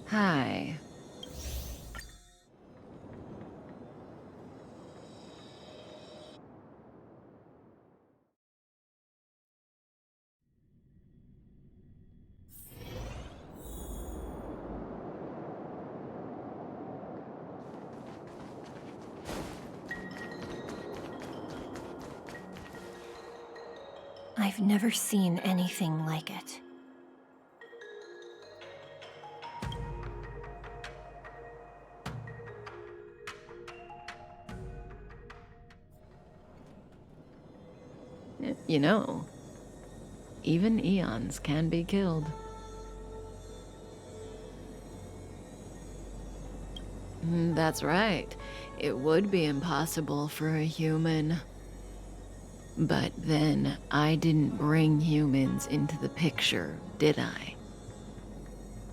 Hi. I've never seen anything like it. You know, even eons can be killed. That's right. It would be impossible for a human. But then, I didn't bring humans into the picture, did I?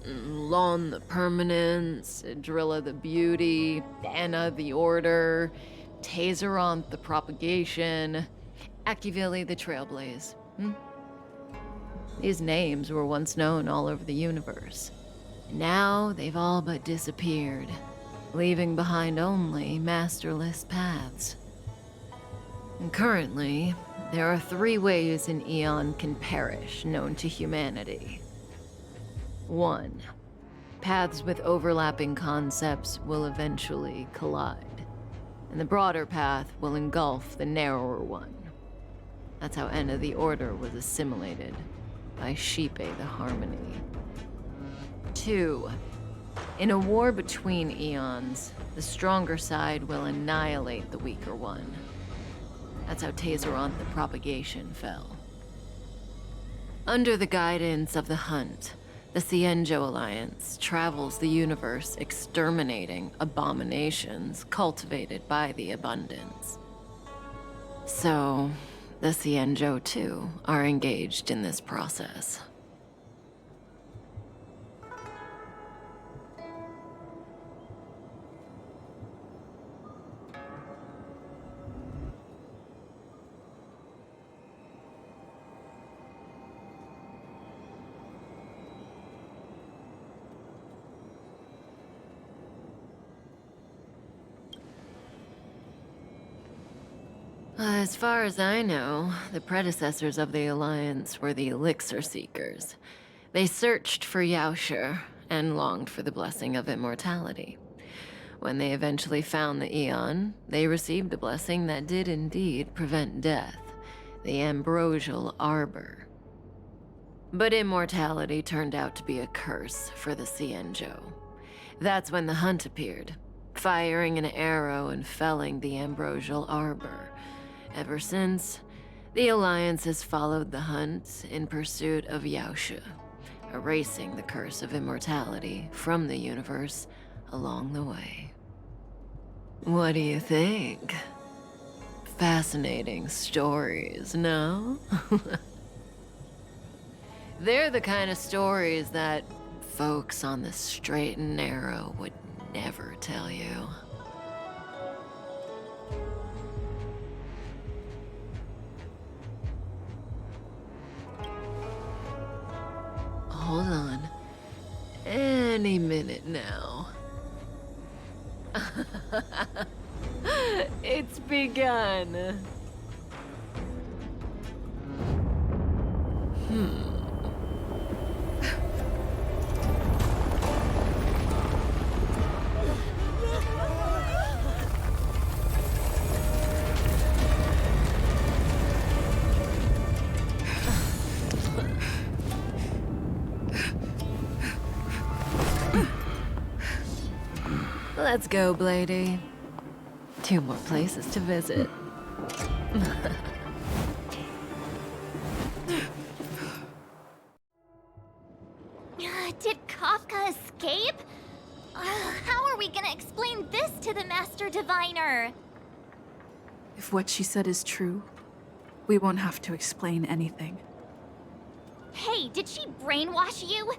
Lon the Permanence, Drilla the Beauty, Anna the Order, Tazeronth the Propagation, Akivili the Trailblaze. These names were once known all over the universe. Now they've all but disappeared, leaving behind only masterless paths. And currently, there are 3 ways an eon can perish known to humanity. 1. Paths with overlapping concepts will eventually collide, and the broader path will engulf the narrower one. That's how Enna the Order was assimilated by Sheepe the Harmony. 2. In a war between eons, the stronger side will annihilate the weaker one. That's how Tazeronth the Propagation fell. Under the guidance of the Hunt, the Cienjo Alliance travels the universe exterminating abominations cultivated by the Abundance. So, the Cienjo, too, are engaged in this process. As far as I know, the predecessors of the Alliance were the Elixir Seekers. They searched for Yaoshi and longed for the blessing of immortality. When they eventually found the Eon, they received a blessing that did indeed prevent death, the Ambrosial Arbor. But immortality turned out to be a curse for the Cienjo. That's when the Hunt appeared, firing an arrow and felling the Ambrosial Arbor. Ever since, the Alliance has followed the Hunt in pursuit of Yaoshi, erasing the curse of immortality from the universe along the way. What do you think? Fascinating stories, no? They're the kind of stories that folks on the straight and narrow would never tell you. Hold on. Any minute now. It's begun. Let's go, Blady. 2 more places to visit. Did Kafka escape? How are we gonna explain this to the Master Diviner? If what she said is true, we won't have to explain anything. Hey, did she brainwash you?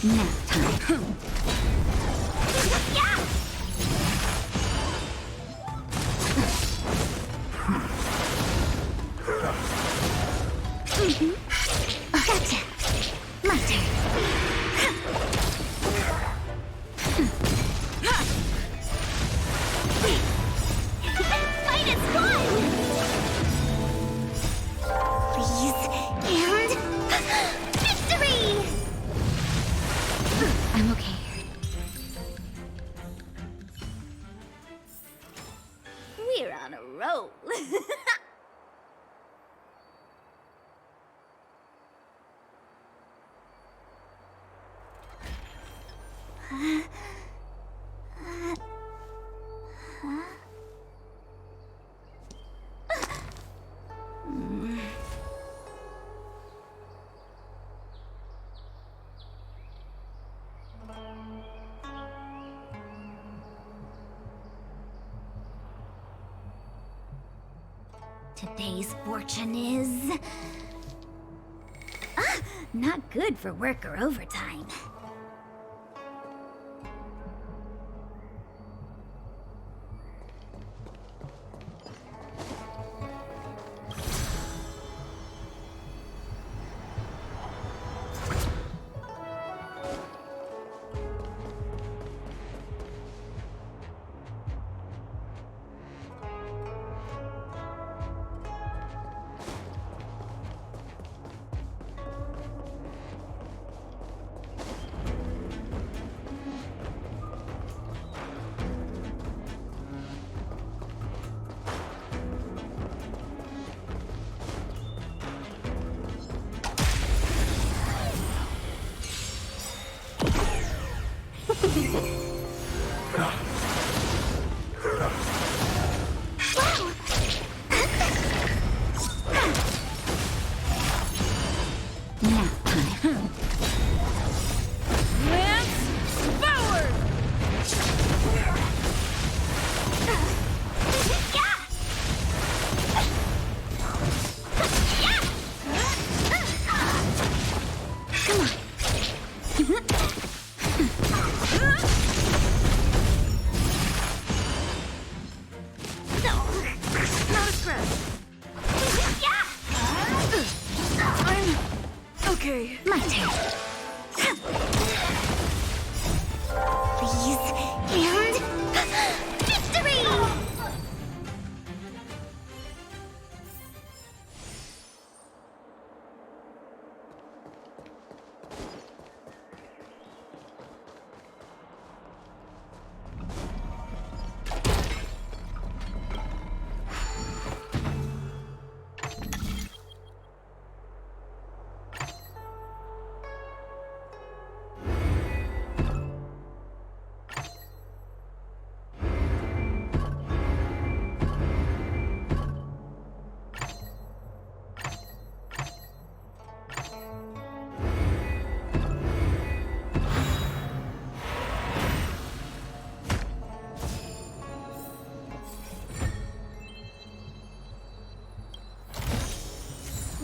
Nap time. Gotcha. My turn. Fight is fun! Please, and victory! I'm okay. We're on a roll. Today's fortune is... not good for work or overtime. Okay. My turn. Please, and victory!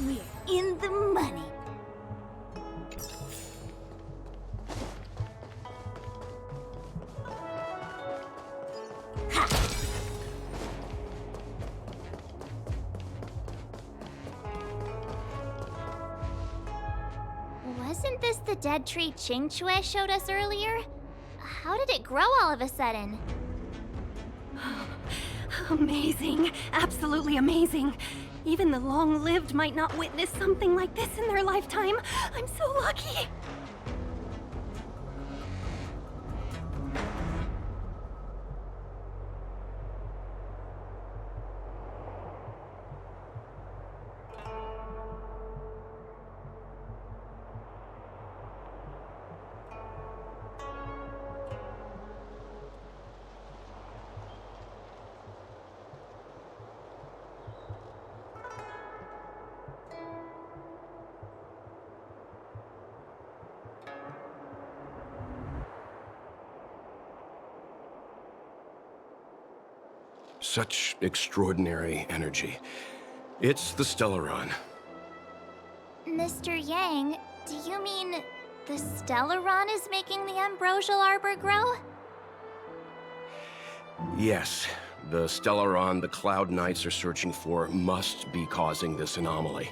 We're in the money. Ha! Wasn't this the dead tree Ching Chue showed us earlier? How did it grow all of a sudden? Amazing. Absolutely amazing. Even the long-lived might not witness something like this in their lifetime. I'm so lucky. Such extraordinary energy. It's the Stellaron. Mr. Yang, do you mean the Stellaron is making the ambrosial arbor grow? Yes, the Stellaron the Cloud Knights are searching for must be causing this anomaly.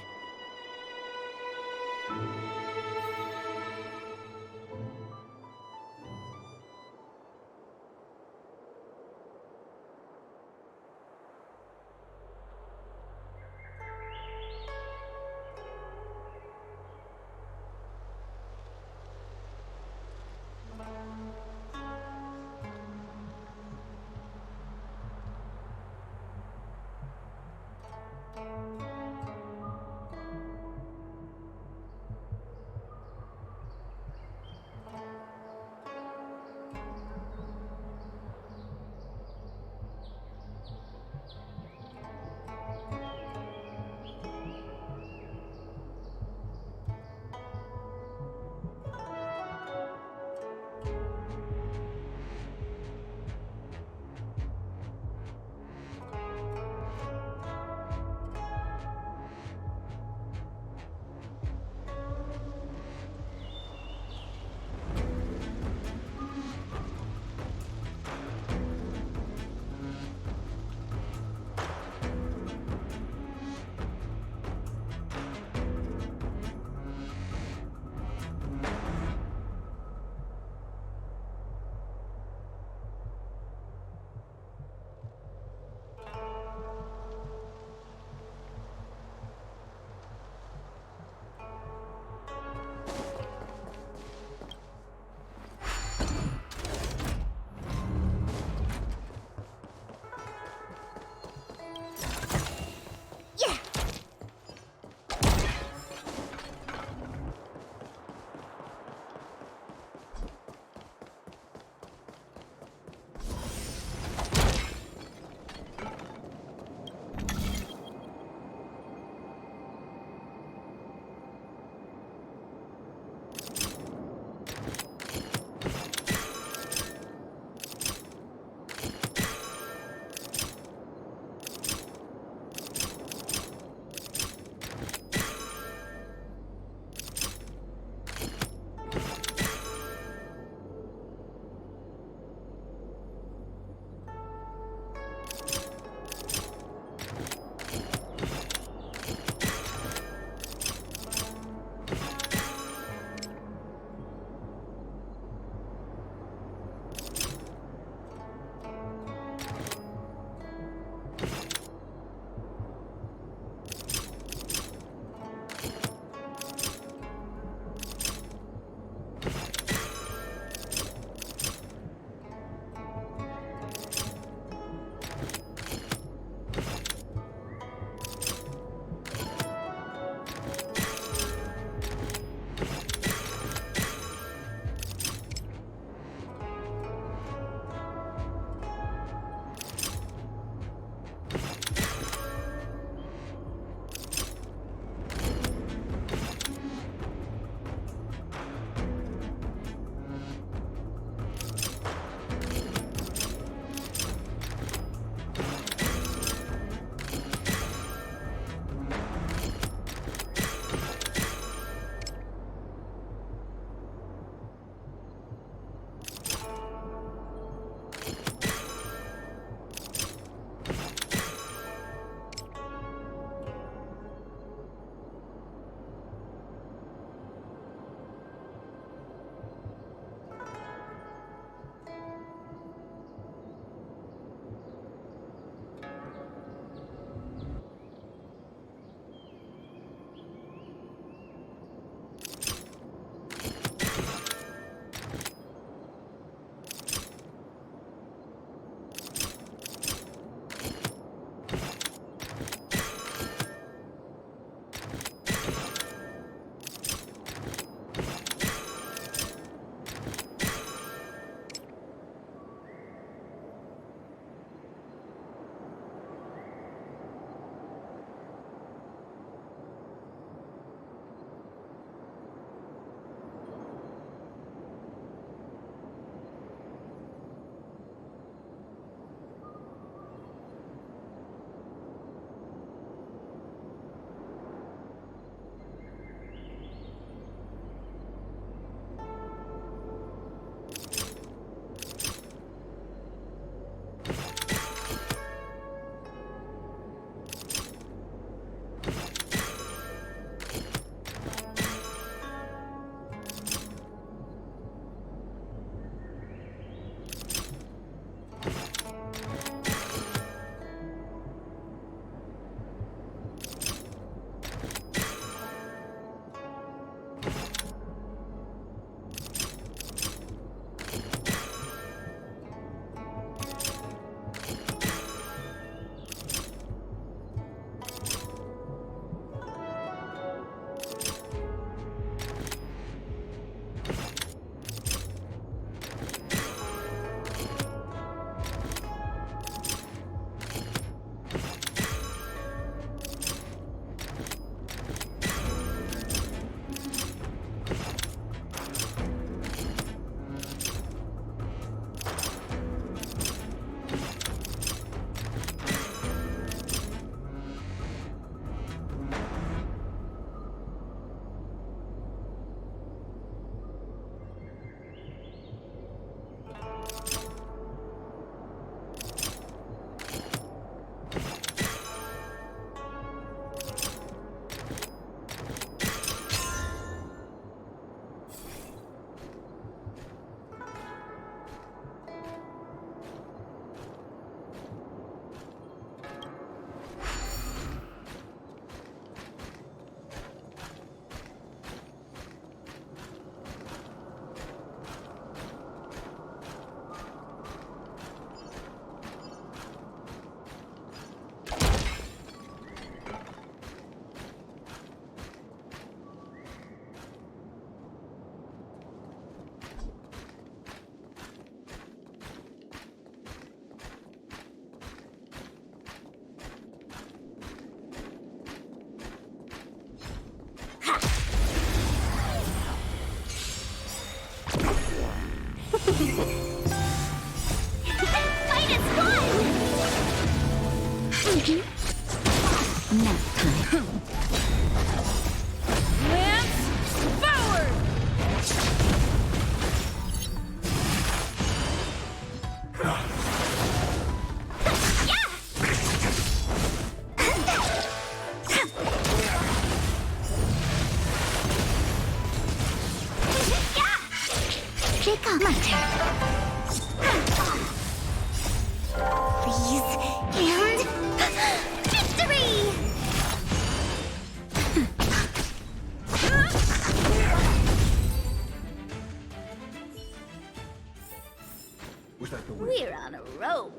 on a roll.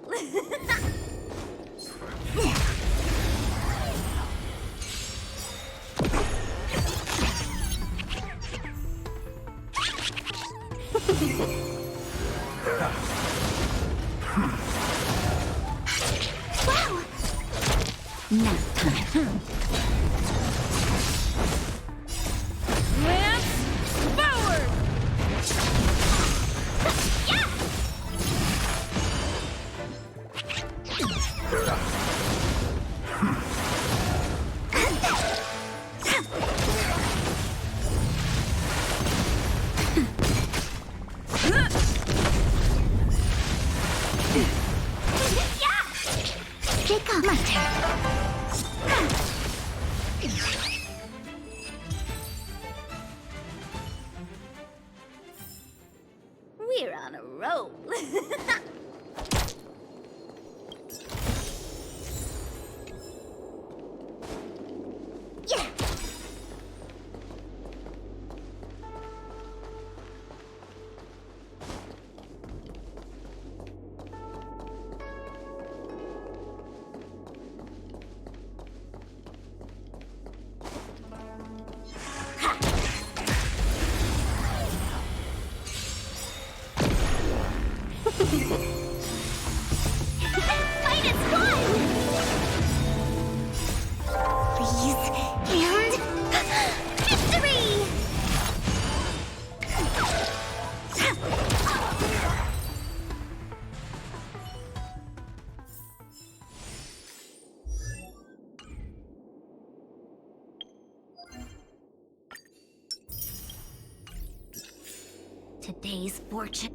Wow! Nap time. Lance forward! Pick up my turn. We're on a roll. Yeah. Fight is fun! Please. And... Victory! Today's fortune.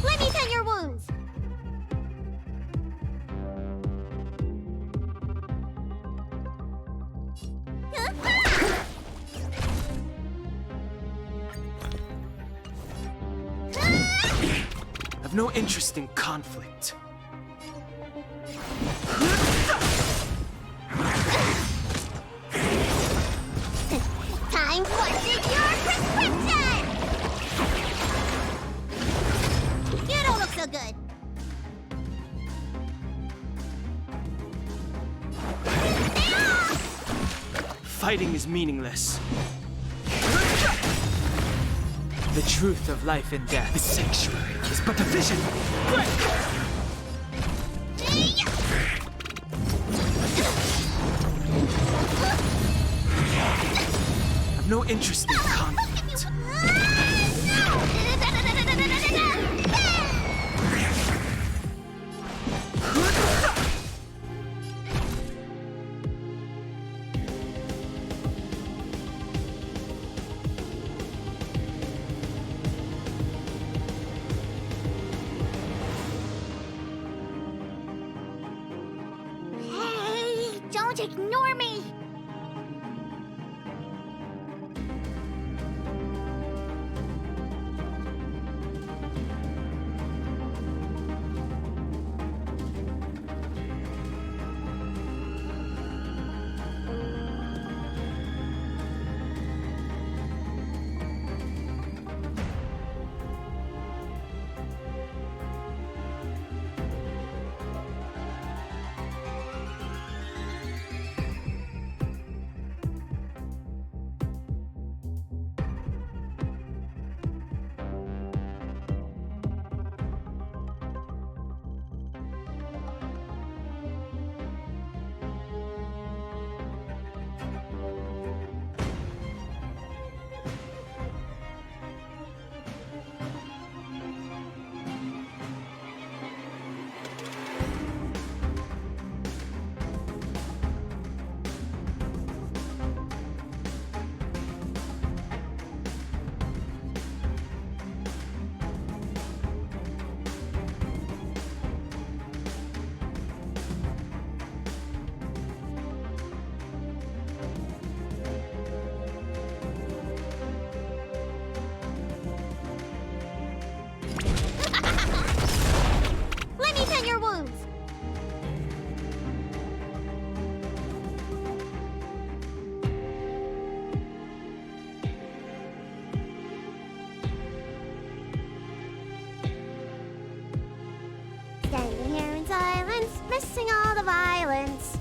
Let me tend your wounds. I've no interest in conflict. Time for your prescription! You don't look so good. Fighting is meaningless. The truth of life and death. The sanctuary is but a vision. Break! I've no interest in conflict. Hey, don't ignore me. Standing here in silence, missing all the violence.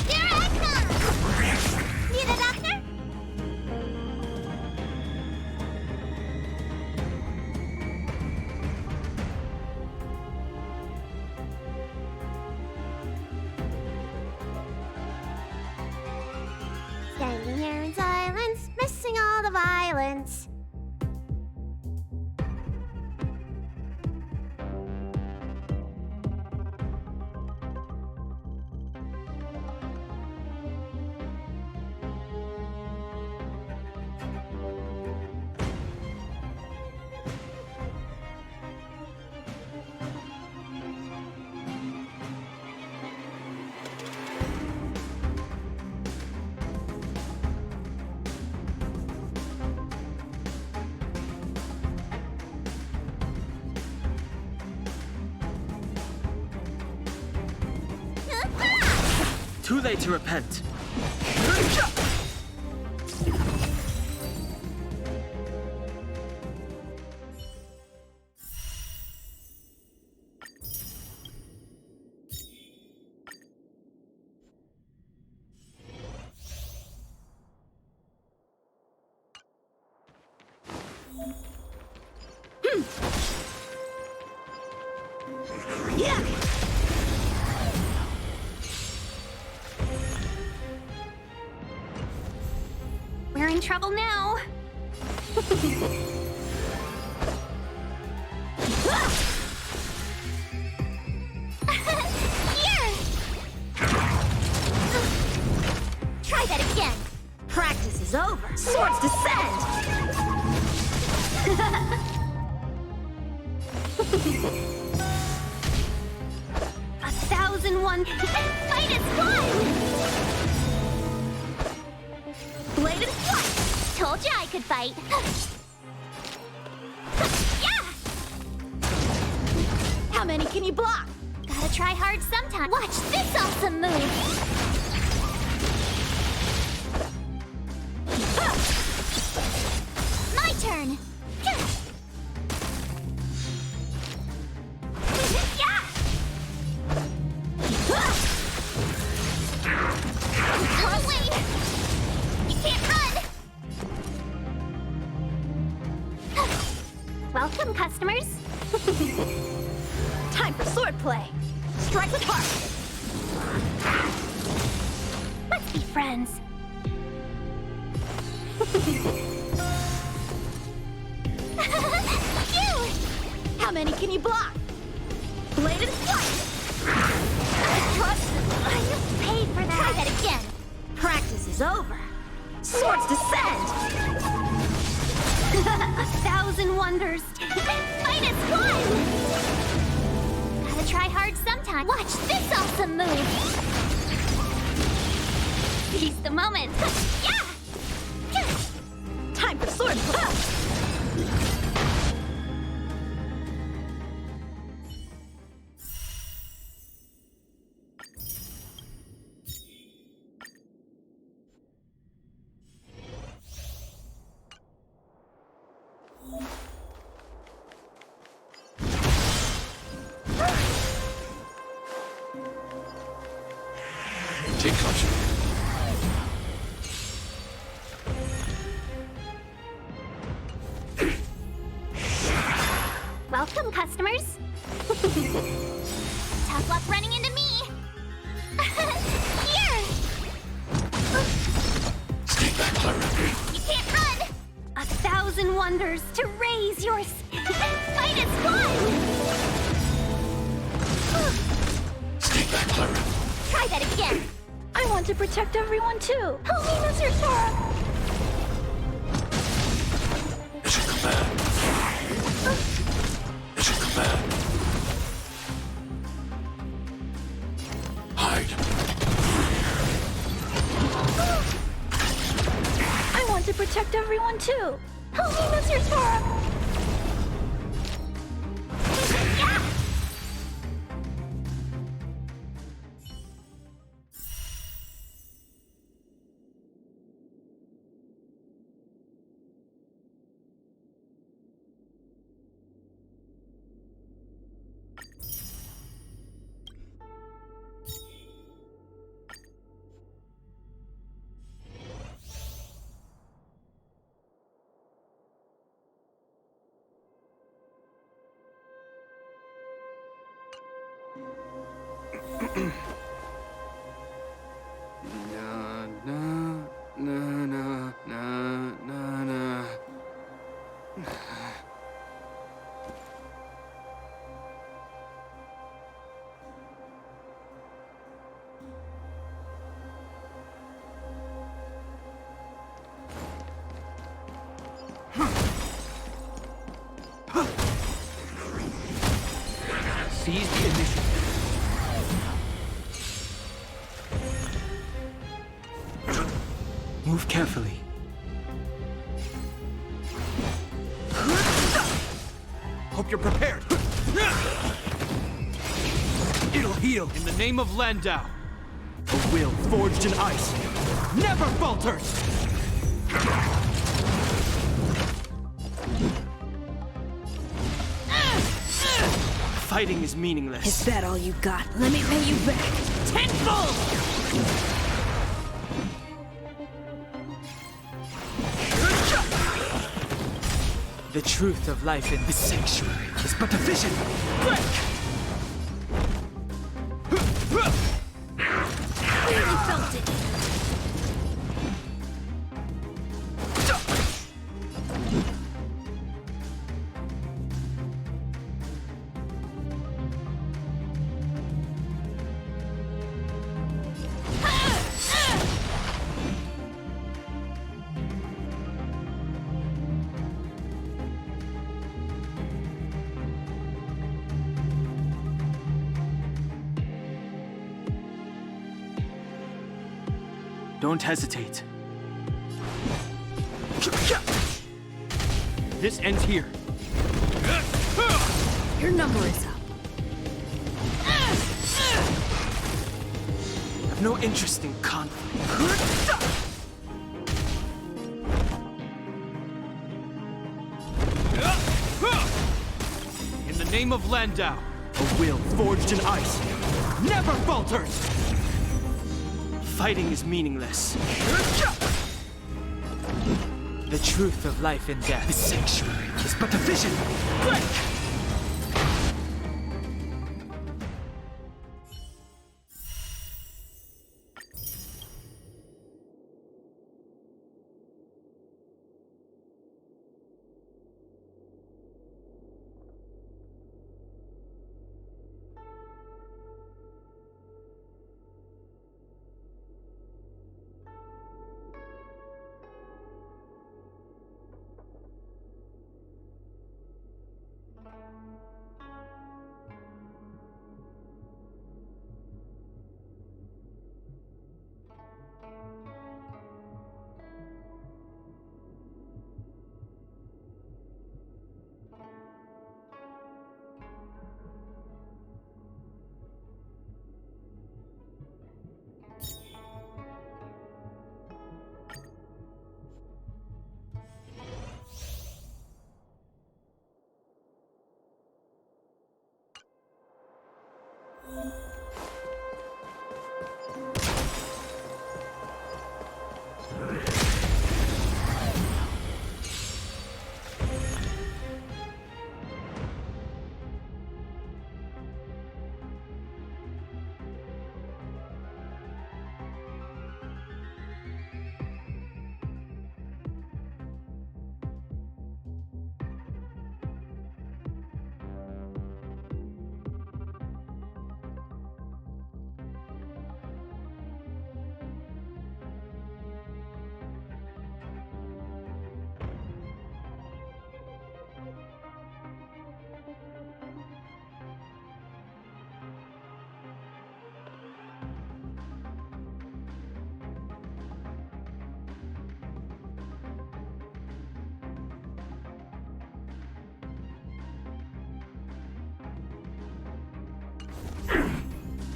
Here I come! Need a doctor? Standing here in silence, missing all the violence. Too late to repent. We're in trouble now. Here! Try that again. Practice is over. Swords descend! 1,001. Fight is one! Bladed flight! Told you I could fight. Yeah! How many can you block? Gotta try hard sometime. Watch this awesome move! My turn! Yeah! Oh, wait! You can't run! Welcome, customers. Time for swordplay. Strike with heart. Let's be friends. Phew! How many can you block? Bladed flight! You paid for that. Try that again. Practice is over. Swords descend! 1,000 wonders! Fight is one! Gotta try hard sometime. Watch this awesome move! Seize the moment! Yeah! Time for swordplay! Take caution. Welcome, customers. Tough luck running into me. Here! Stay back, Clara. You can't run! 1,000 wonders to raise your... Fight is one! Stay back, Clara. Try that again. I want to protect everyone too. Help me, Mr. Sora. Mission command. Mission command. Hide. I want to protect everyone too. Help me, Mr. Sora! Seize the initiative. Move carefully. Hope you're prepared. It'll heal in the name of Landau. A will forged in ice never falters. Fighting is meaningless. Is that all you got? Let me pay you back. Tenfold! The truth of life in this sanctuary is but a vision. Break! Really felt it. Don't hesitate. This ends here. Your number is up. I've no interest in conflict. In the name of Landau, a will forged in ice never falters! Fighting is meaningless. The truth of life and death, this sanctuary, is but a vision. Break!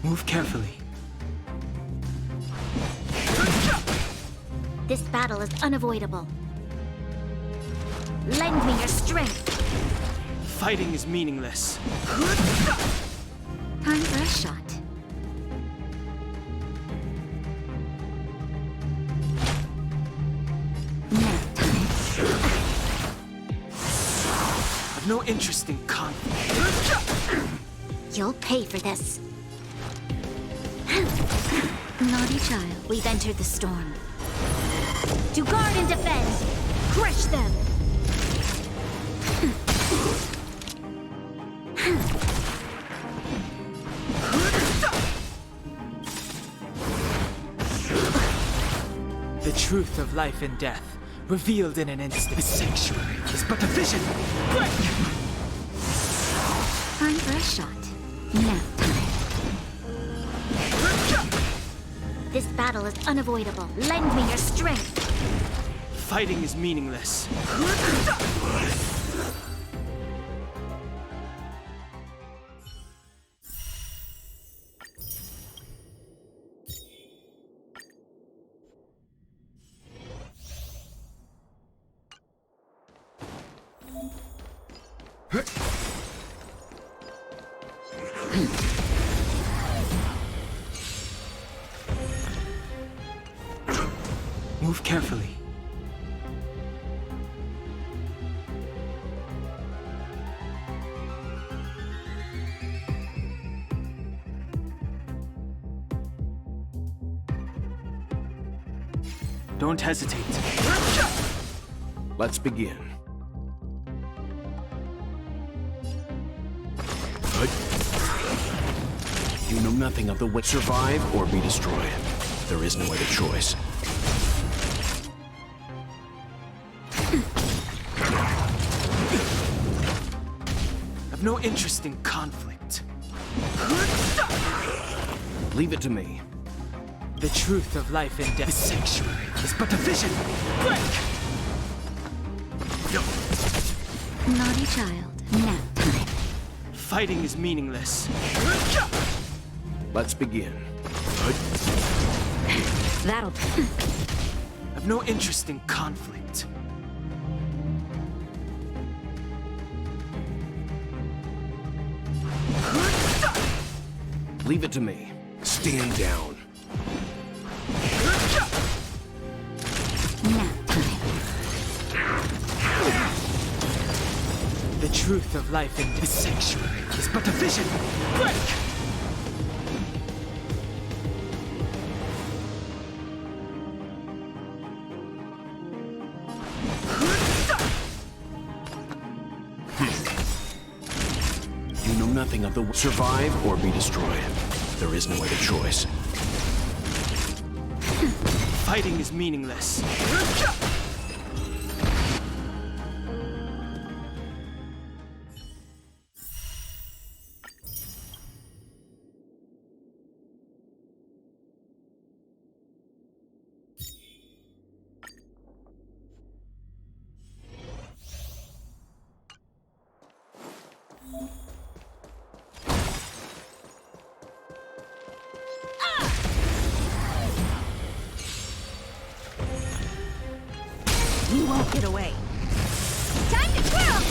Move carefully. This battle is unavoidable. Lend me your strength. Fighting is meaningless. Time for a shot. Nap time. I've no interest in conflict. You'll pay for this. Naughty child, we've entered the storm. To guard and defend! Crush them! The truth of life and death, revealed in an instant. The sanctuary is but a vision. Time for a shot. Nap time. This battle is unavoidable. Lend me your strength. Fighting is meaningless. Move carefully. Don't hesitate. Let's begin. You know nothing of the way. Survive or be destroyed. There is no other choice. I've no interest in conflict. Leave it to me. The truth of life and death. The sanctuary is but a vision. Naughty child, nap time. Fighting is meaningless. Let's begin. That'll... I've no interest in conflict. Leave it to me. Stand down. Nap time. The truth of life and the sanctuary is but a vision. You know nothing of the survive or be destroyed. There is no other choice. Fighting is meaningless. You won't get away. Time to twirl!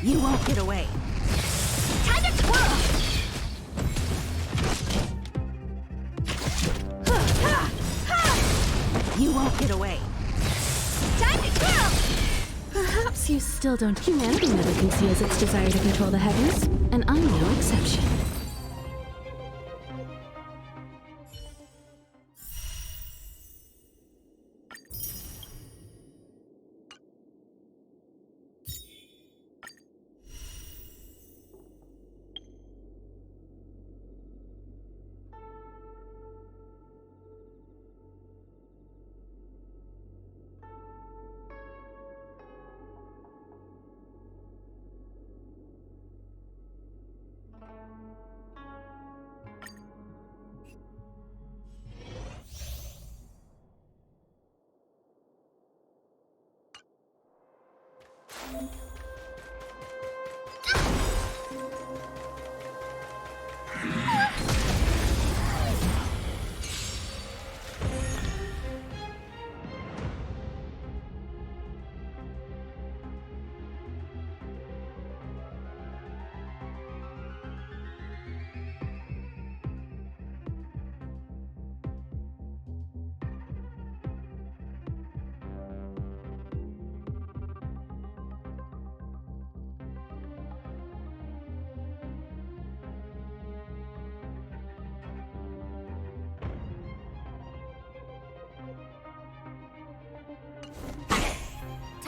You won't get away. Time to twirl! You won't get away. Time to twirl! Perhaps you still don't. Humanity never conceals its desire to control the heavens, and I'm no exception.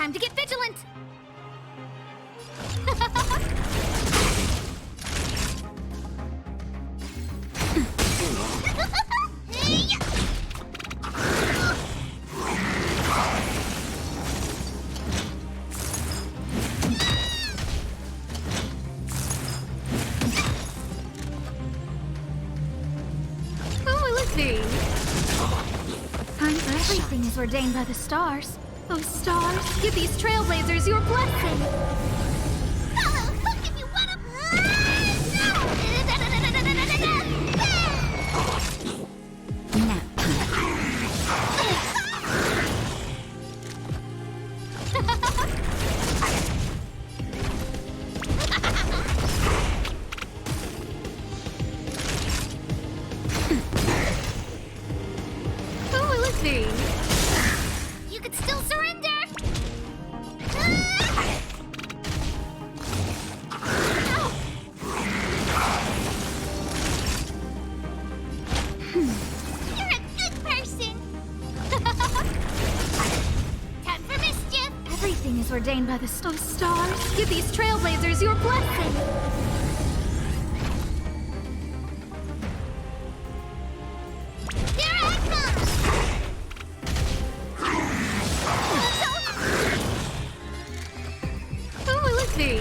Time to get vigilant! Who will it be? Time for everything is ordained by the stars. Oh, stars, give these trailblazers your blessing. Follow hook if you wanna. Nap time. Who will it be? You could still surrender. You're a good person. Time for mischief. Everything is ordained by the stars. Give these trailblazers your blessing. Here I come. Who will it be?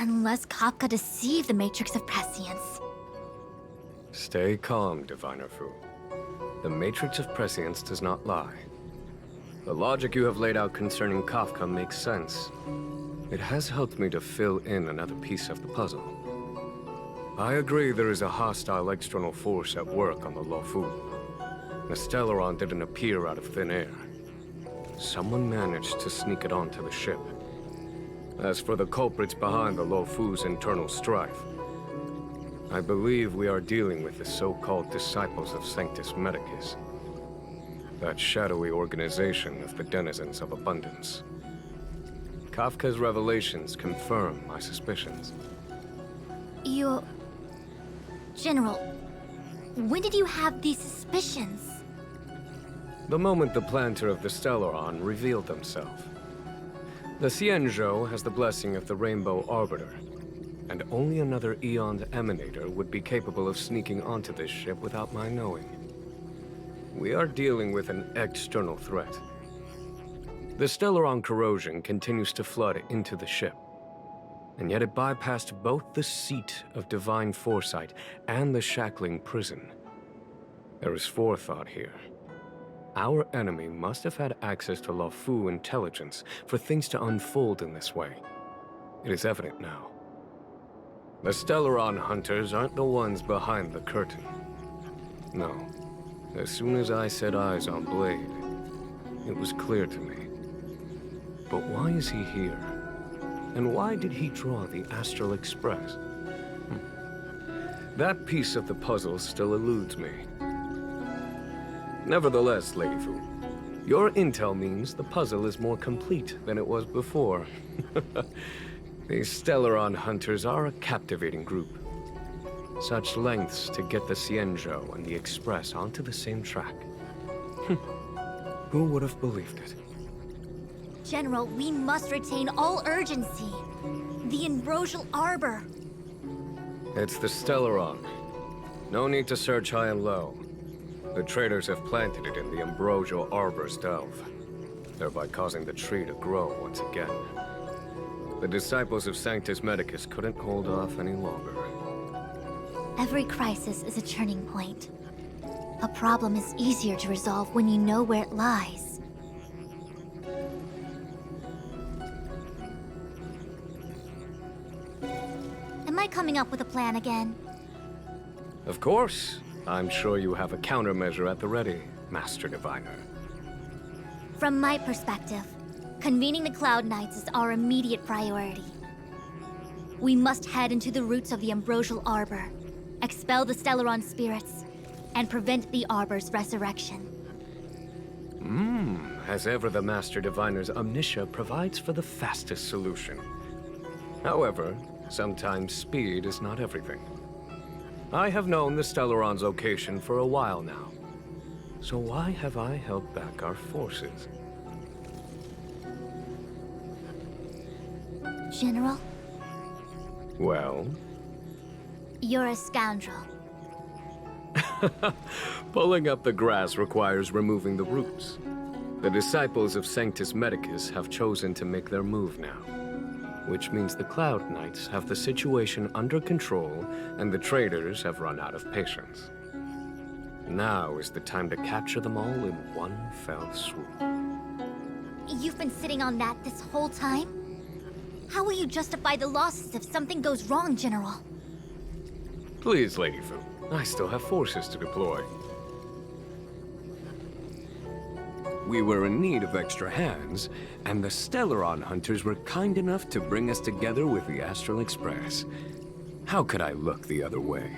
Unless Kafka deceived the Matrix of Prescience. Stay calm, Diviner Fu. The Matrix of Prescience does not lie. The logic you have laid out concerning Kafka makes sense. It has helped me to fill in another piece of the puzzle. I agree there is a hostile external force at work on the Luofu. The Stellaron didn't appear out of thin air. Someone managed to sneak it onto the ship. As for the culprits behind the Luofu's internal strife, I believe we are dealing with the so-called disciples of Sanctus Medicus. That shadowy organization of the denizens of abundance. Kafka's revelations confirm my suspicions. You... General, when did you have these suspicions? The moment the planter of the Stellaron revealed himself. The Xianzhou has the blessing of the Rainbow Arbiter, and only another Eon's Emanator would be capable of sneaking onto this ship without my knowing. We are dealing with an external threat. The Stellaron corrosion continues to flood into the ship, and yet it bypassed both the seat of divine foresight and the shackling prison. There is forethought here. Our enemy must have had access to Luofu intelligence for things to unfold in this way. It is evident now. The Stellaron hunters aren't the ones behind the curtain. No. As soon as I set eyes on Blade, it was clear to me. But why is he here? And why did he draw the Astral Express? That piece of the puzzle still eludes me. Nevertheless, Lady Fu, your intel means the puzzle is more complete than it was before. These Stellaron hunters are a captivating group. Such lengths to get the Xianzhou and the Express onto the same track. Who would have believed it? General, we must retain all urgency. The Ambrosial Arbor. It's the Stellaron. No need to search high and low. The traders have planted it in the Ambrosial Arbor's delve, thereby causing the tree to grow once again. The disciples of Sanctus Medicus couldn't hold off any longer. Every crisis is a turning point. A problem is easier to resolve when you know where it lies. Am I coming up with a plan again? Of course. I'm sure you have a countermeasure at the ready, Master Diviner. From my perspective, convening the Cloud Knights is our immediate priority. We must head into the roots of the Ambrosial Arbor, expel the Stellaron spirits, and prevent the Arbor's resurrection. As ever, the Master Diviner's omniscia provides for the fastest solution. However, sometimes speed is not everything. I have known the Stellaron's location for a while now. So why have I held back our forces? General, Well? you're a scoundrel. Pulling up the grass requires removing the roots. The disciples of Sanctus Medicus have chosen to make their move now, which means the Cloud Knights have the situation under control and the traders have run out of patience. Now is the time to capture them all in one fell swoop. You've been sitting on that this whole time? How will you justify the losses if something goes wrong, General? Please, Lady Fu, I still have forces to deploy. We were in need of extra hands, and the Stellaron hunters were kind enough to bring us together with the Astral Express. How could I look the other way?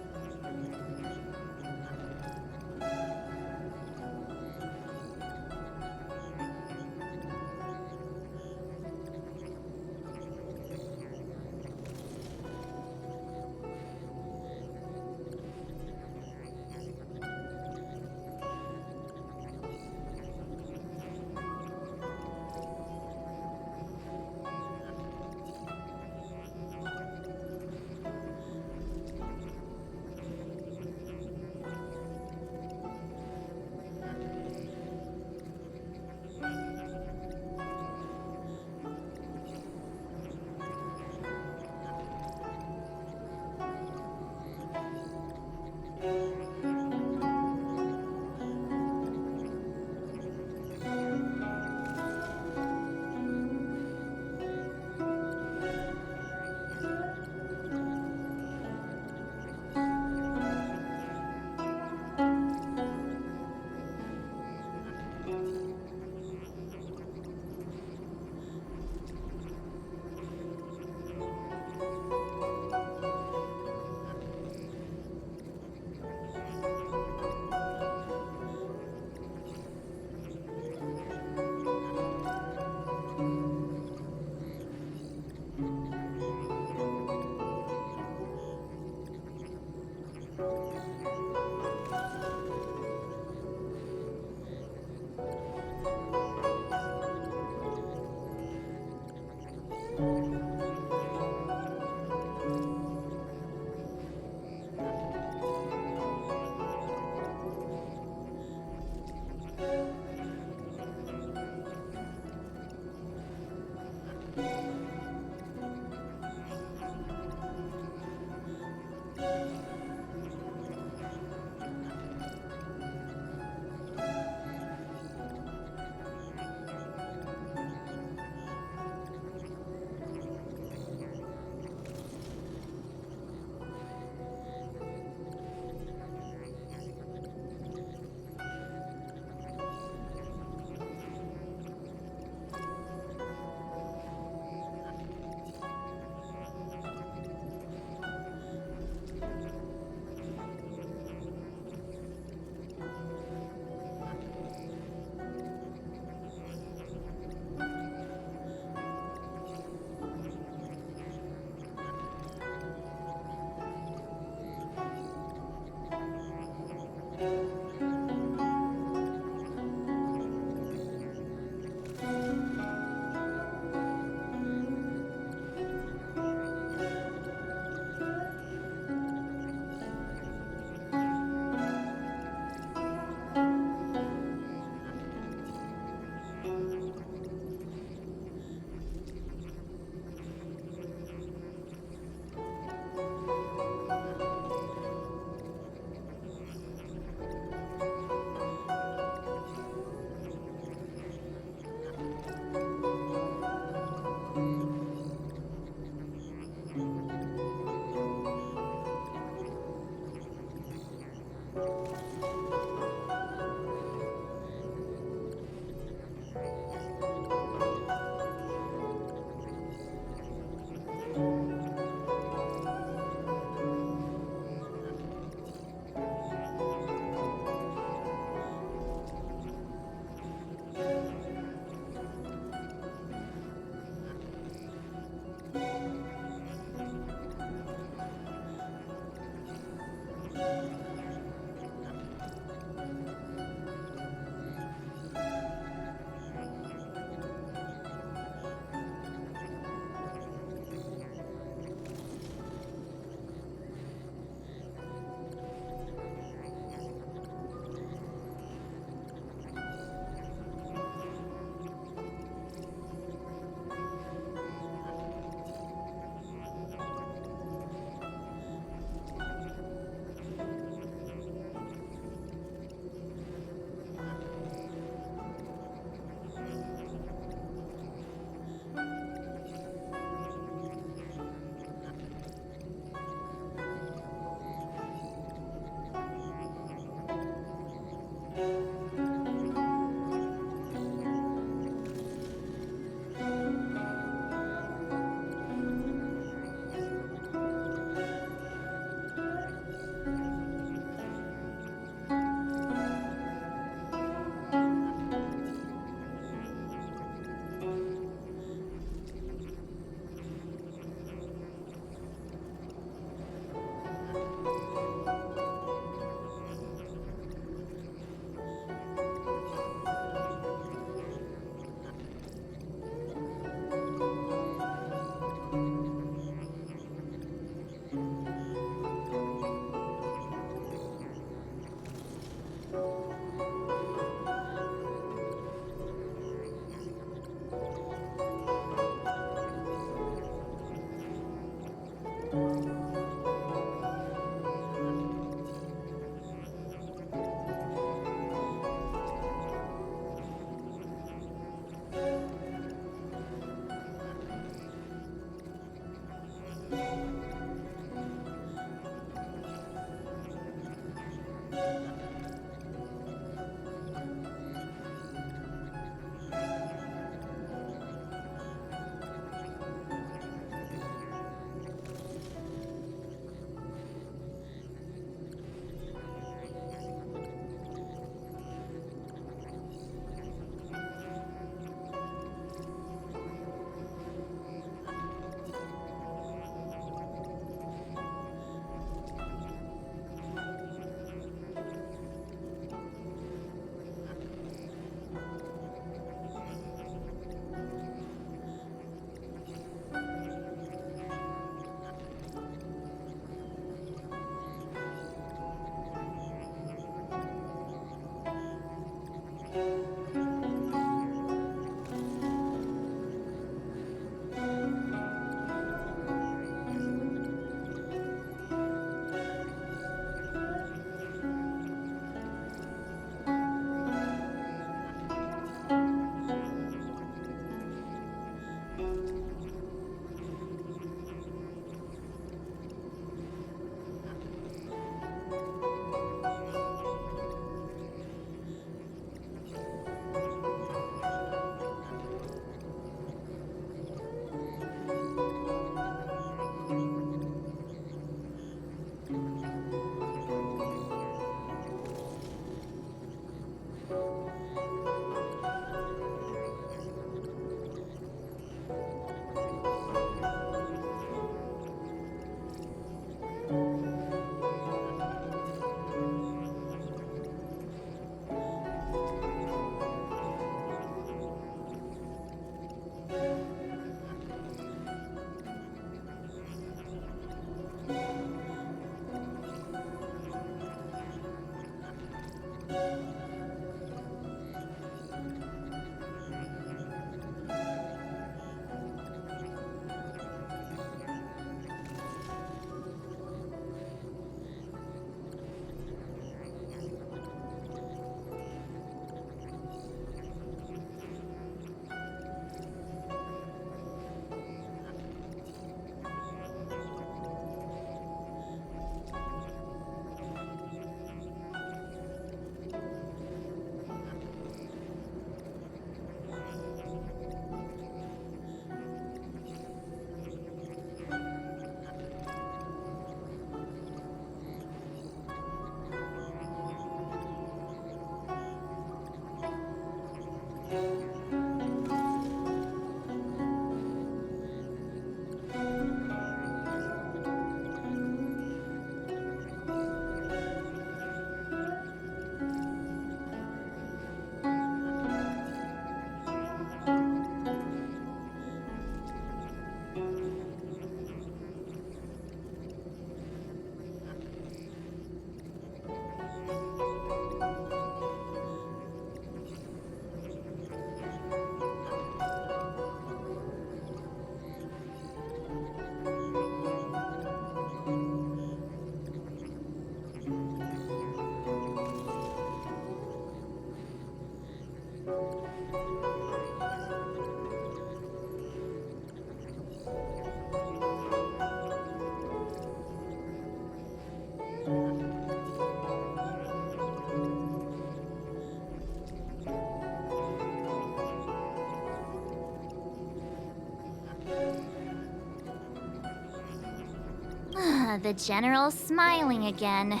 The General's smiling again.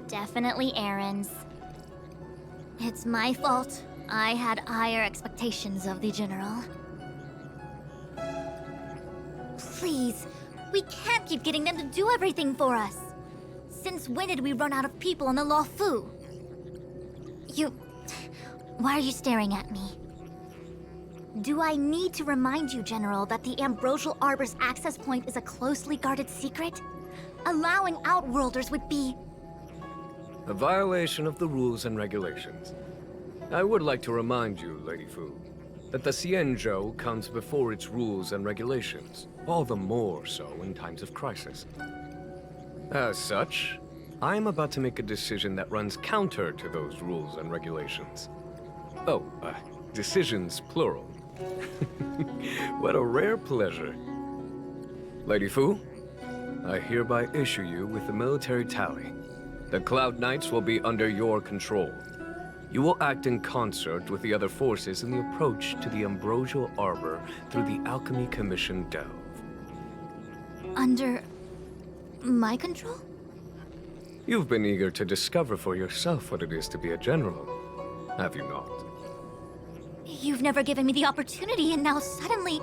Definitely Aaron's. It's my fault. I had higher expectations of the General. Please, we can't keep getting them to do everything for us. Since when did we run out of people on the Luofu? Why are you staring at me? Do I need to remind you, General, that the Ambrosial Arbor's access point is a closely guarded secret? Allowing Outworlders would be... A violation of the rules and regulations. I would like to remind you, Lady Fu, that the Xianzhou comes before its rules and regulations, all the more so in times of crisis. As such, I am about to make a decision that runs counter to those rules and regulations. Oh, decisions plural. What a rare pleasure. Lady Fu, I hereby issue you with the military tally. The Cloud Knights will be under your control. You will act in concert with the other forces in the approach to the Ambrosial Arbor through the Alchemy Commission Delve. Under... my control? You've been eager to discover for yourself what it is to be a general, have you not? You've never given me the opportunity, and now suddenly...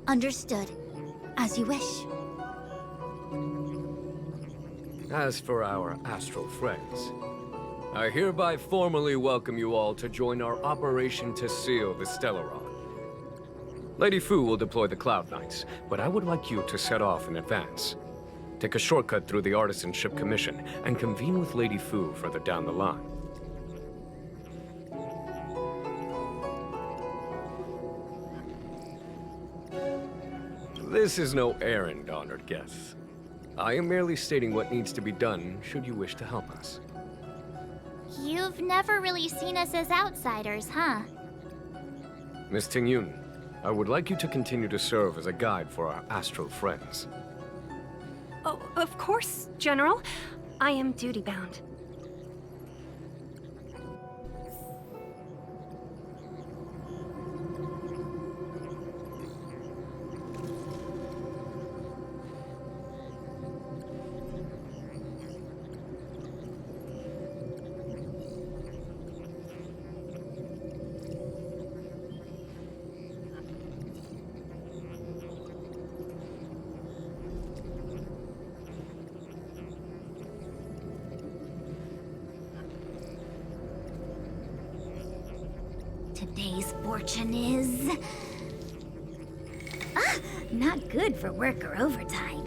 Understood. As you wish. As for our astral friends, I hereby formally welcome you all to join our operation to seal the Stellaron. Lady Fu will deploy the Cloud Knights, but I would like you to set off in advance. Take a shortcut through the Artisanship Commission and convene with Lady Fu further down the line. This is no errand, honored guests. I am merely stating what needs to be done should you wish to help us. You've never really seen us as outsiders, huh? Miss Tingyun, I would like you to continue to serve as a guide for our astral friends. Oh, of course, General. I am duty-bound. Today's fortune is... not good for work or overtime.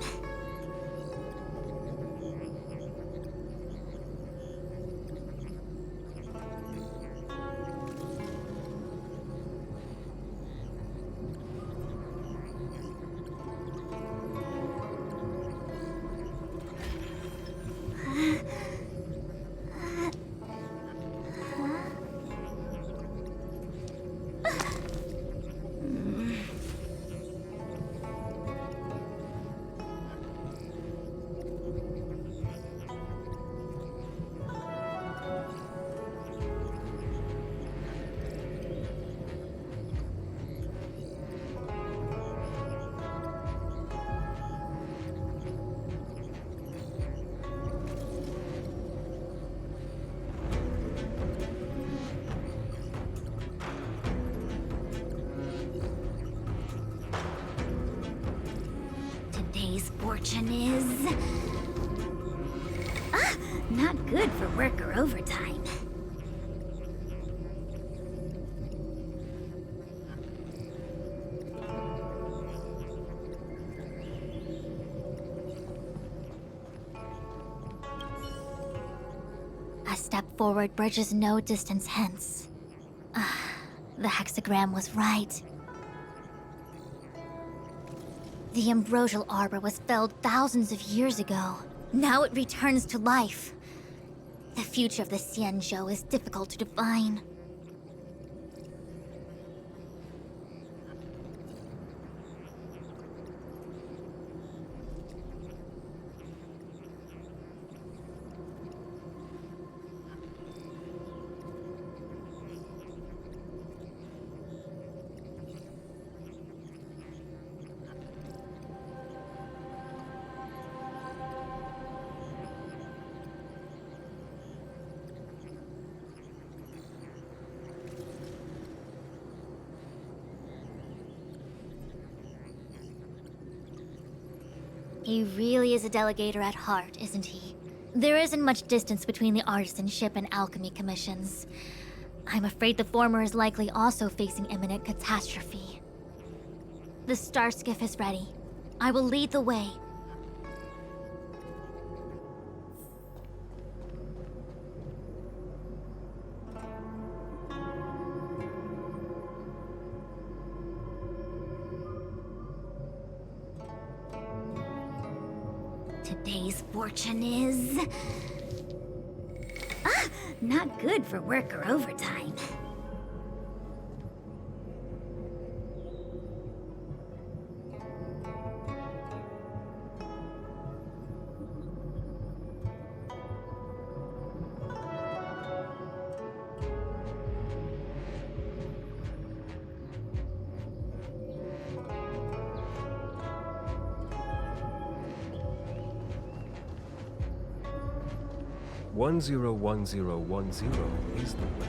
Today's fortune is... not good for work or overtime. A step forward bridges no distance hence. The hexagram was right. The Ambrosial Arbor was felled thousands of years ago. Now it returns to life. The future of the Xianzhou is difficult to define. He really is a delegator at heart, isn't he? There isn't much distance between the artisanship and alchemy commissions. I'm afraid the former is likely also facing imminent catastrophe. The star skiff is ready. I will lead the way. Today's fortune is... not good for work or overtime. One zero one zero one zero is the way.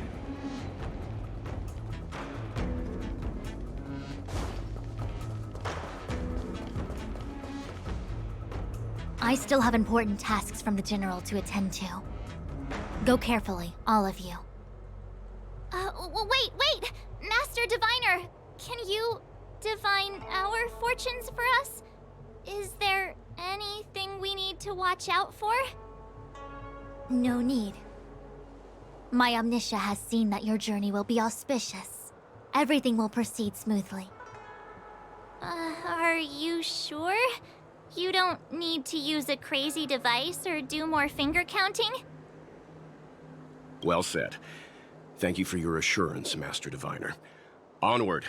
I still have important tasks from the General to attend to. Go carefully, all of you. Wait! Master Diviner! Can you divine our fortunes for us? Is there anything we need to watch out for? No need. My Omniscia has seen that your journey will be auspicious. Everything will proceed smoothly. Are you sure? You don't need to use a crazy device or do more finger counting? Well said. Thank you for your assurance, Master Diviner. Onward.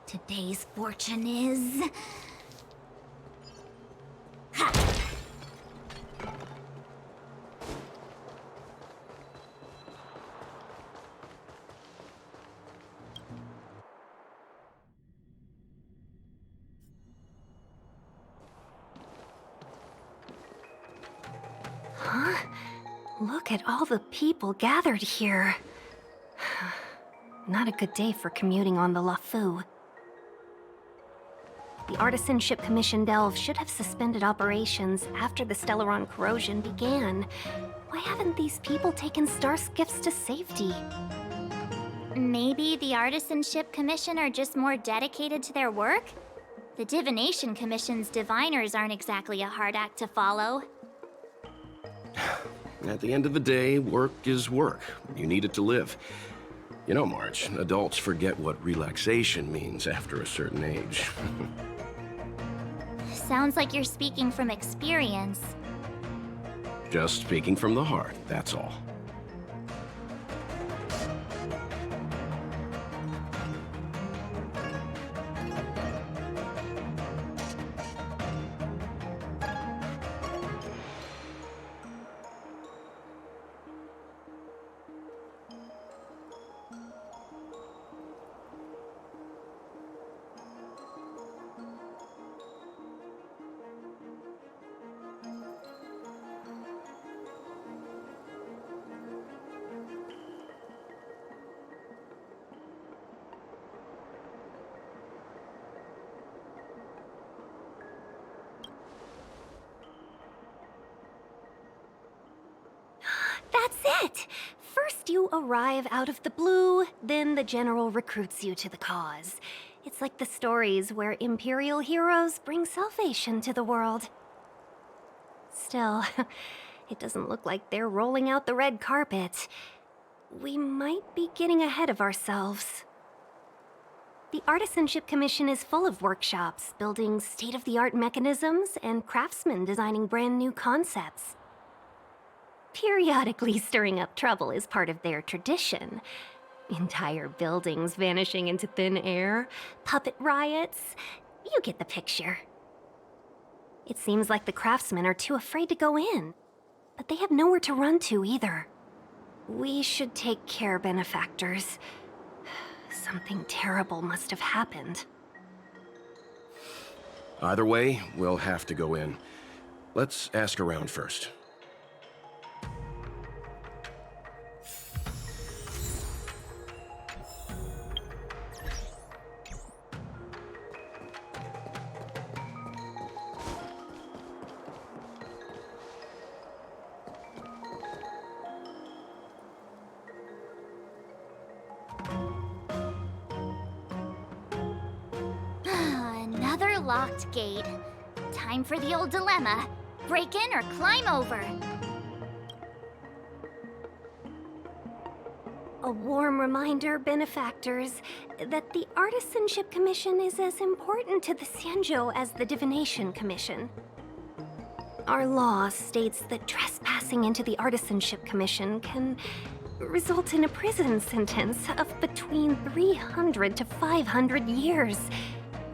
Today's fortune is... Look at all the people gathered here. Not a good day for commuting on the LaFu. The Artisanship Commission Delve should have suspended operations after the Stellaron corrosion began. Why haven't these people taken star skiffs to safety? Maybe the Artisanship Commission are just more dedicated to their work? The Divination Commission's diviners aren't exactly a hard act to follow. At the end of the day, work is work. You need it to live. You know, March, adults forget what relaxation means after a certain age. Sounds like you're speaking from experience. Just speaking from the heart, that's all. That's it! First you arrive out of the blue, then the General recruits you to the cause. It's like the stories where Imperial heroes bring salvation to the world. Still, it doesn't look like they're rolling out the red carpet. We might be getting ahead of ourselves. The Artisanship Commission is full of workshops, building state-of-the-art mechanisms and craftsmen designing brand new concepts. Periodically stirring up trouble is part of their tradition. Entire buildings vanishing into thin air, puppet riots. You get the picture. It seems like the craftsmen are too afraid to go in, but they have nowhere to run to either. We should take care, benefactors. Something terrible must have happened. Either way, we'll have to go in. Let's ask around first. Another locked gate. Time for the old dilemma. Break in or climb over. A warm reminder, benefactors, that the Artisanship Commission is as important to the Xianzhou as the Divination Commission. Our law states that trespassing into the Artisanship Commission can result in a prison sentence of between 300 to 500 years.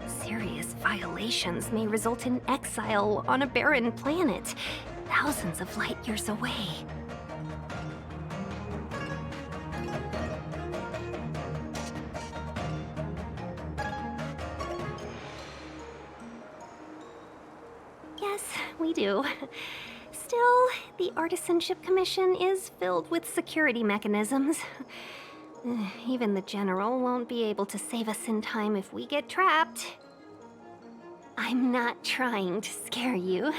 Serious violations may result in exile on a barren planet, thousands of light years away. Yes, we do. Still, the Artisanship Commission is filled with security mechanisms. Even the General won't be able to save us in time if we get trapped. I'm not trying to scare you.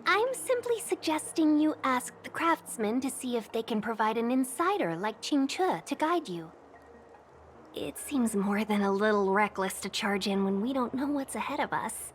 I'm simply suggesting you ask the craftsmen to see if they can provide an insider like Qingche to guide you. It seems more than a little reckless to charge in when we don't know what's ahead of us.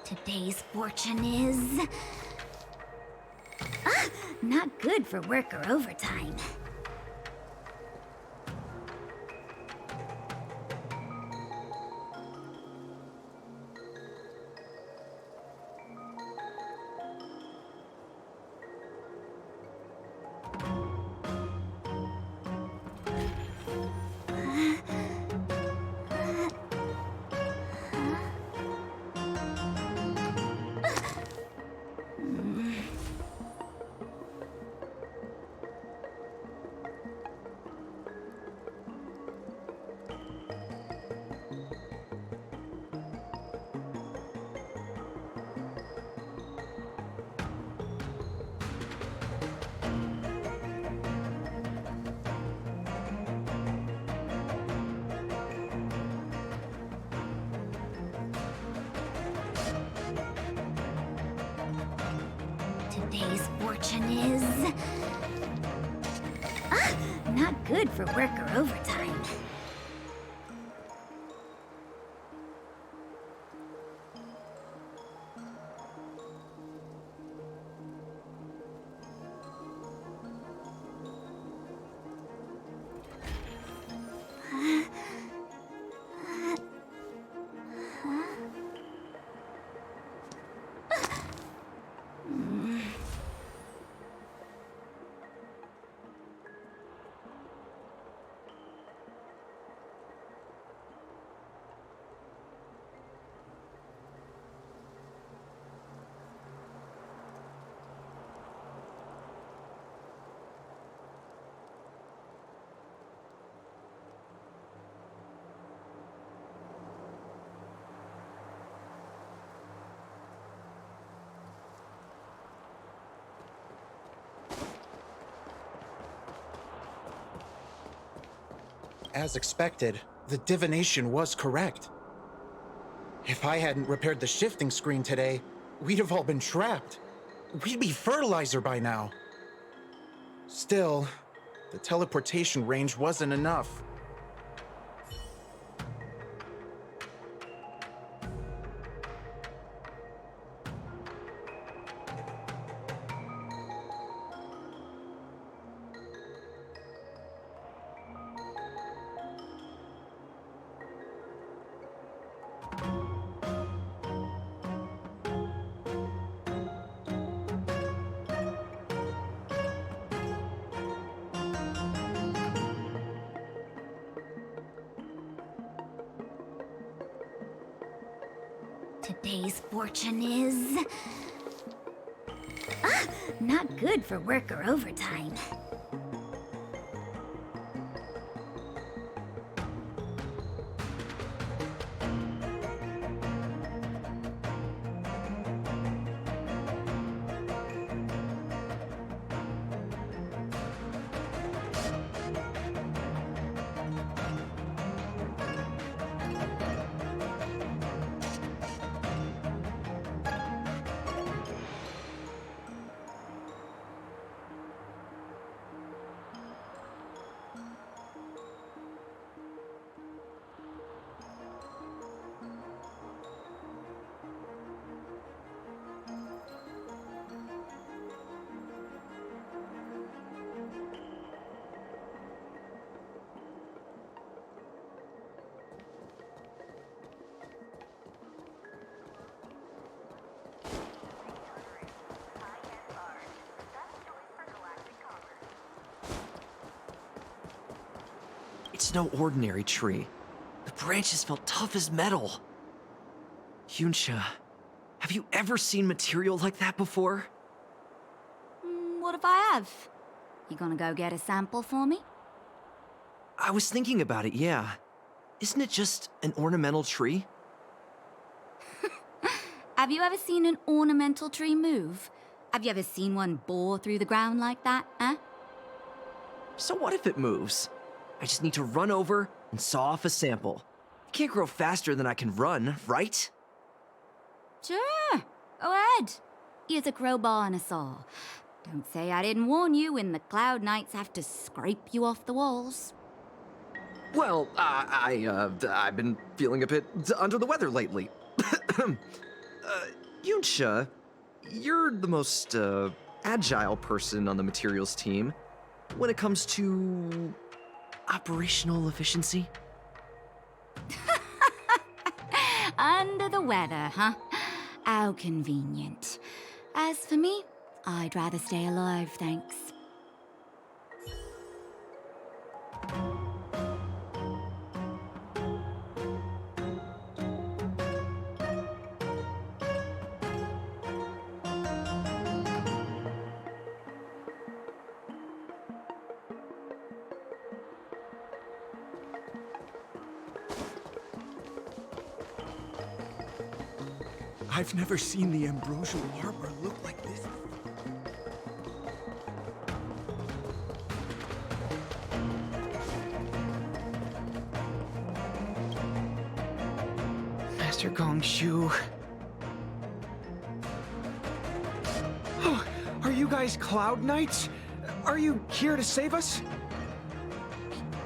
Today's fortune is... not good for work or overtime. Today's fortune is... not good for work or overtime. As expected, the divination was correct. If I hadn't repaired the shifting screen today, we'd have all been trapped. we'd be fertilizer by now. Still, the teleportation range wasn't enough. Today's fortune is... not good for work or overtime. It's no ordinary tree. The branches felt tough as metal. Yunsha, have you ever seen material like that before? What if I have? You gonna go get a sample for me? I was thinking about it, yeah. Isn't it just an ornamental tree? Have you ever seen an ornamental tree move? Have you ever seen one bore through the ground like that, huh? So what if it moves? I just need to run over and saw off a sample. It can't grow faster than I can run, right? Sure, go ahead. Here's a crowbar and a saw. Don't say I didn't warn you when the Cloud Knights have to scrape you off the walls. Well, I've been feeling a bit under the weather lately. Yunsha, you're the most, agile person on the materials team when it comes to operational efficiency. Under the weather, huh? How convenient. As for me, I'd rather stay alive, thanks. I've never seen the ambrosial arbor look like this. Master Gongshu. Oh, are you guys Cloud Knights? Are you here to save us?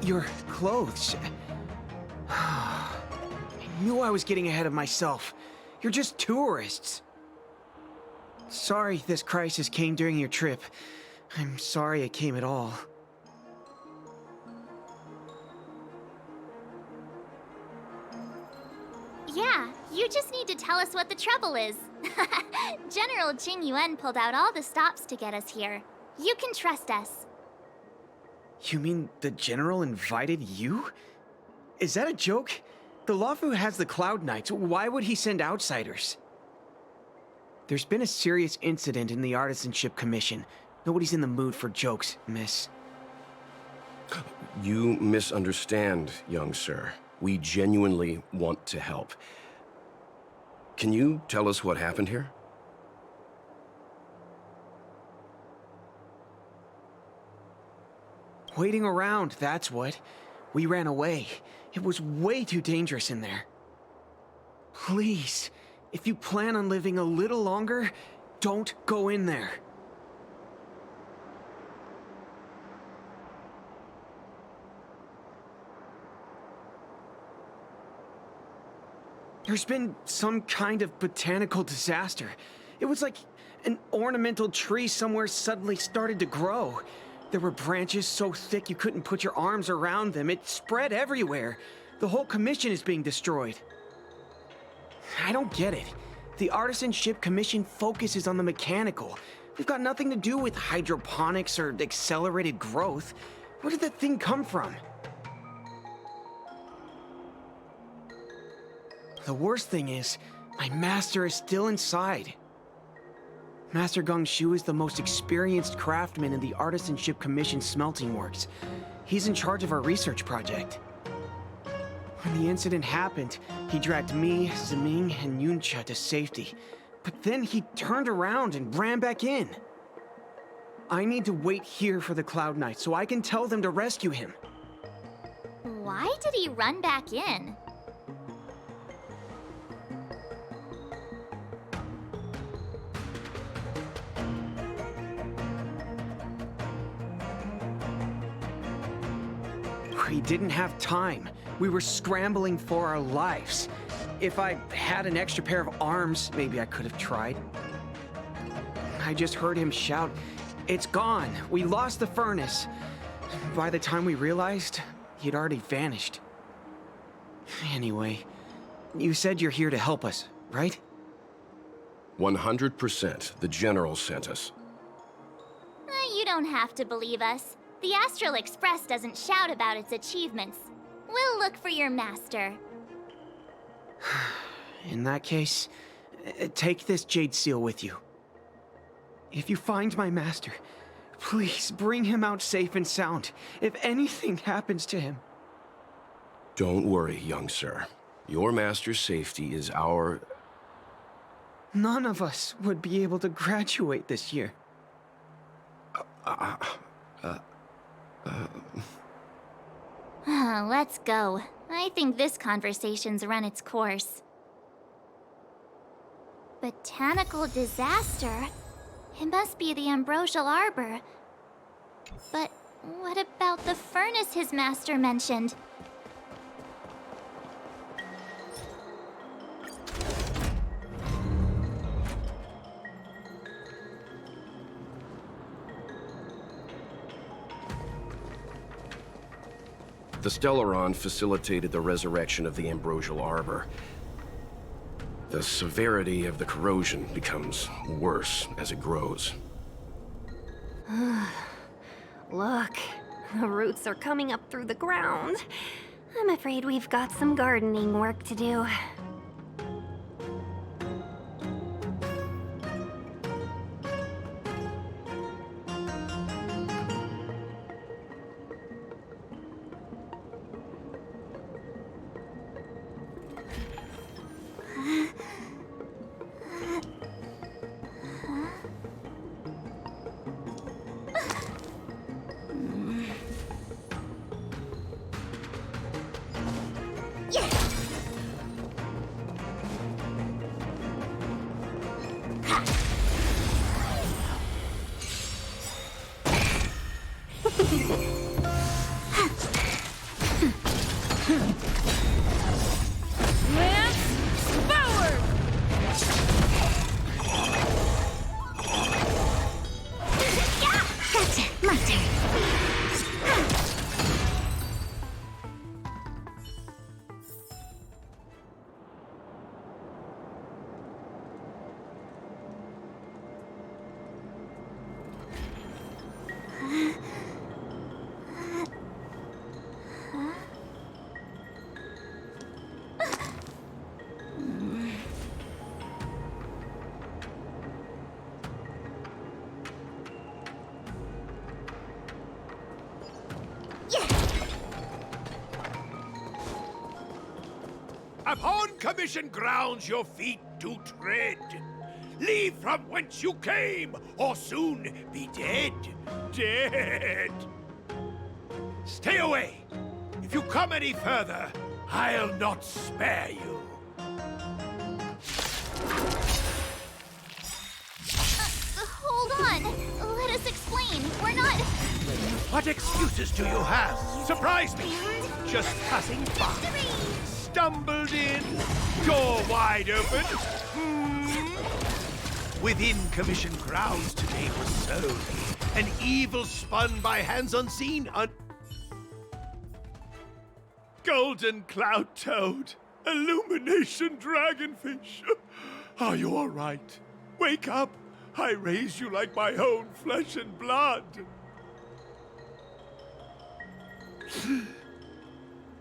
Your clothes. I knew I was getting ahead of myself. You're just tourists. Sorry this crisis came during your trip. I'm sorry it came at all. Yeah, you just need to tell us what the trouble is. General Jing Yuan pulled out all the stops to get us here. You can trust us. You mean the General invited you? Is that a joke? The Luofu has the Cloud Knights. Why would he send outsiders? There's been a serious incident in the Artisanship Commission. Nobody's in the mood for jokes, miss. You misunderstand, young sir. We genuinely want to help. Can you tell us what happened here? Waiting around, that's what. We ran away. It was way too dangerous in there. Please, if you plan on living a little longer, don't go in there. There's been some kind of botanical disaster. It was like an ornamental tree somewhere suddenly started to grow. There were branches so thick you couldn't put your arms around them. It spread everywhere. The whole commission is being destroyed. I don't get it. The Artisanship Commission focuses on the mechanical. We've got nothing to do with hydroponics or accelerated growth. Where did that thing come from? The worst thing is, my master is still inside. Master Gongshu is the most experienced craftsman in the Artisanship Commission smelting works. He's in charge of our research project. When the incident happened, he dragged me, Zeming, and Yuncha to safety. But then he turned around and ran back in. I need to wait here for the Cloud Knight so I can tell them to rescue him. Why did he run back in? We didn't have time. We were scrambling for our lives. If I had an extra pair of arms, maybe I could have tried. I just heard him shout, "It's gone! We lost the furnace!" By the time we realized, he'd already vanished. Anyway, you said you're here to help us, right? 100%. The General sent us. You don't have to believe us. The Astral Express doesn't shout about its achievements. We'll look for your master. In that case, take this jade seal with you. If you find my master, please bring him out safe and sound. If anything happens to him. Don't worry, young sir. Your master's safety is our... None of us would be able to graduate this year. Let's go. I think this conversation's run its course. Botanical disaster? It must be the Ambrosial Arbor. But what about the furnace his master mentioned? The Stellaron facilitated the resurrection of the Ambrosial Arbor. The severity of the corrosion becomes worse as it grows. Look, the roots are coming up through the ground. I'm afraid we've got some gardening work to do. Upon commission grounds your feet do tread. Leave from whence you came, or soon be dead. Dead! Stay away! If you come any further, I'll not spare you. What excuses do you have? Surprise me! Just passing by. Stumbled in. Door wide open. Within commissioned grounds today was sown. An evil spun by hands unseen. Golden cloud toad. Illumination dragonfish. Are you all right? Wake up. I raised you like my own flesh and blood.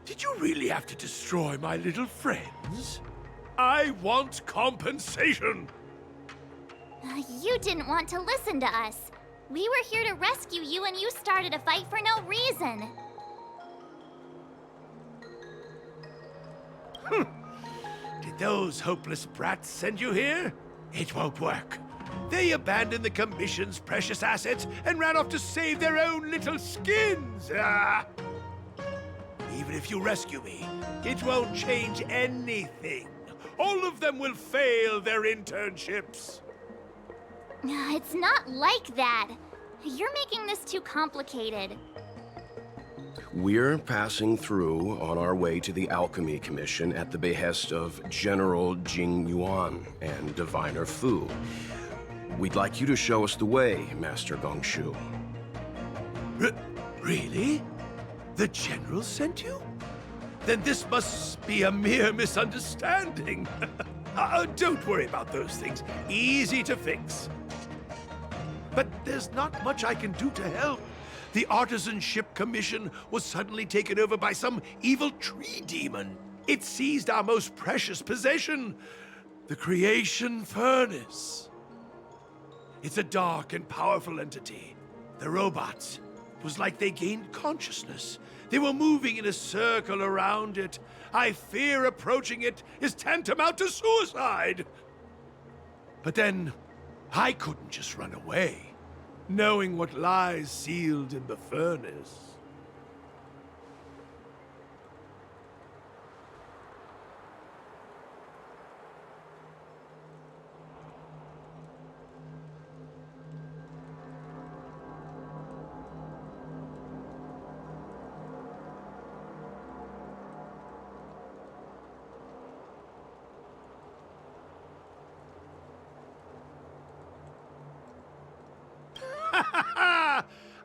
Did you really have to destroy my little friends? I want compensation. You didn't want to listen to us. We were here to rescue you and you started a fight for no reason. Did those hopeless brats send you here? It won't work. They abandoned the Commission's precious assets and ran off to save their own little skins. Even if you rescue me, it won't change anything. All of them will fail their internships. It's not like that. You're making this too complicated. We're passing through on our way to the Alchemy Commission at the behest of General Jing Yuan and Diviner Fu. We'd like you to show us the way, Master Gongshu. Really? The General sent you? Then this must be a mere misunderstanding. Don't worry about those things. Easy to fix. But there's not much I can do to help. The Artisanship Commission was suddenly taken over by some evil tree demon. It seized our most precious possession, the Creation Furnace. It's a dark and powerful entity. The robots, it was like they gained consciousness. They were moving in a circle around it. I fear approaching it is tantamount to suicide. But then, I couldn't just run away, knowing what lies sealed in the furnace.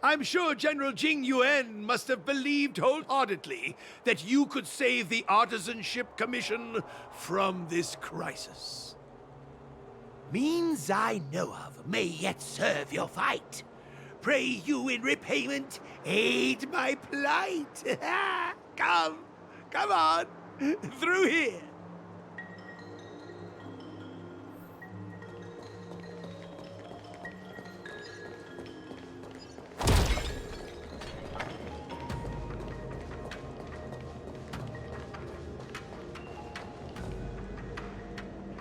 I'm sure General Jing Yuan must have believed wholeheartedly that you could save the Artisanship Commission from this crisis. Means I know of may yet serve your fight. Pray you in repayment aid my plight. Come on, through here.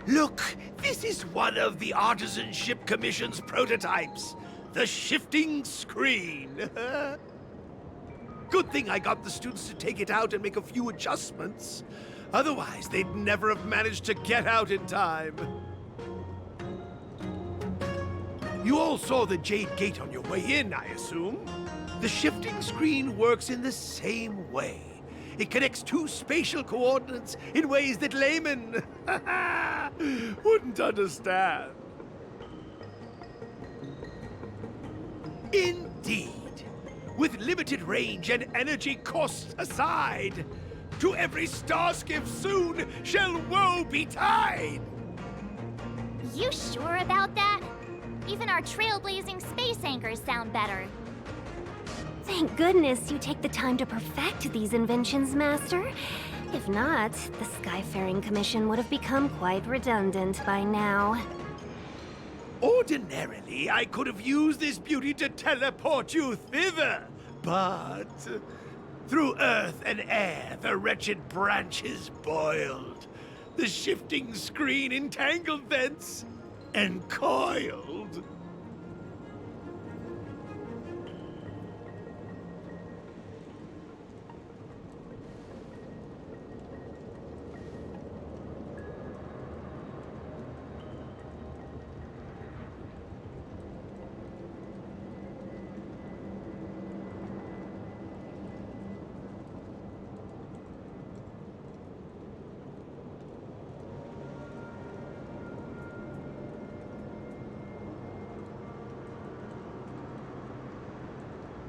Look, this is one of the Artisanship Commission's prototypes. The shifting screen. Good thing I got the students to take it out and make a few adjustments. Otherwise, they'd never have managed to get out in time. You all saw the Jade Gate on your way in, I assume? The shifting screen works in the same way. It connects two spatial coordinates in ways that laymen wouldn't understand. Indeed. With limited range and energy costs aside, to every starskiff soon shall woe betide! You sure about that? Even our trailblazing space anchors sound better. Thank goodness you take the time to perfect these inventions, Master. If not, the Skyfaring Commission would have become quite redundant by now. Ordinarily, I could have used this beauty to teleport you thither, but through earth and air, the wretched branches boiled. The shifting screen entangled thence and coiled.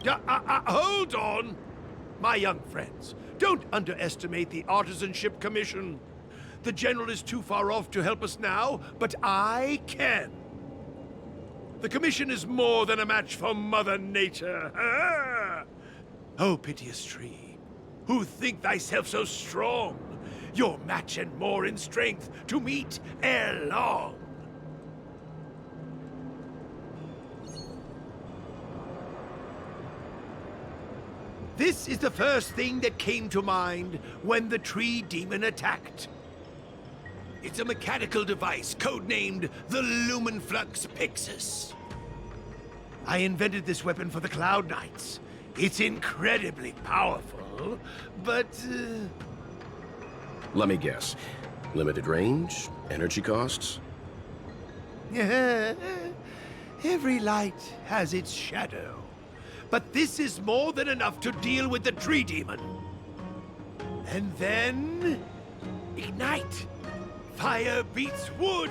Hold on! My young friends, don't underestimate the Artisanship Commission. The General is too far off to help us now, but I can. The Commission is more than a match for Mother Nature. Oh, piteous tree, who think thyself so strong? Your match and more in strength to meet ere long. This is the first thing that came to mind when the tree demon attacked. It's a mechanical device codenamed the Lumenflux Pixis. I invented this weapon for the Cloud Knights. It's incredibly powerful, but... Let me guess. Limited range? Energy costs? Every light has its shadow. But this is more than enough to deal with the tree demon. And then... ignite! Fire beats wood!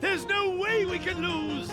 There's no way we can lose!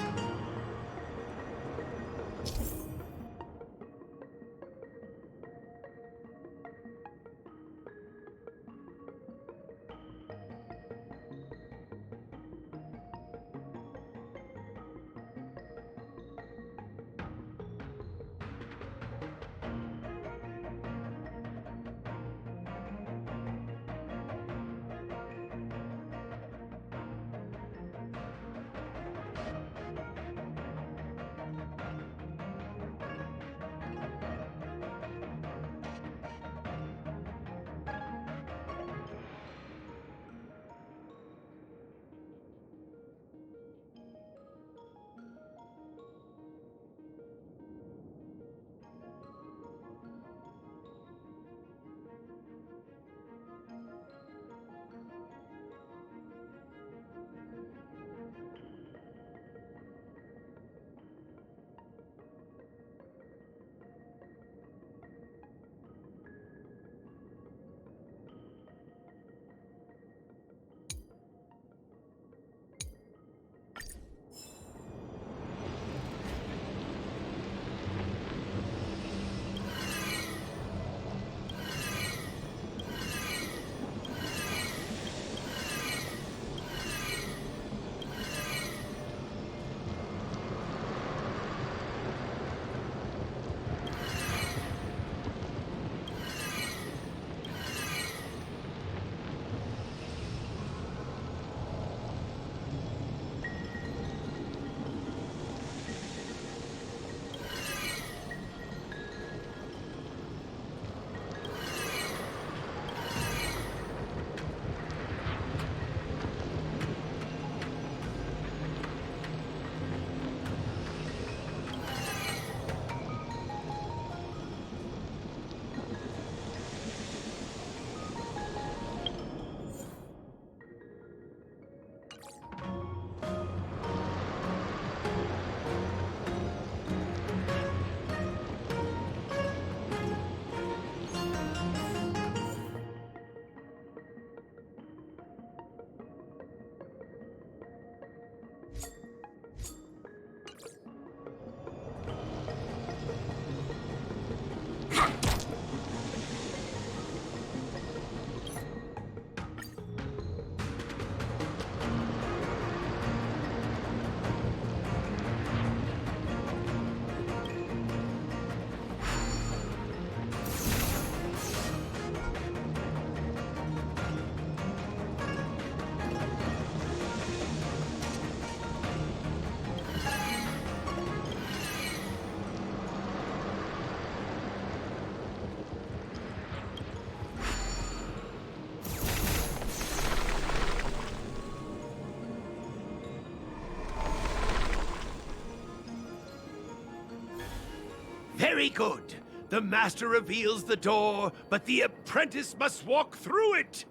Very good. The master reveals the door, but the apprentice must walk through it.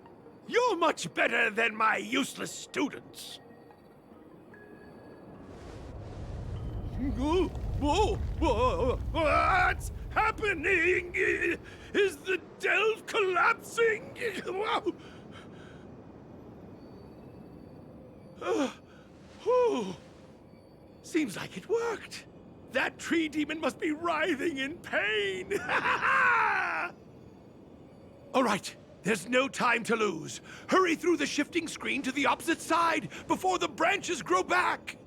You're much better than my useless students. What's happening? Is the delve collapsing? Seems like it worked. That tree demon must be writhing in pain! All right, there's no time to lose. Hurry through the shifting screen to the opposite side before the branches grow back!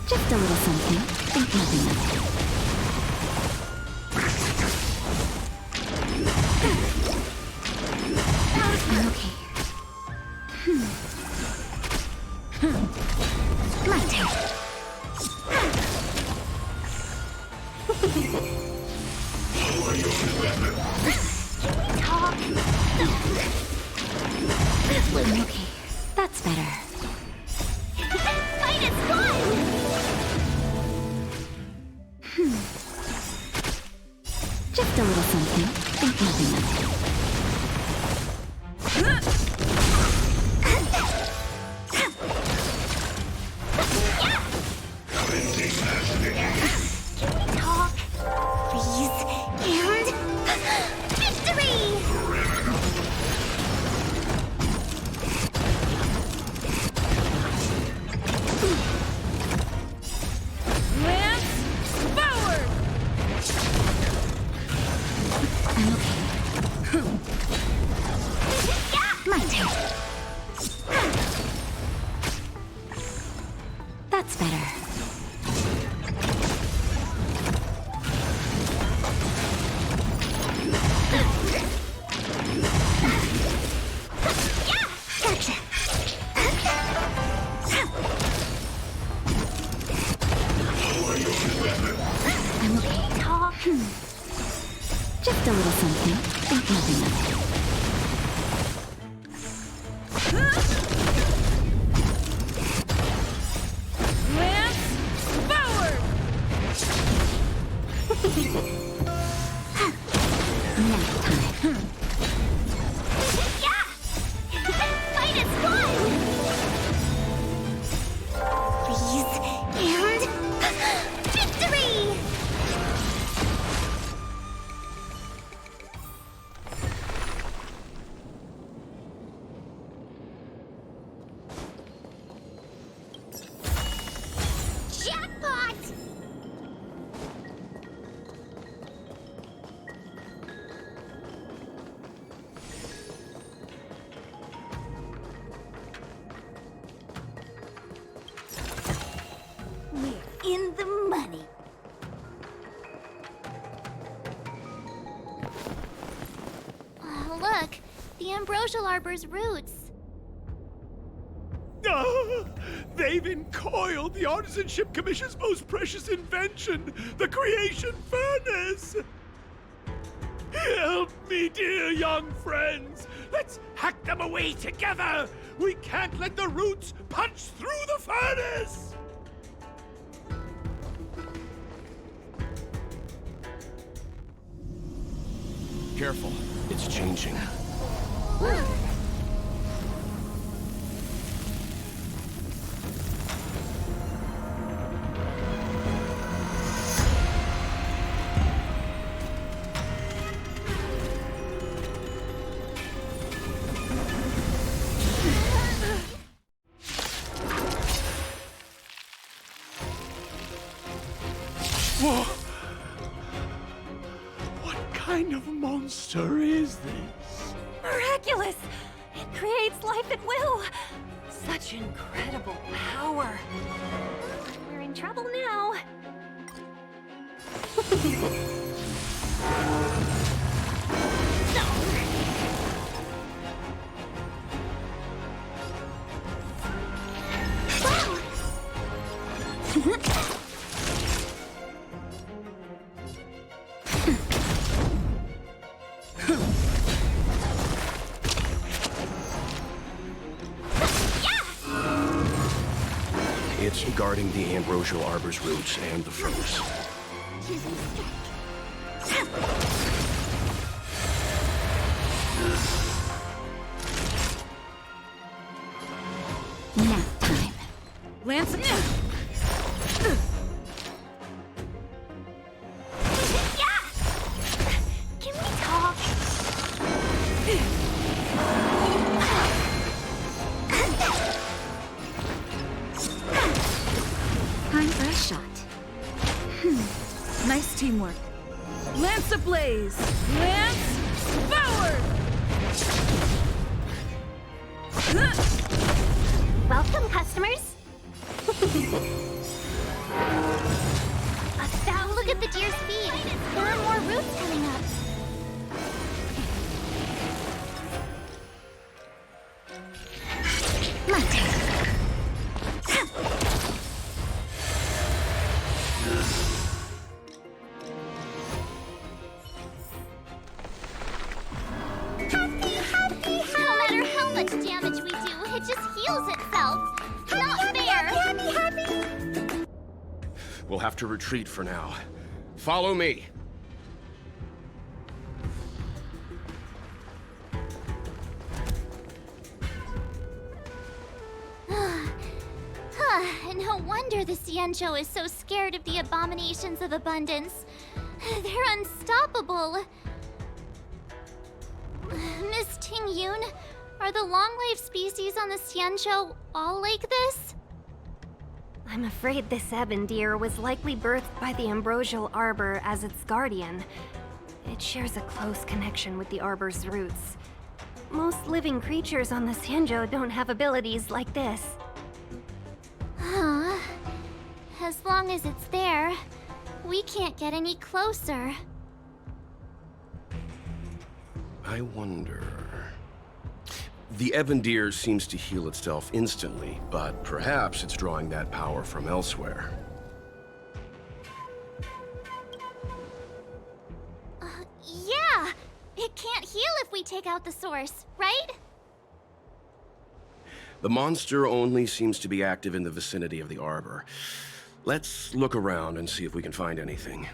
Just a little something. Think nothing of it. I'm okay. My turn. Talk. I'm okay. That's better. Fight is gone! Just a little something. Think nothing of it. Talk, please, and victory! Lance forward! I'm okay. My turn. That's better. Gotcha! I'm okay. Talk. Just a little something. Think nothing of it. Lance forward! Nap time. Fight is gone! Please, and victory! Jackpot! We're in the money. Look, the ambrosial arbor's roots. They've encoiled the Artisanship Commission's most precious invention, the creation furnace! Help me, dear young friends! Let's hack them away together! We can't let the roots punch through the furnace! Careful, it's changing. monster is this? Miraculous! It creates life at will! Such incredible power! We're in trouble now. It's guarding the ambrosial arbor's roots and the furnace. Nap time. Lance, Can we talk? Time for a shot. nice teamwork. Lance ablaze! Lance forward! Welcome, customers. Now look at the deer's feet. There are more roots coming up. My turn. No matter how much damage we do, it just heals itself. Not fair. We'll have to retreat for now. Follow me. No wonder the Xianzhou is so scared of the abominations of abundance. They're unstoppable. Miss Ting Yun, are the long-life species on the Xianzhou all like this? I'm afraid this ebon deer was likely birthed by the ambrosial arbor as its guardian. It shares a close connection with the arbor's roots. Most living creatures on the Xianzhou don't have abilities like this. Huh. As long as it's there, we can't get any closer. I wonder... The ebon deer seems to heal itself instantly, but perhaps it's drawing that power from elsewhere. Yeah! It can't heal if we take out the source, right? The monster only seems to be active in the vicinity of the arbor. Let's look around and see if we can find anything.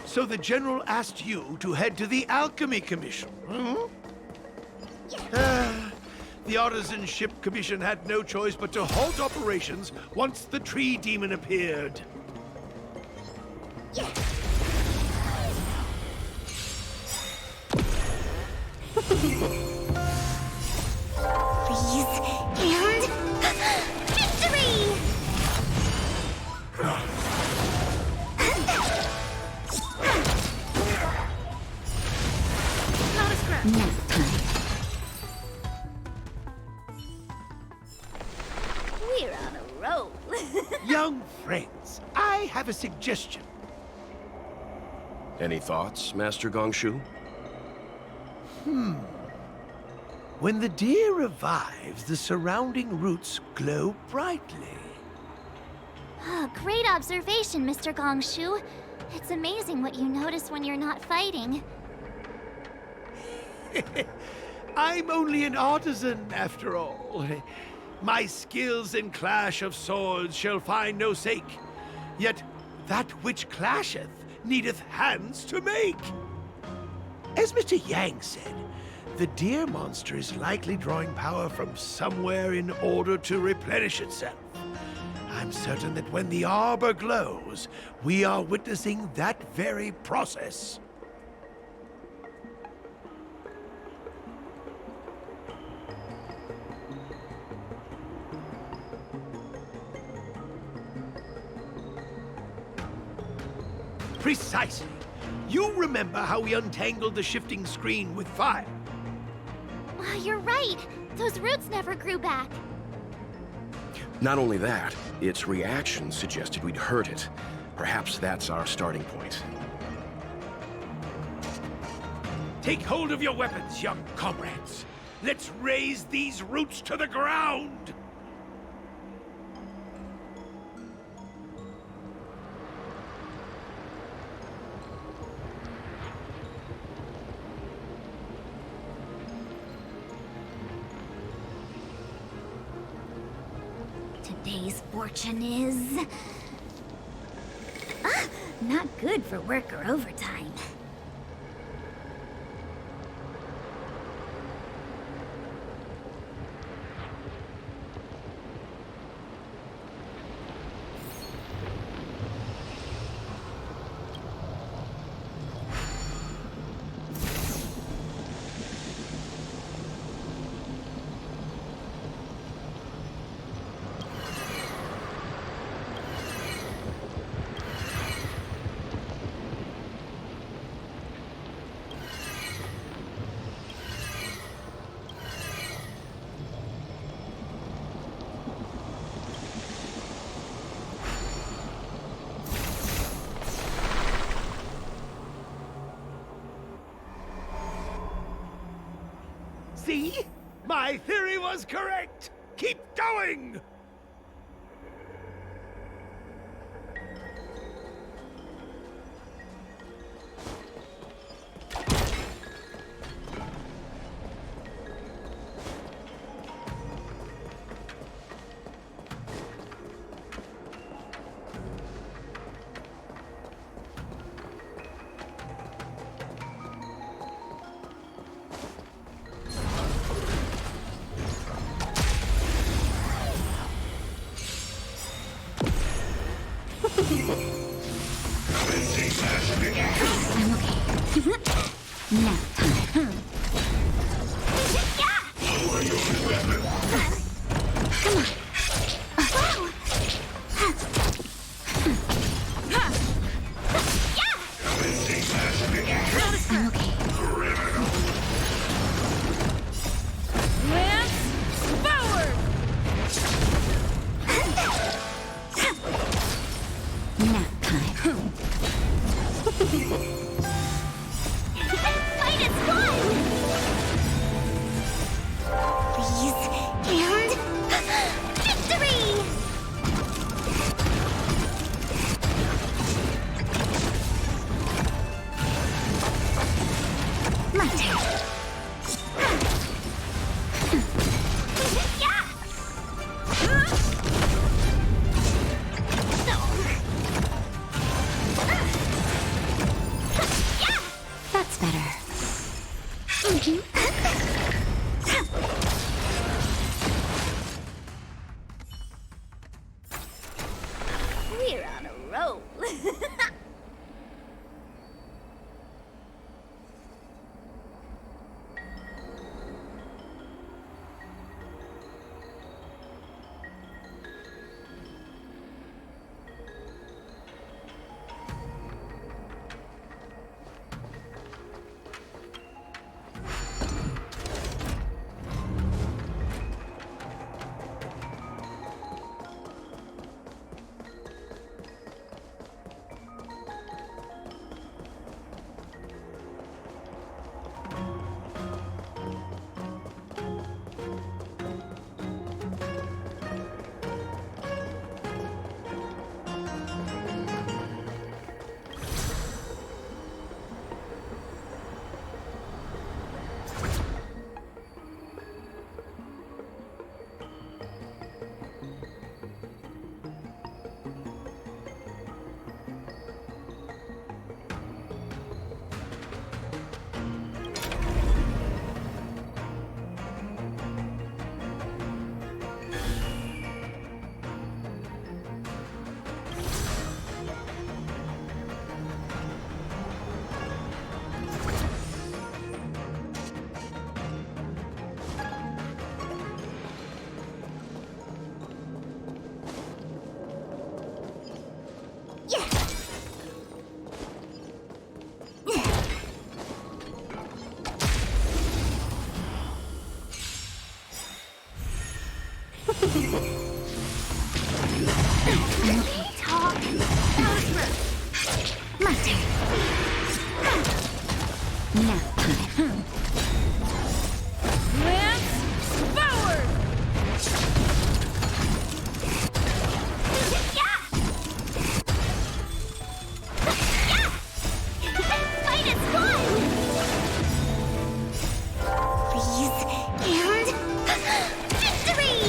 So the General asked you to head to the Alchemy Commission, hmm? The Artisan Ship Commission had no choice but to halt operations once the tree demon appeared. Please, and... victory! Nap time. We're on a roll. Young friends, I have a suggestion. Any thoughts, Master Gongshu? When the deer revives, the surrounding roots glow brightly. Great observation, Mr. Gongshu. It's amazing what you notice when you're not fighting. I'm only an artisan, after all. My skills in clash of swords shall find no sake. Yet that which clasheth needeth hands to make. As Mr. Yang said, the deer monster is likely drawing power from somewhere in order to replenish itself. I I'm certain that when the arbor glows, we are witnessing that very process. Precisely. You remember how we untangled the shifting screen with fire? You're right. Those roots never grew back. Not only that, its reaction suggested we'd hurt it. Perhaps that's our starting point. Take hold of your weapons, young comrades. Let's raze these roots to the ground! Today's fortune is... not good for work or overtime. See? My theory was correct! Keep going! We're on a roll. My turn. Nap time. Lance forward! Fight is fun! Freeze and victory!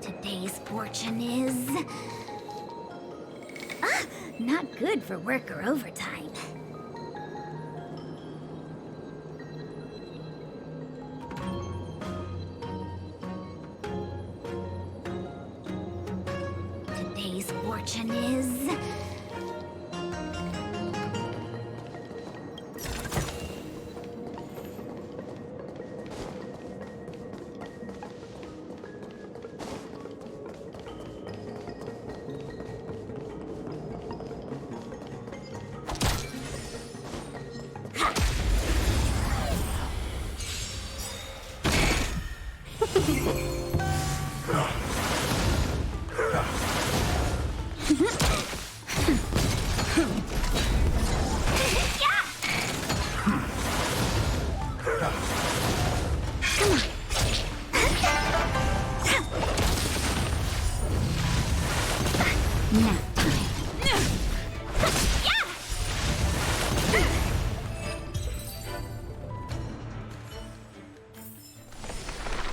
Today's fortune is... not good for work or overtime. Today's fortune is...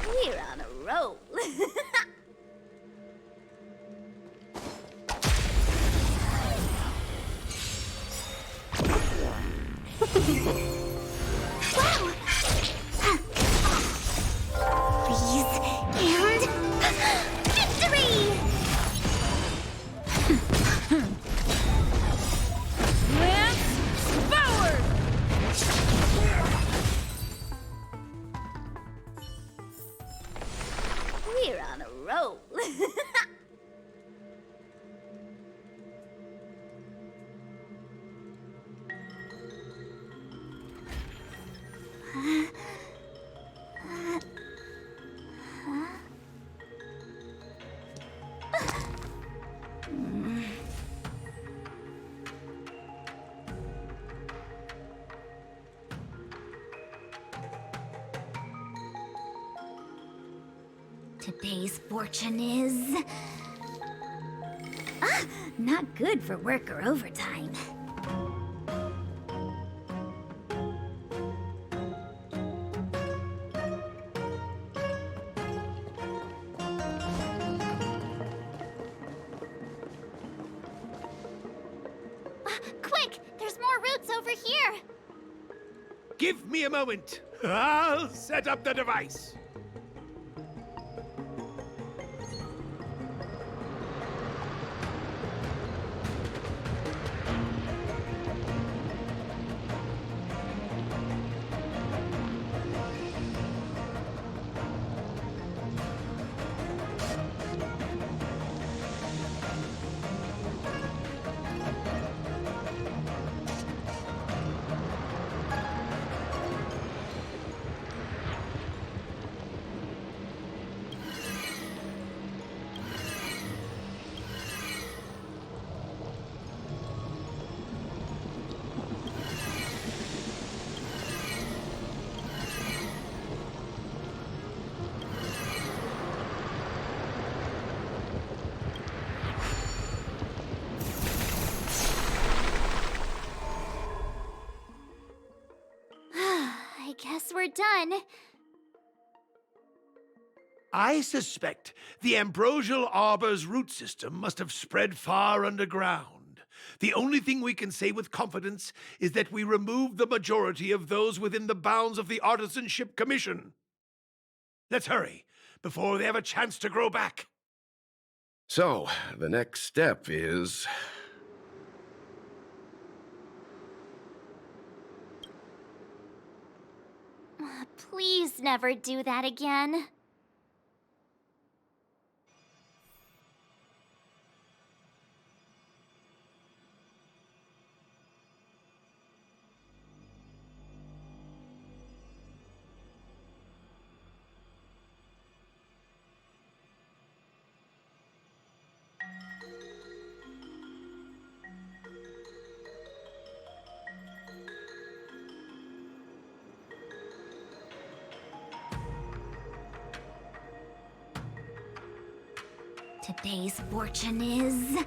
We're on a roll. Wow! Freeze and victory! Lance forward! We're on a roll. Today's fortune is... not good for work or overtime. Quick! There's more roots over here! Give me a moment. I'll set up the device. I guess we're done. I suspect the ambrosial arbor's root system must have spread far underground. The only thing we can say with confidence is that we removed the majority of those within the bounds of the Artisanship Commission. Let's hurry, before they have a chance to grow back. So, the next step is... Please never do that again. Today's fortune is...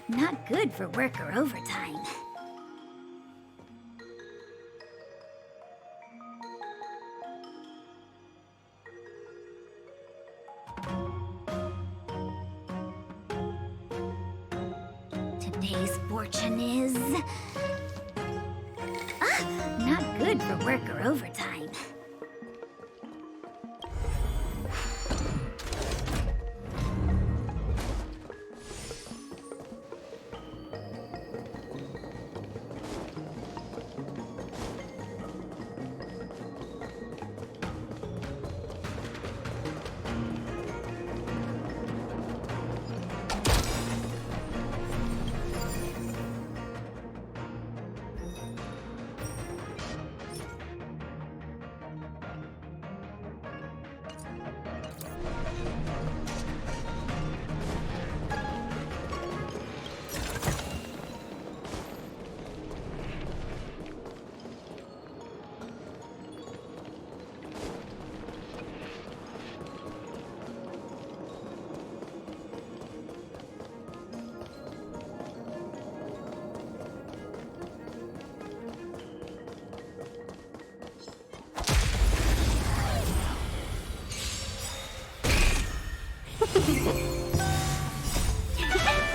not good for work or overtime. Today's fortune is... not good for work or overtime.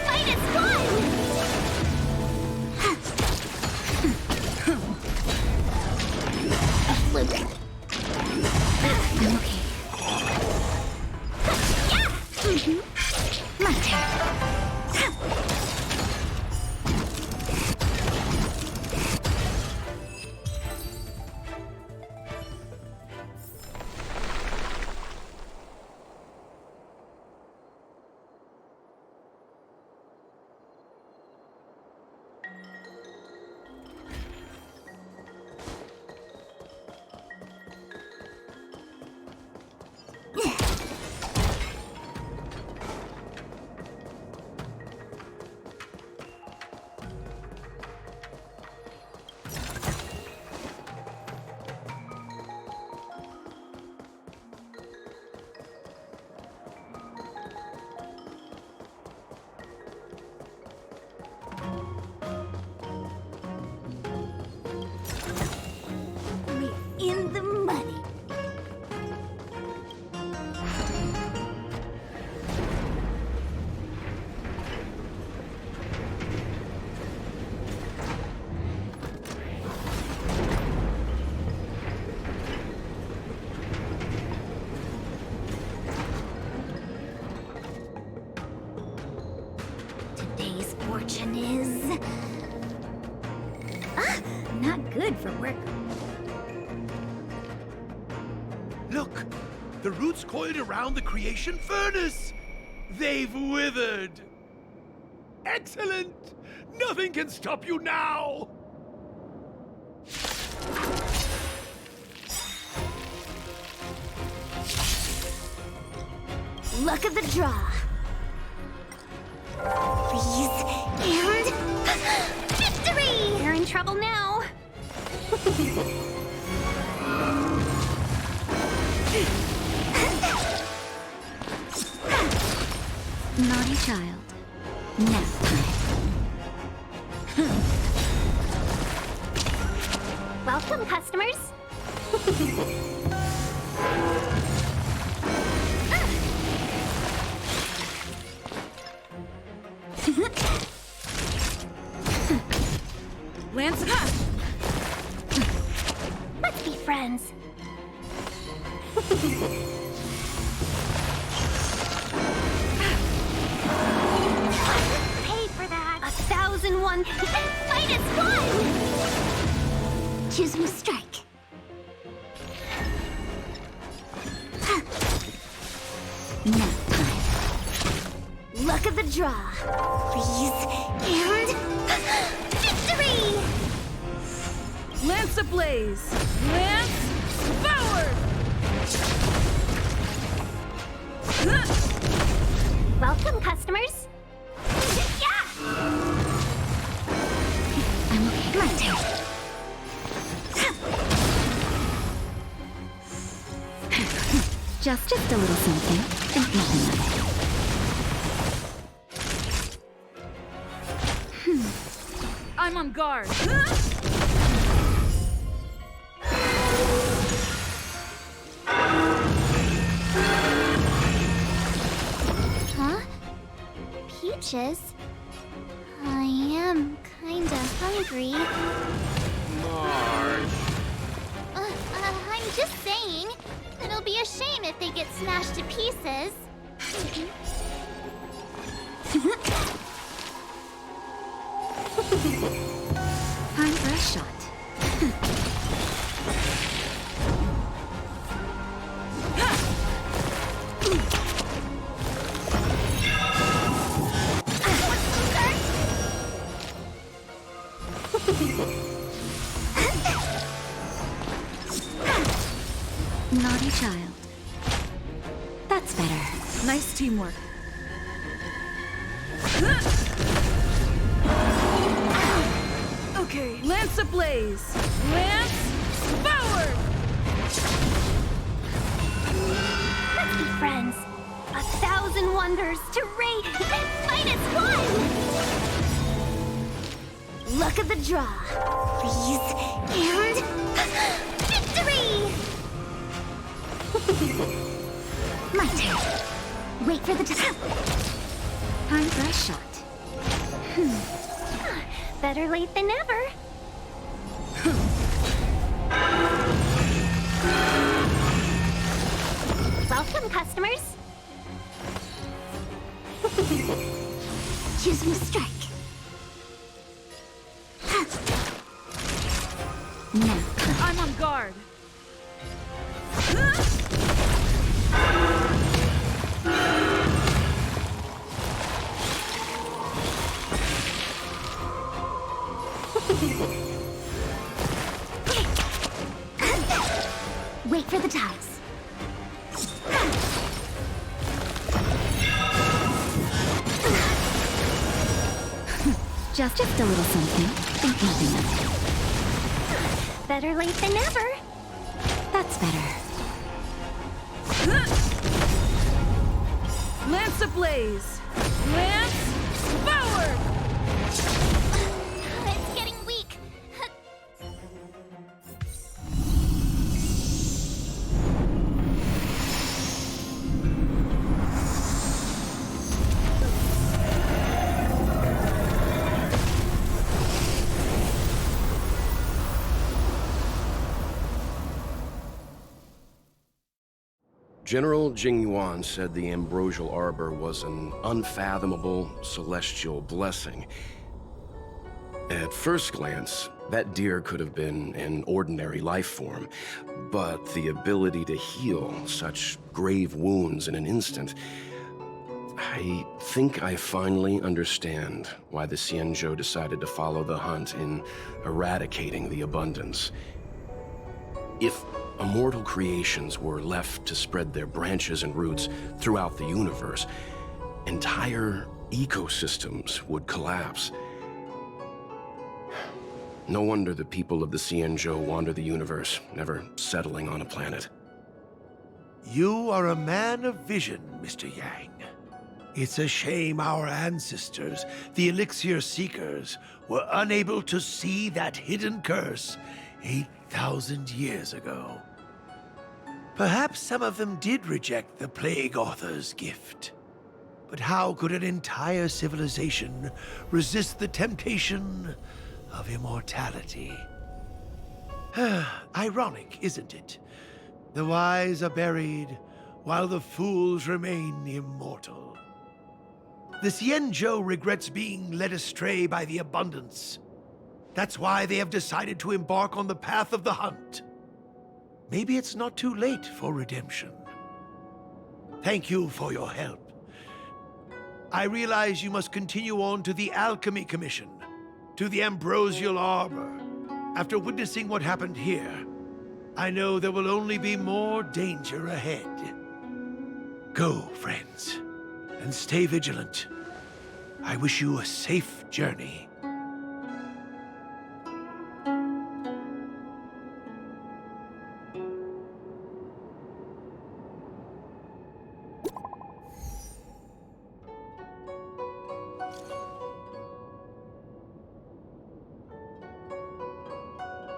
Fight is fun! Luke. I'm okay. Yeah! My turn. In the money. Today's fortune is... not good for work. Look! The roots coiled around the creation furnace! They've withered! Excellent! Nothing can stop you now! Luck of the draw. Freeze and... victory! You're in trouble now. Naughty child. Nap time. Welcome, customers. Lance it up! Let's be friends. Pay for that. 1,001. Fight is fun! Choose me strike. Lance ablaze! Lance forward! Welcome, customers. Yeah! I'm okay. My turn. Just a little something. Think nothing of it. I'm on guard. Huh? Peaches? I am kinda hungry. Marge. I'm just saying. It'll be a shame if they get smashed to pieces. Time for a shot. Naughty child. That's better. Nice teamwork. Okay, Lance ablaze! Lance forward! Let's be friends. 1,000 wonders to rate and fight as one! Luck of the draw. Please. And victory! My turn. Wait for the time. Time for a shot. Better late than never. Welcome, customers. Choose your strike. Now, I'm on guard. wait for the tides. Just a little something. Think nothing of it. Better late than never. That's better. Lance ablaze! Lance forward! It's getting weak. General Jingyuan said the ambrosial arbor was an unfathomable celestial blessing. At first glance, that deer could have been an ordinary life form, but the ability to heal such grave wounds in an instant... I think I finally understand why the Xianzhou decided to follow the hunt in eradicating the abundance. If immortal creations were left to spread their branches and roots throughout the universe, entire ecosystems would collapse. No wonder the people of the Xianzhou wander the universe, never settling on a planet. You are a man of vision, Mr. Yang. It's a shame our ancestors, the Elixir Seekers, were unable to see that hidden curse 8,000 years ago. Perhaps some of them did reject the Plague Author's gift. But how could an entire civilization resist the temptation of immortality? Ironic, isn't it? The wise are buried, while the fools remain immortal. The Xianzhou regrets being led astray by the abundance. That's why they have decided to embark on the path of the hunt. Maybe it's not too late for redemption. Thank you for your help. I realize you must continue on to the Alchemy Commission, to the Ambrosial Arbor. After witnessing what happened here, I know there will only be more danger ahead. Go, friends, and stay vigilant. I wish you a safe journey.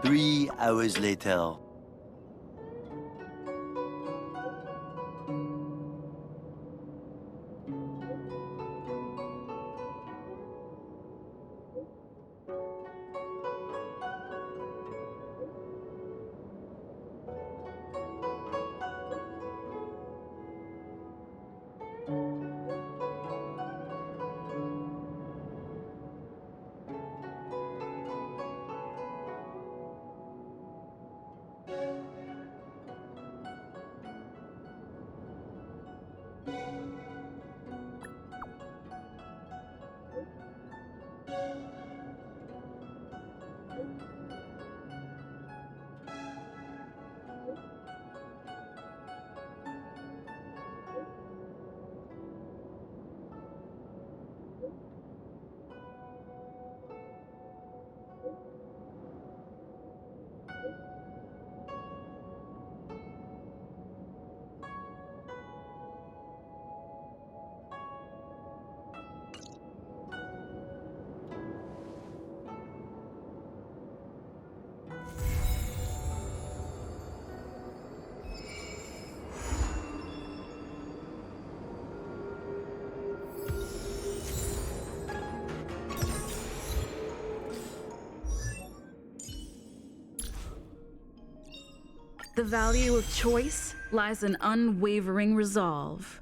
Three hours later. The value of choice lies in unwavering resolve.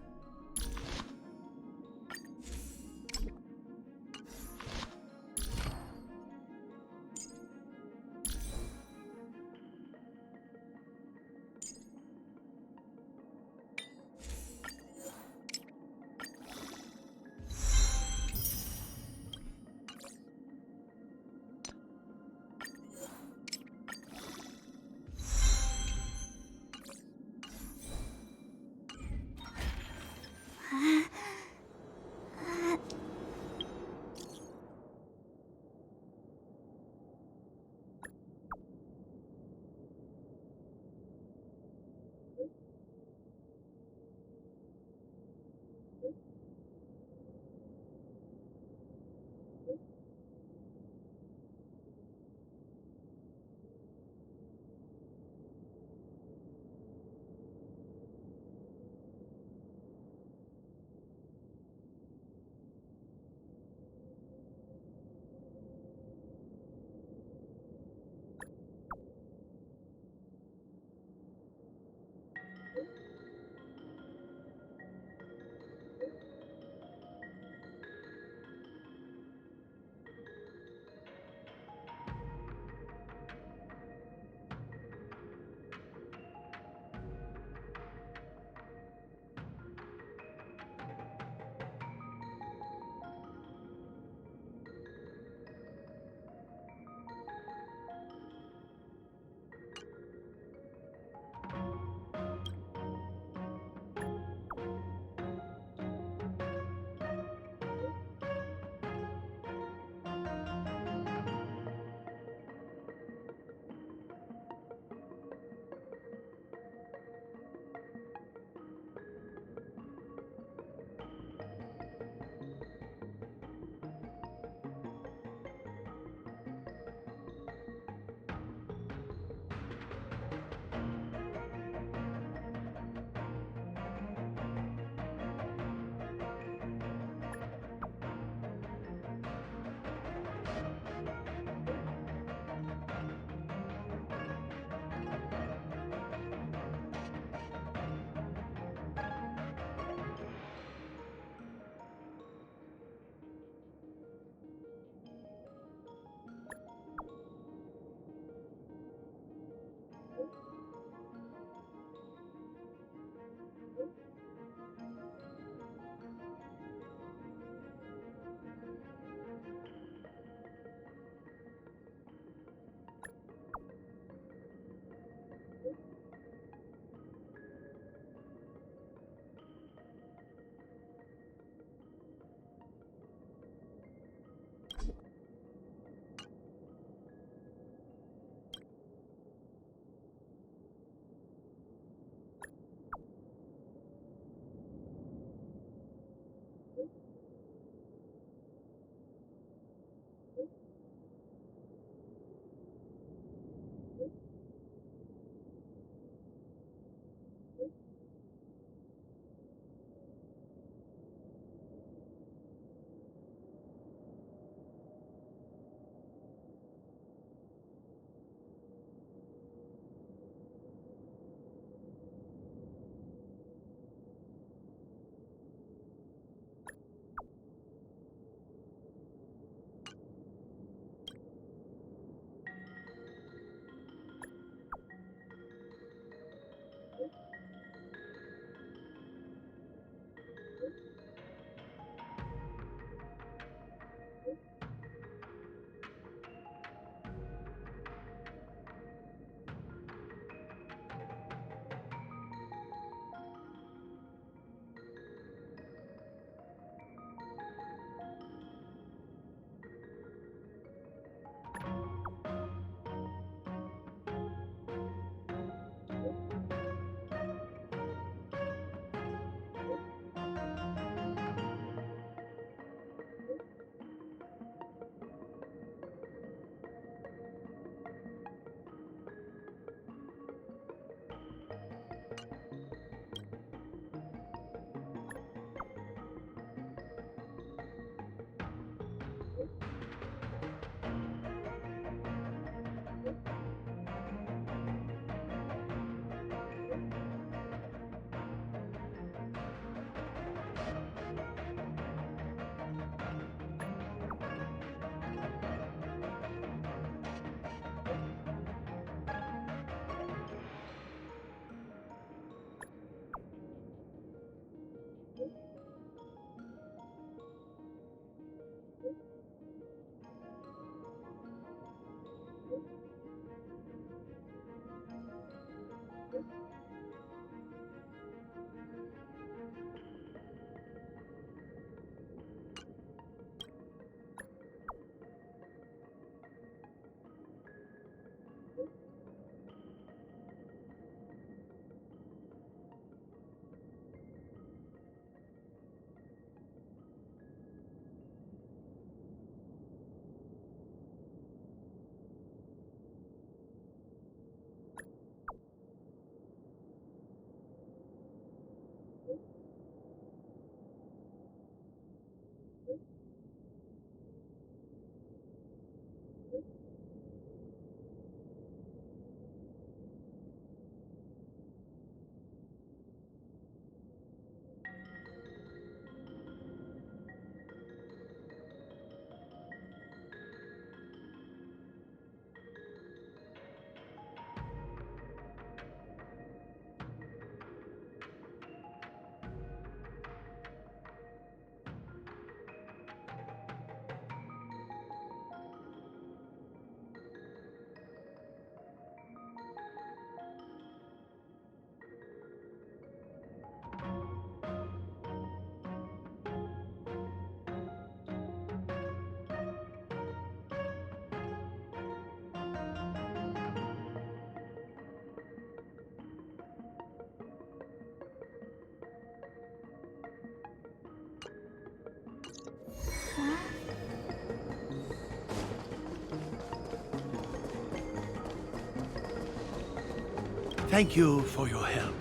Thank you for your help.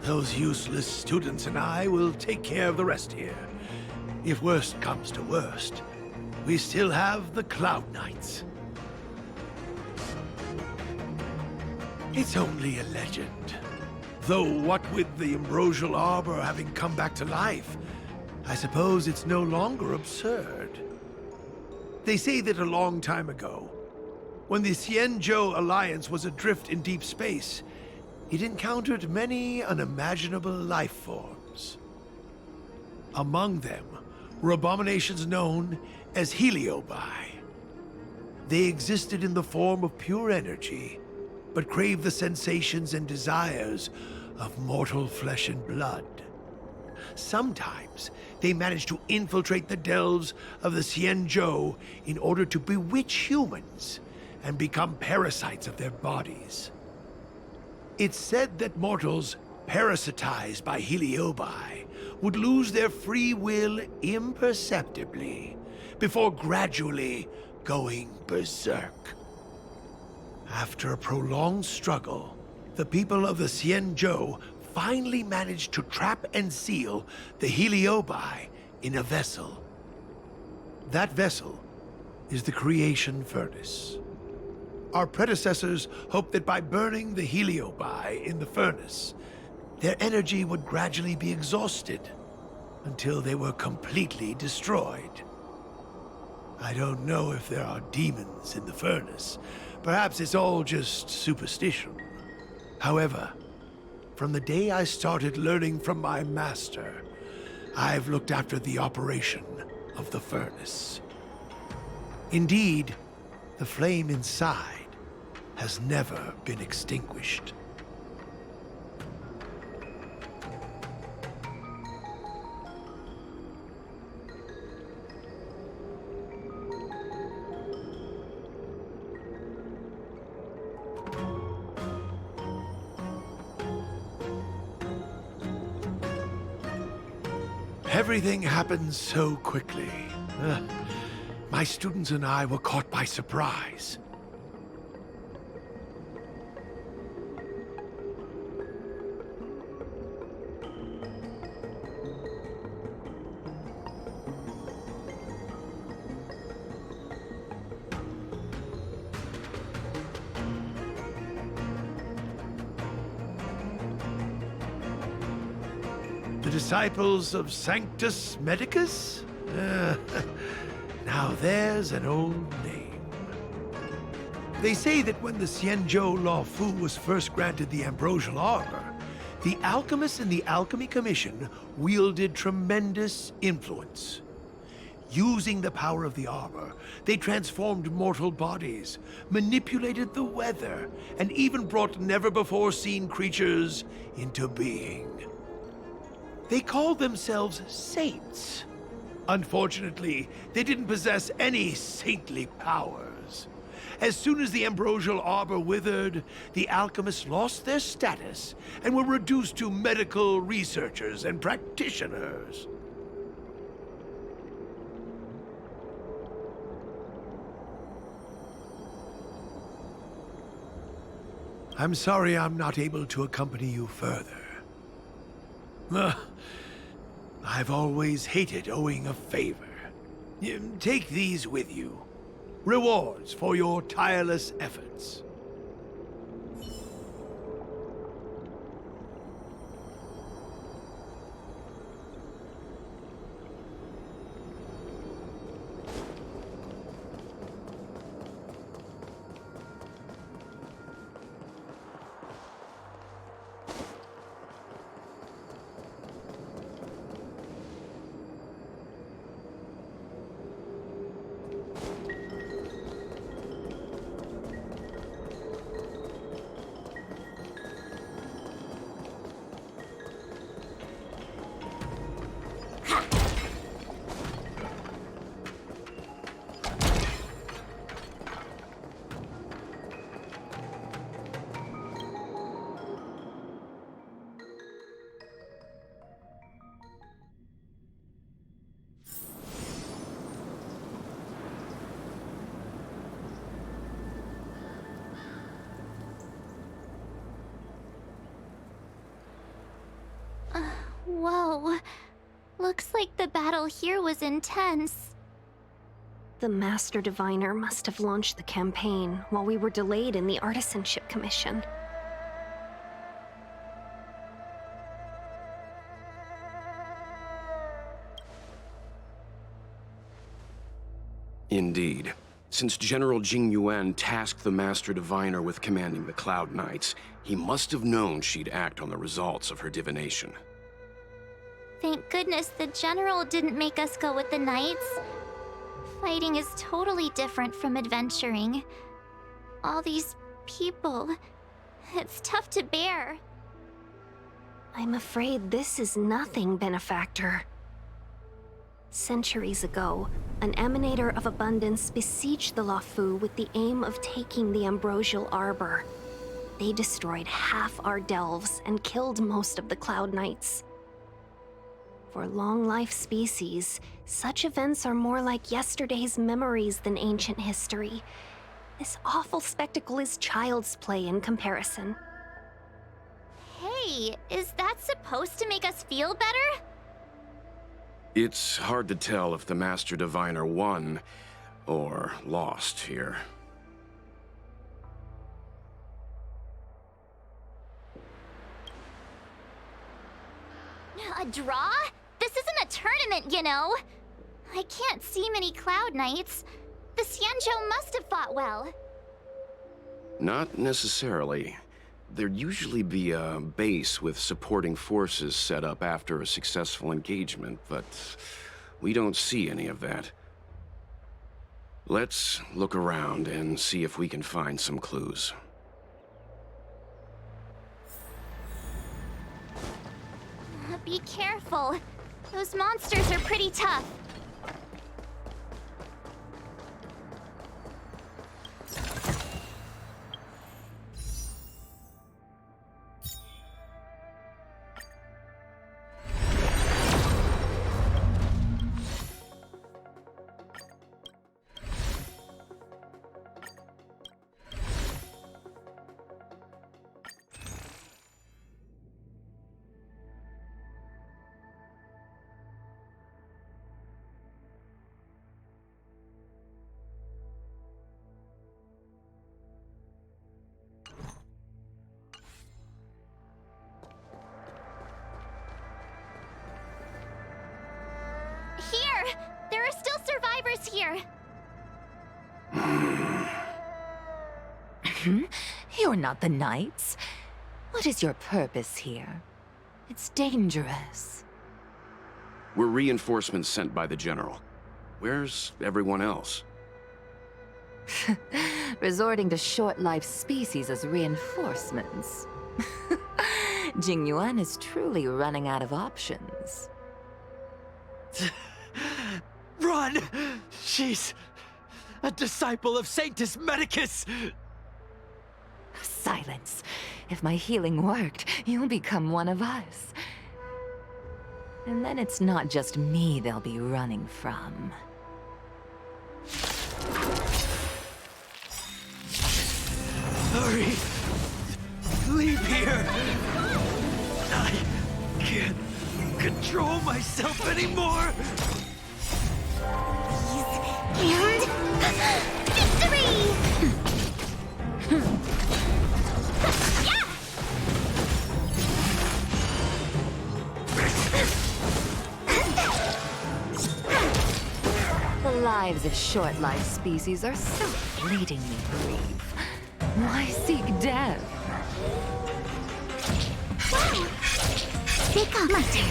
Those useless students and I will take care of the rest here. If worst comes to worst, we still have the Cloud Knights. It's only a legend. Though what with the Ambrosial Arbor having come back to life, I suppose it's no longer absurd. They say that a long time ago, when the Xianzhou Alliance was adrift in deep space, it encountered many unimaginable life forms. Among them were abominations known as heliobi. They existed in the form of pure energy, but craved the sensations and desires of mortal flesh and blood. Sometimes they managed to infiltrate the delves of the Xianzhou in order to bewitch humans and become parasites of their bodies. It's said that mortals parasitized by heliobi would lose their free will imperceptibly before gradually going berserk. After a prolonged struggle, the people of the Xianzhou finally managed to trap and seal the heliobi in a vessel. That vessel is the creation furnace. Our predecessors hoped that by burning the heliobi in the furnace, their energy would gradually be exhausted until they were completely destroyed. I don't know if there are demons in the furnace. Perhaps it's all just superstition. However, from the day I started learning from my master, I've looked after the operation of the furnace. Indeed, the flame inside has never been extinguished. Everything happened so quickly. My students and I were caught by surprise. The disciples of Sanctus Medicus? Now there's an old name. They say that when the Xianzhou Law Fu was first granted the Ambrosial Arbor, the alchemists in the Alchemy Commission wielded tremendous influence. Using the power of the Arbor, they transformed mortal bodies, manipulated the weather, and even brought never-before-seen creatures into being. They called themselves saints. Unfortunately, they didn't possess any saintly powers. As soon as the Ambrosial Arbor withered, the alchemists lost their status and were reduced to medical researchers and practitioners. I'm sorry I'm not able to accompany you further. I've always hated owing a favor. Take these with you. Rewards for your tireless efforts. Whoa. Looks like the battle here was intense. The Master Diviner must have launched the campaign while we were delayed in the Artisanship Commission. Indeed. Since General Jing Yuan tasked the Master Diviner with commanding the Cloud Knights, he must have known she'd act on the results of her divination. Thank goodness the General didn't make us go with the Knights. Fighting is totally different from adventuring. All these people, it's tough to bear. I'm afraid this is nothing, Benefactor. Centuries ago, an emanator of abundance besieged the Luofu with the aim of taking the Ambrosial Arbor. They destroyed half our delves and killed most of the Cloud Knights. For long-life species, such events are more like yesterday's memories than ancient history. This awful spectacle is child's play in comparison. Hey, is that supposed to make us feel better? It's hard to tell if the Master Diviner won or lost here. A draw? This isn't a tournament, you know. I can't see many Cloud Knights. The Xianzhou must have fought well. Not necessarily. There'd usually be a base with supporting forces set up after a successful engagement, but we don't see any of that. Let's look around and see if we can find some clues. Be careful. Those monsters are pretty tough. Here! There are still survivors here! You're not the Knights. What is your purpose here? It's dangerous. We're reinforcements sent by the General. Where's everyone else? Resorting to short-lived species as reinforcements. Jing Yuan is truly running out of options. Run! She's a disciple of Sanctus Medicus! Silence. If my healing worked, you'll become one of us. And then it's not just me they'll be running from. Hurry! Leave here! I can't control myself anymore! And... victory! The lives of short-lived species are so fleetingly brief. Why seek death? Pick up. My turn.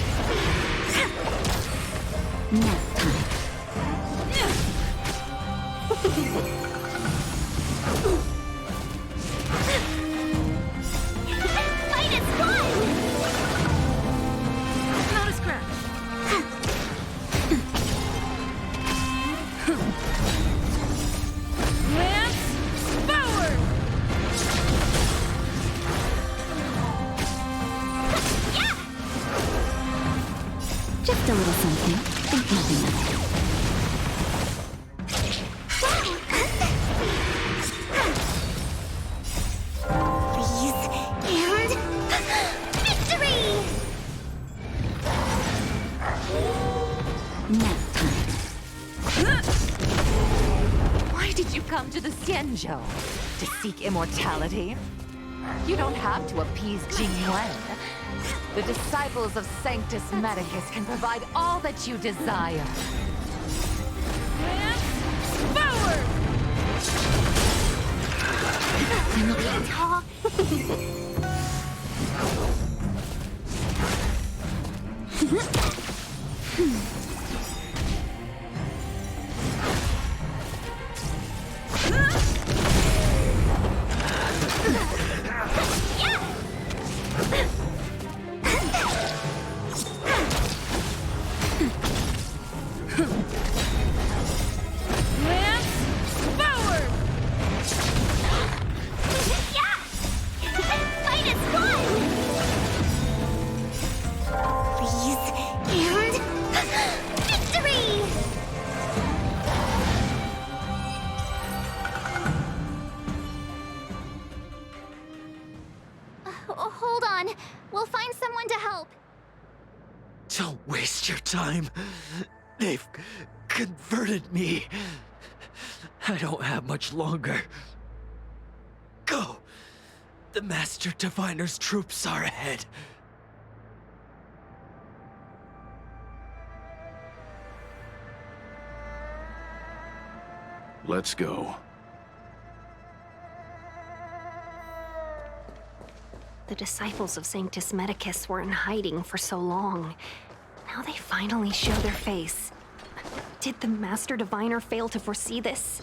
Nap time. Fight is one! Not a scratch. Lance forward! Just a little something. Think nothing of it. Xianzhou to seek immortality. You don't have to appease Jing Yuan. The disciples of Sanctus Medicus can provide all that you desire. Forward! Hold on. We'll find someone to help. Don't waste your time. They've converted me. I don't have much longer. Go! The Master Diviner's troops are ahead. Let's go. The disciples of Sanctus Medicus were in hiding for so long. Now they finally show their face. Did the Master Diviner fail to foresee this?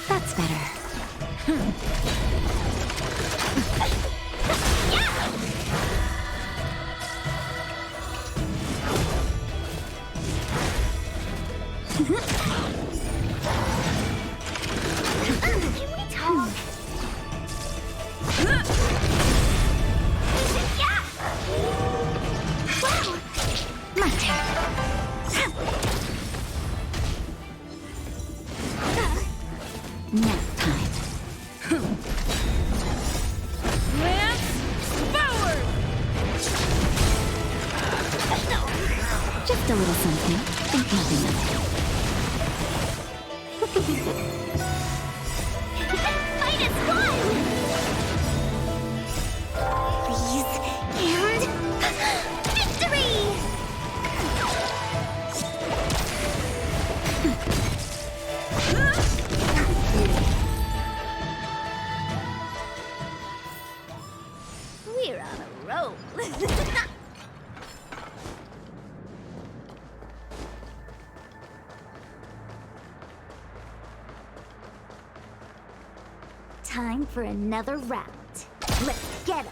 That's better. Just a little something. Think nothing of it. Fight is one! Freeze and victory! We're on a roll. Time for another round. Let's get 'em.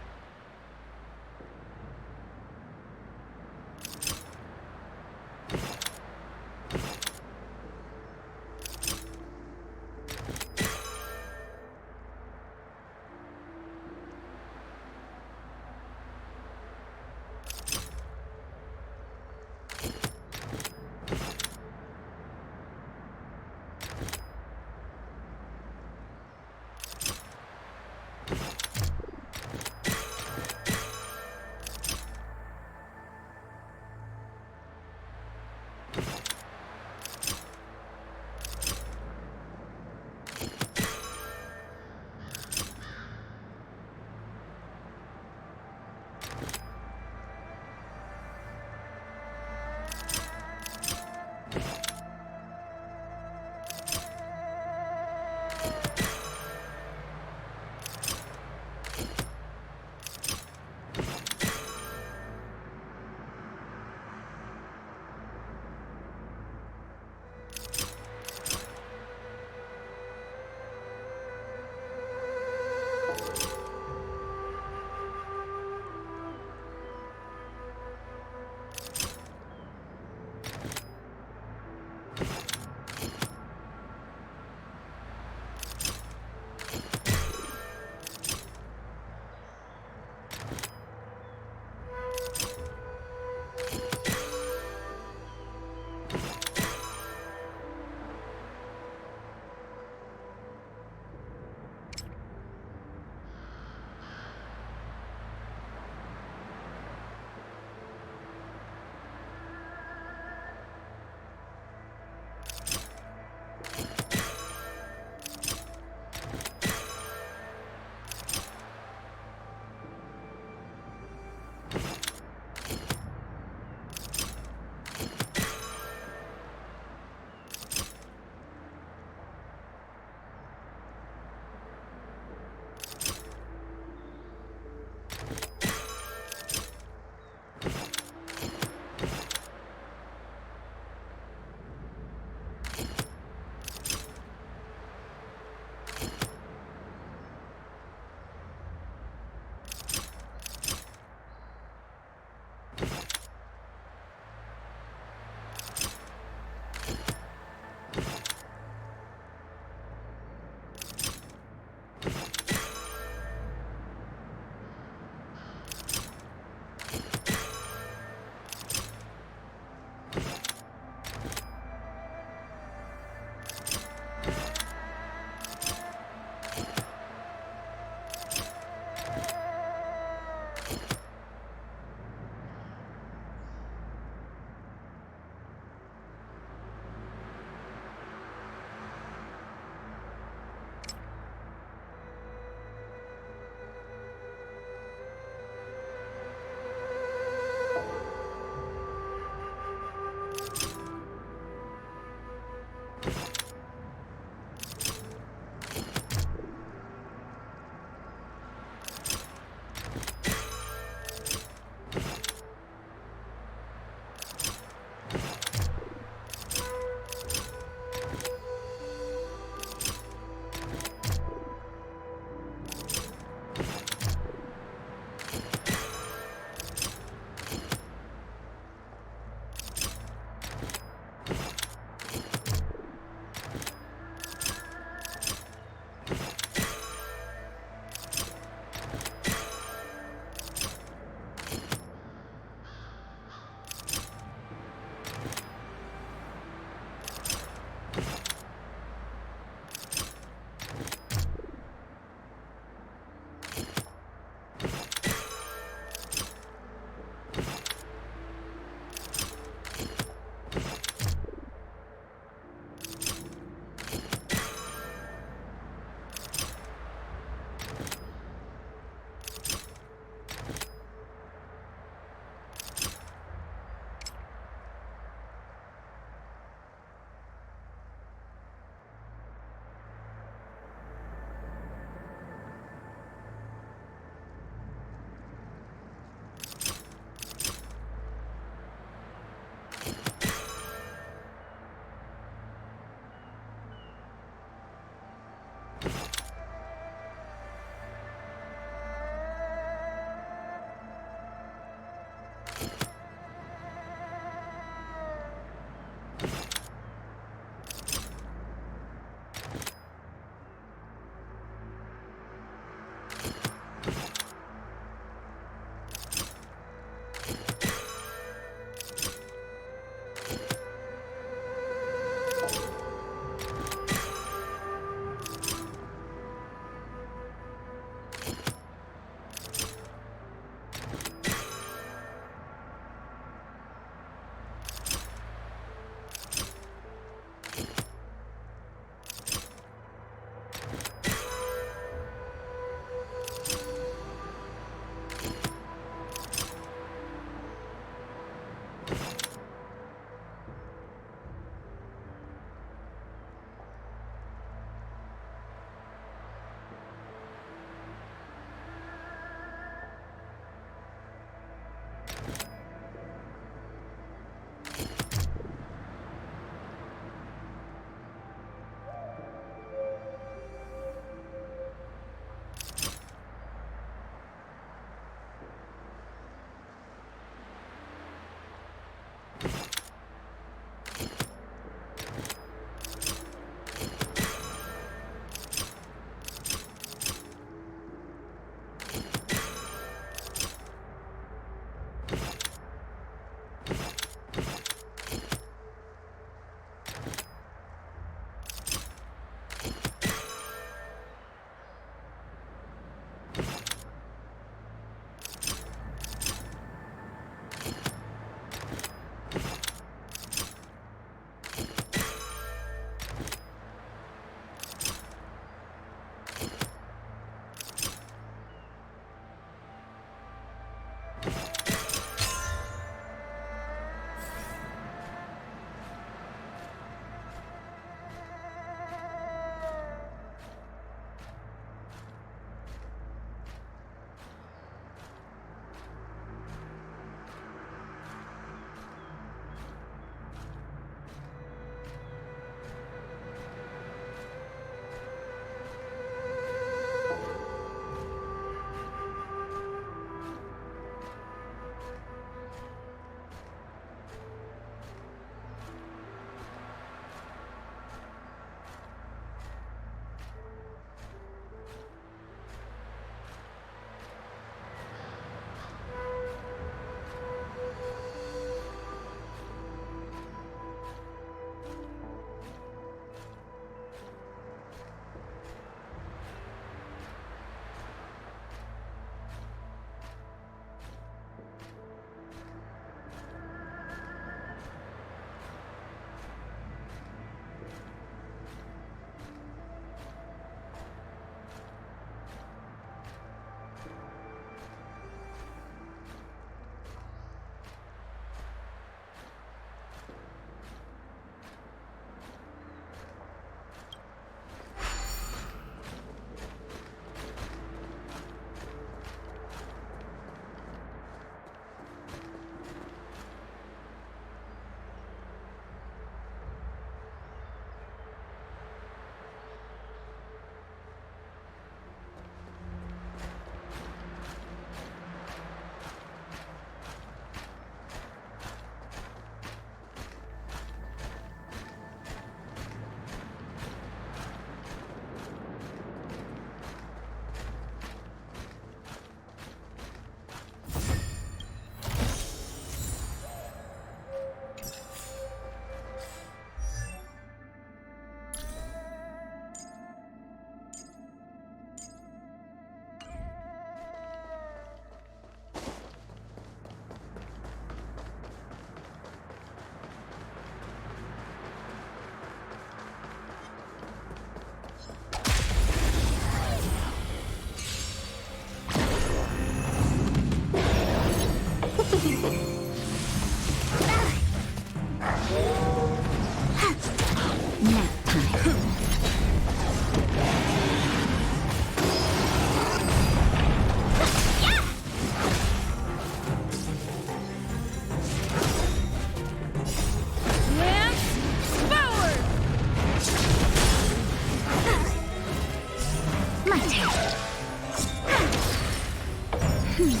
Just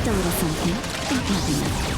a little something. Think nothing of it.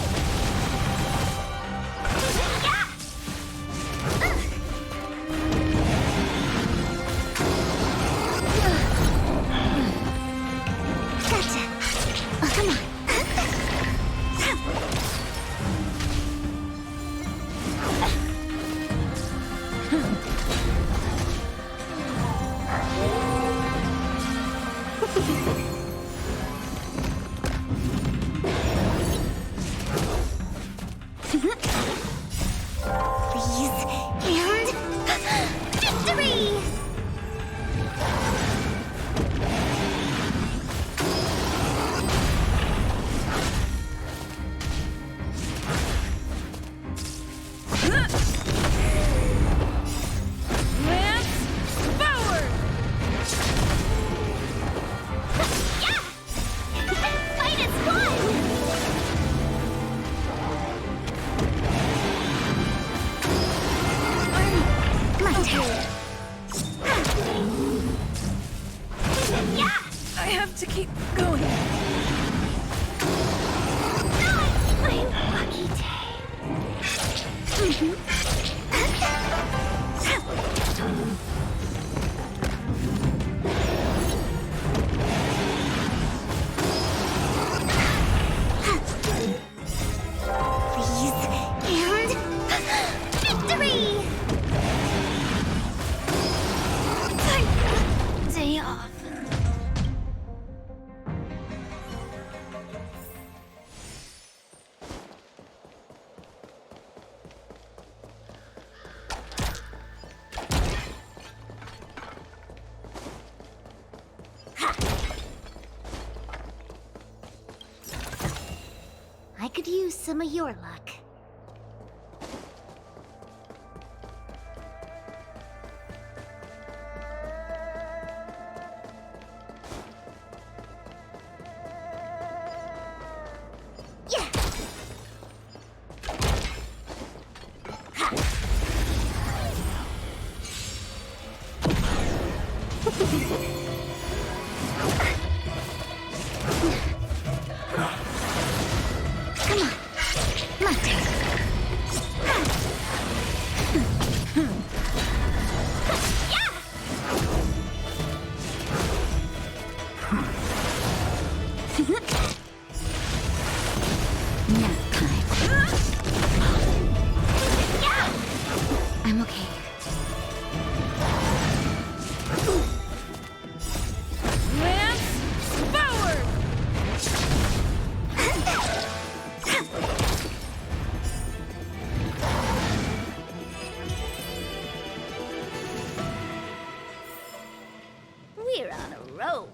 I could use some of your luck. We're on a roll.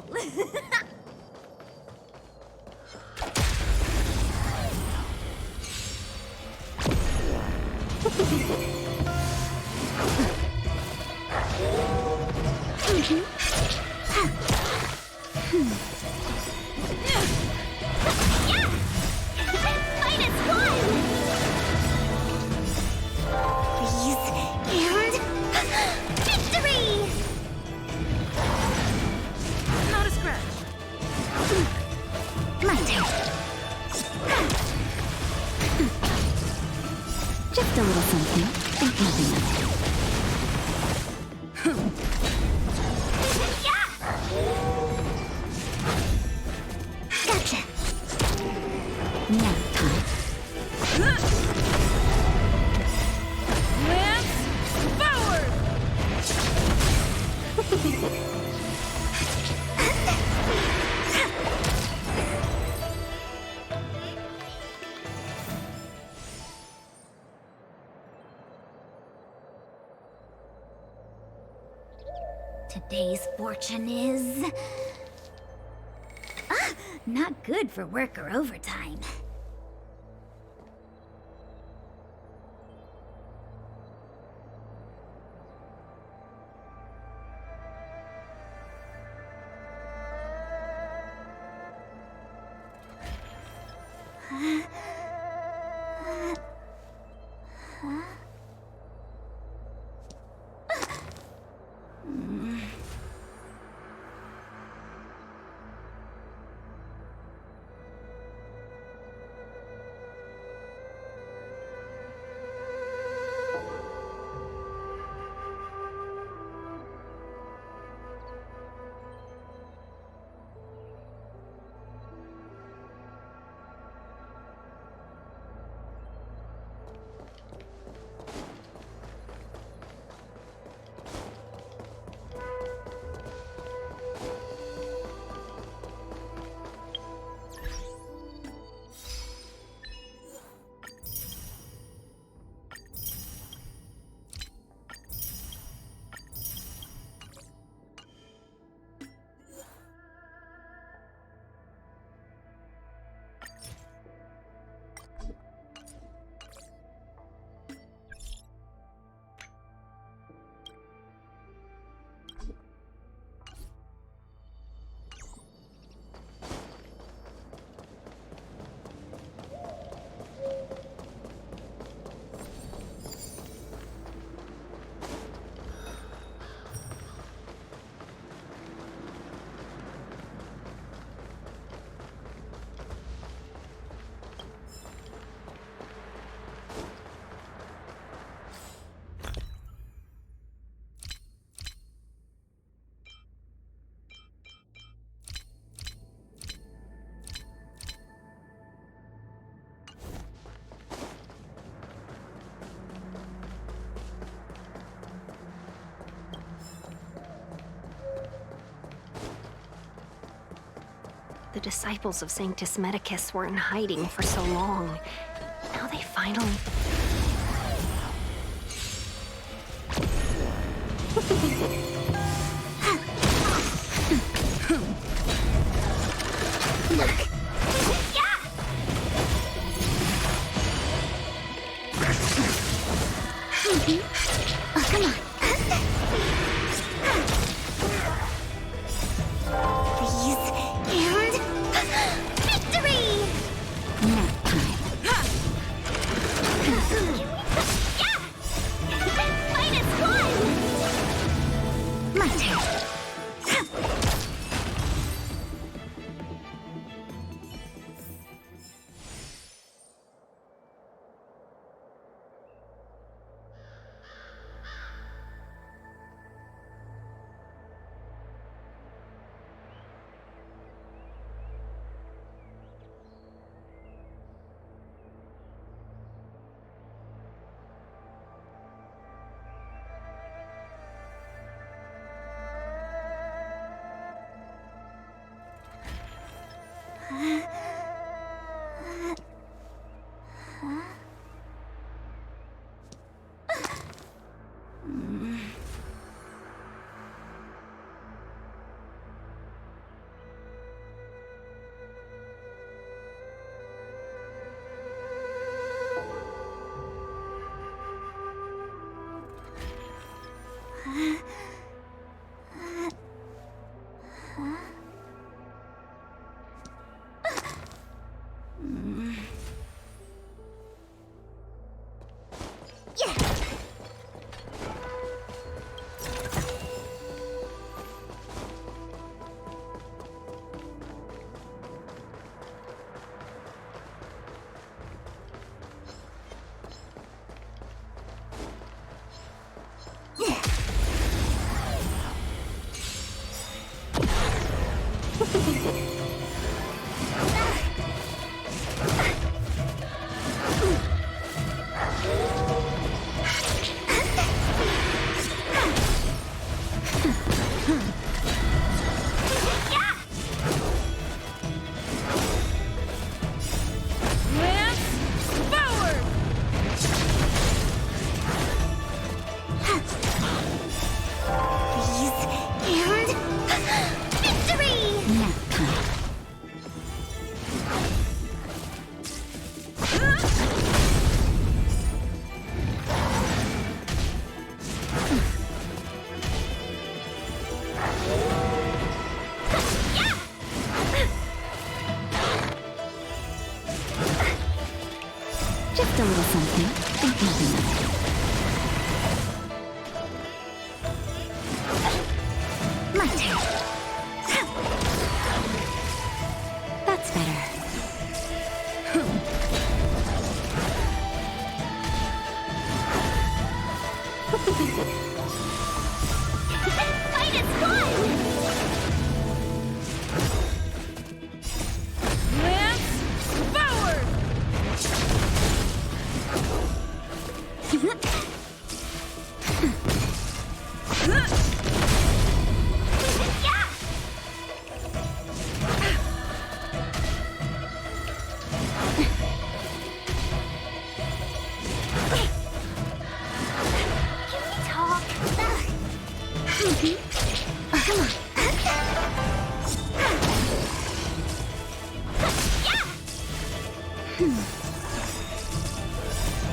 Just a little something. Think nothing of it. Gotcha. Nap time. Lance forward! Today's fortune is... not good for work or overtime. The disciples of Sanctus Medicus were in hiding for so long. Now they finally... Oh, come on. Please, and victory! Nap time. -1! My turn. Just a little something. Think nothing of it. My turn. That's better. -1!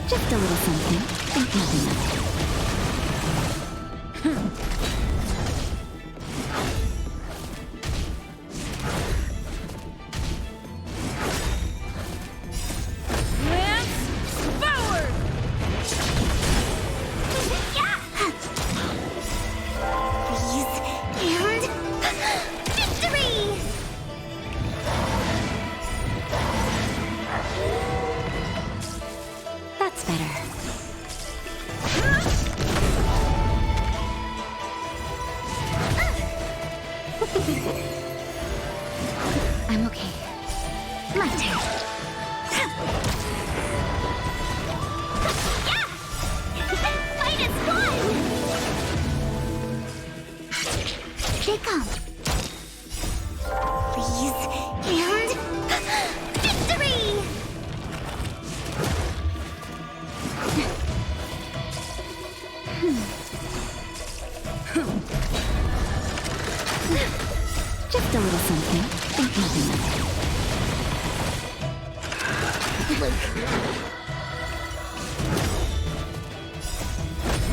Just a little something. Think nothing of it.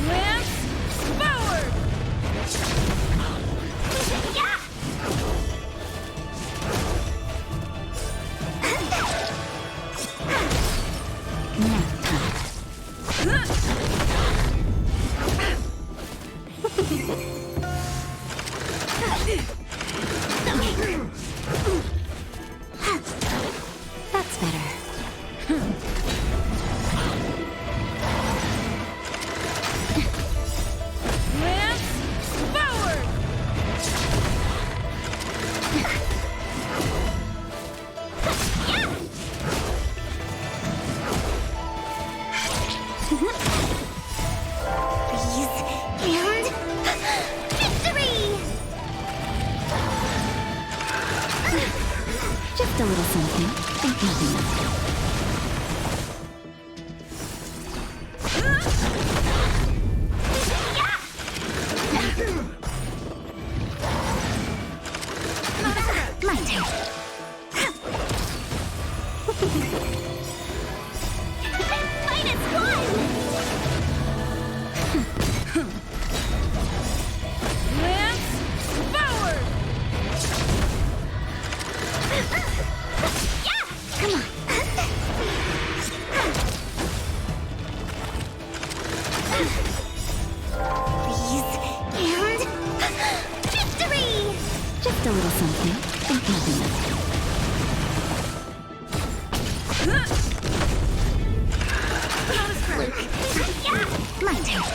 Lance forward! Yeah! That's better. Lance forward! And victory! Just a little something. Think nothing of it. My turn. Fight is won! Lance forward! Come on. Please. And victory! Just a little something. Think nothing of it. My turn.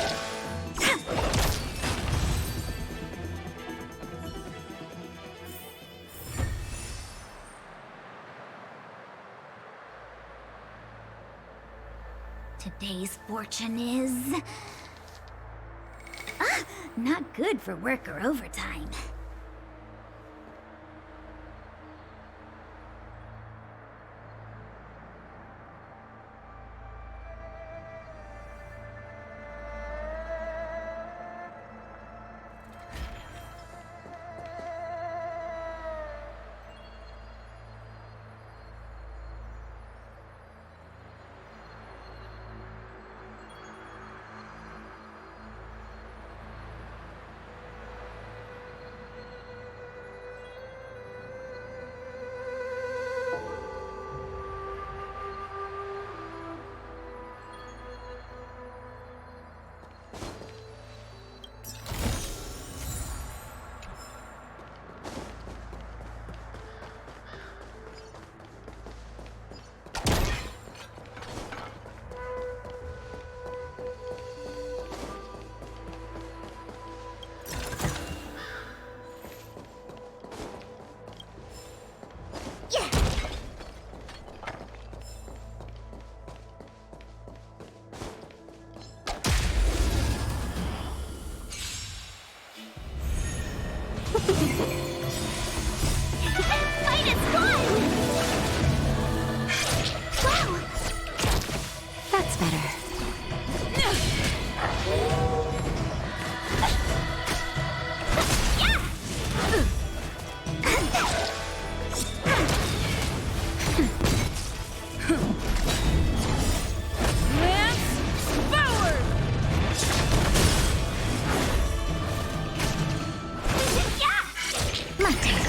Today's fortune is... not good for work or overtime. Fight is won! Wow! That's better. Lance forward! My turn.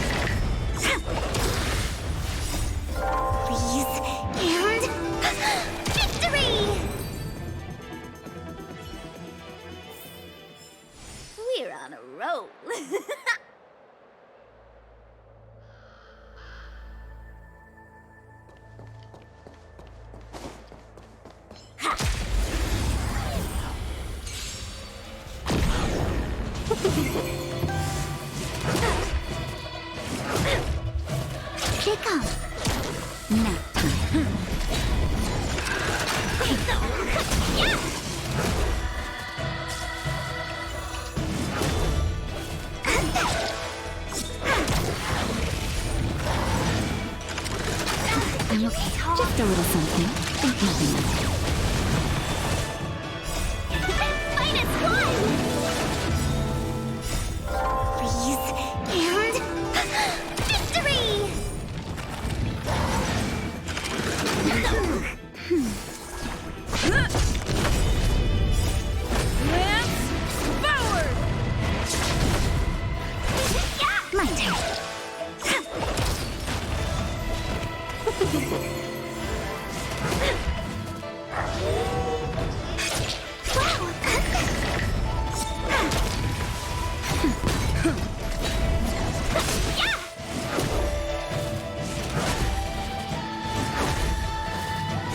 Please. And victory! We're on a roll. Here come. Nap time. I'm okay. Just a little something. Think nothing of it. Fight is won!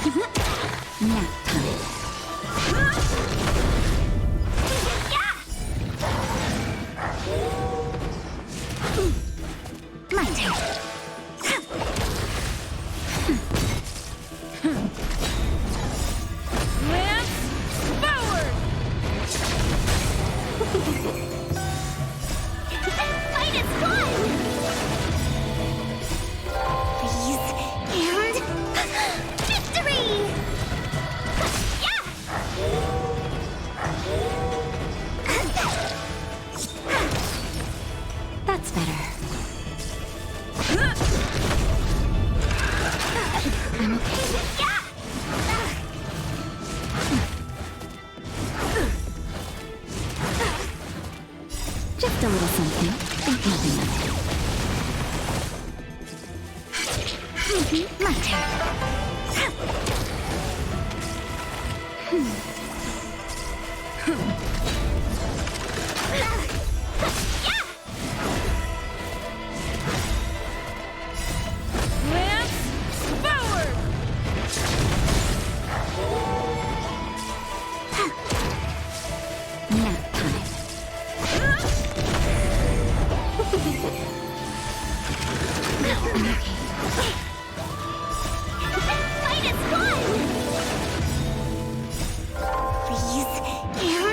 Nap time. My turn. Lance forward! Fight is fun! Freeze and victory! That's better. I'm okay. Just a little something. Think nothing of it. My turn. Lance forward! Nap time. I'm okay. Fight is fun! Freeze and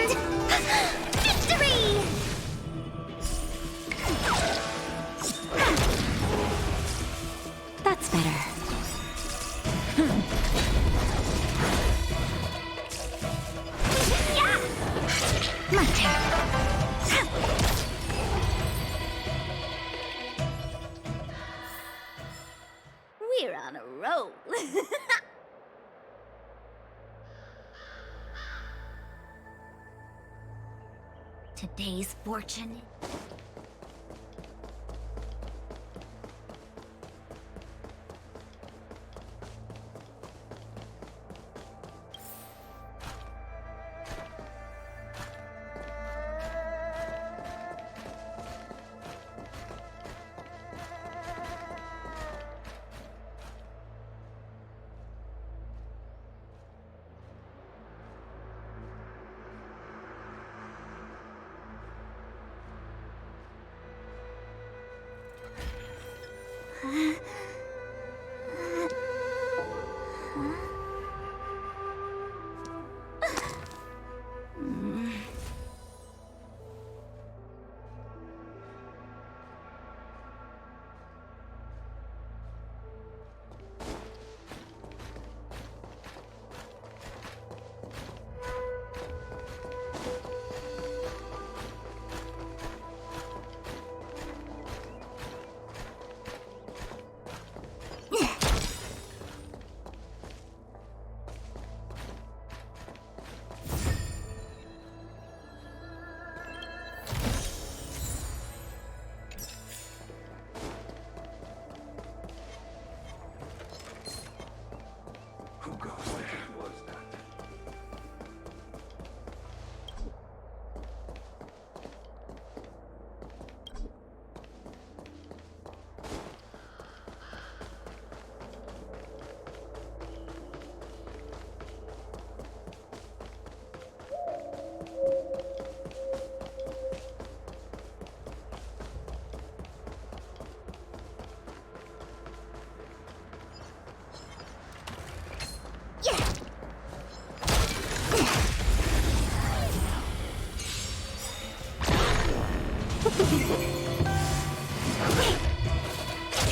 victory! That's better. My turn. We're on a roll. Today's fortune.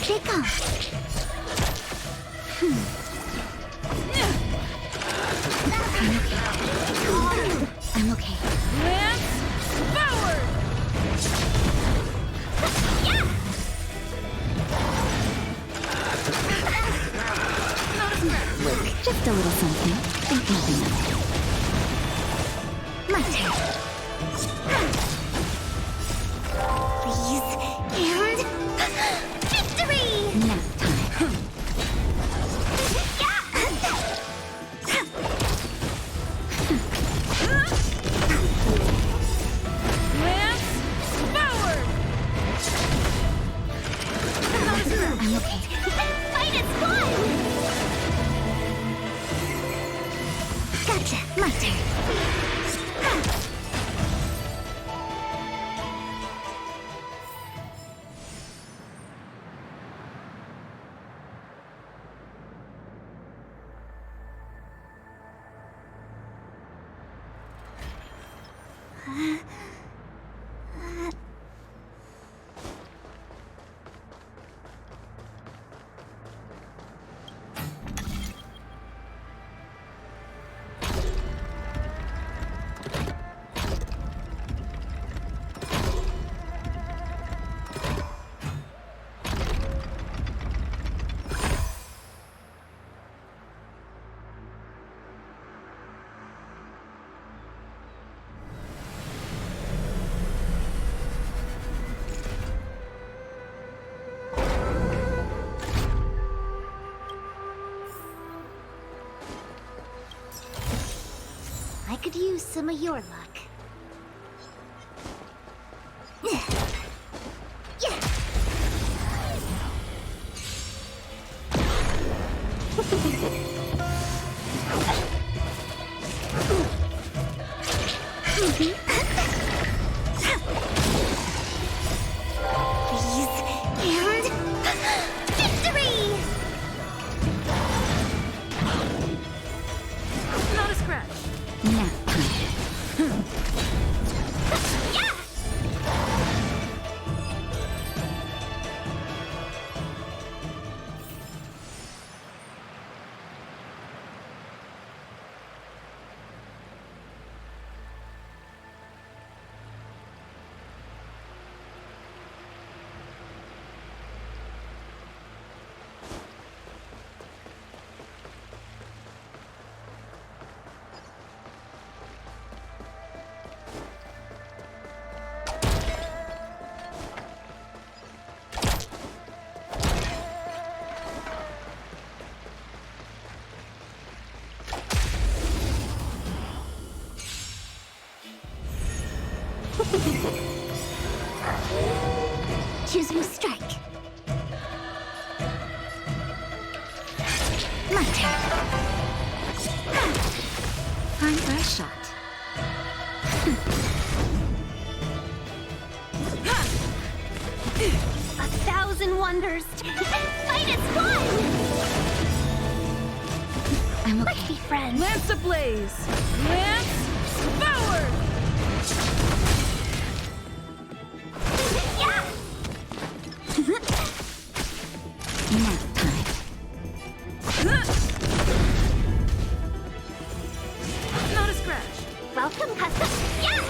Shake off. I'm okay. Lance forward! Look, just a little something. Think nothing of it. My turn. Freeze and victory! Nap time. Lance forward! I'm okay. Fight is fun! Gotcha! My turn. I could use some of your luck. Choose your strike. My turn. Time for a shot. A thousand wonders. Fight is one. I'm okay. Let's be friends. Lance ablaze! Lance forward! Yeah. Nap time. Not a scratch. Welcome, custom. Yeah.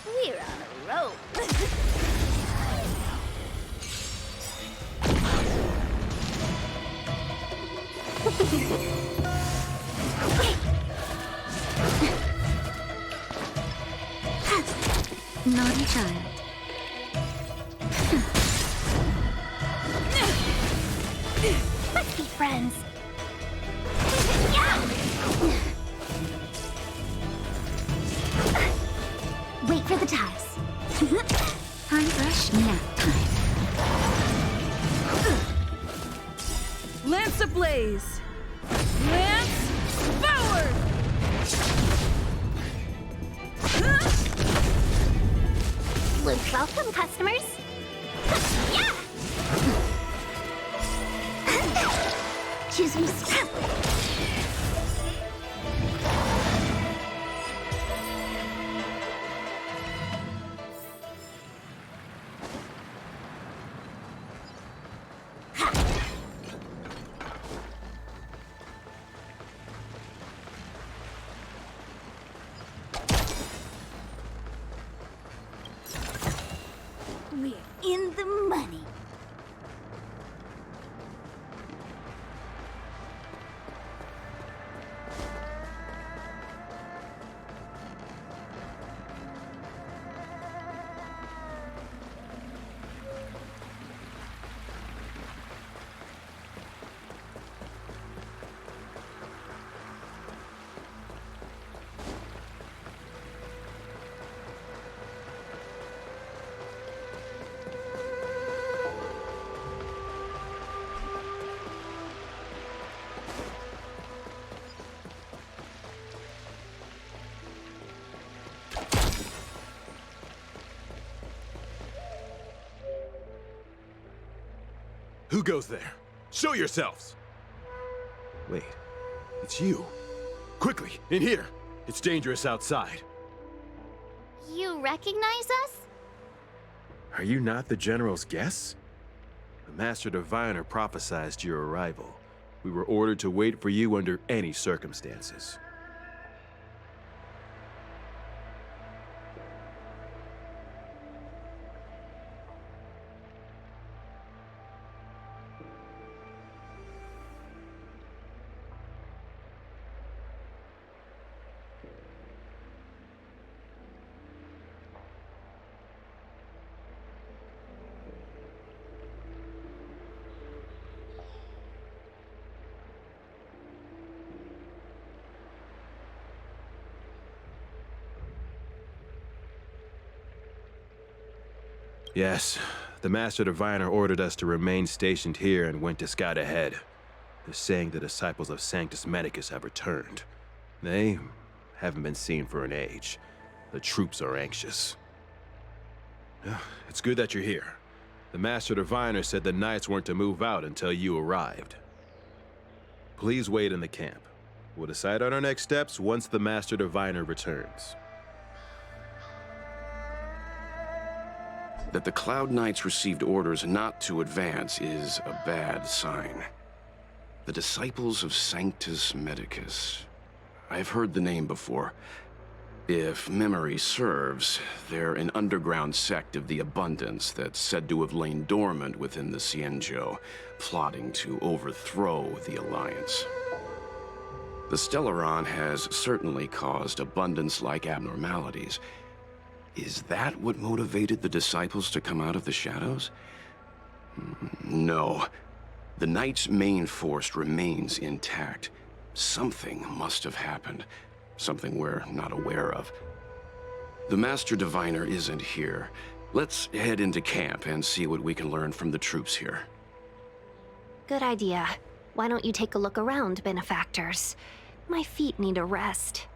We're on a roll. Naughty child. Let's be friends. Yeah. Wait for the ties. Time brush nap time. Lance ablaze! Lance forward! Welcome, customers. Yeah. Choose me step. We're in the money. Who goes there? Show yourselves! Wait, it's you. Quickly, in here! It's dangerous outside. You recognize us? Are you not the General's guests? The Master Diviner prophesied your arrival. We were ordered to wait for you under any circumstances. Yes, the Master Diviner ordered us to remain stationed here and went to scout ahead. They're saying the disciples of Sanctus Medicus have returned. They haven't been seen for an age. The troops are anxious. It's good that you're here. The Master Diviner said the Knights weren't to move out until you arrived. Please wait in the camp. We'll decide on our next steps once the Master Diviner returns. That the Cloud Knights received orders not to advance is a bad sign. The Disciples of Sanctus Medicus. I've heard the name before. If memory serves, they're an underground sect of the Abundance that's said to have lain dormant within the Cienjo, plotting to overthrow the Alliance. The Stellaron has certainly caused Abundance-like abnormalities. Is that what motivated the Disciples to come out of the shadows? No. The Knight's main force remains intact. Something must have happened. Something we're not aware of. The Master Diviner isn't here. Let's head into camp and see what we can learn from the troops here. Good idea. Why don't you take a look around, benefactors? My feet need a rest.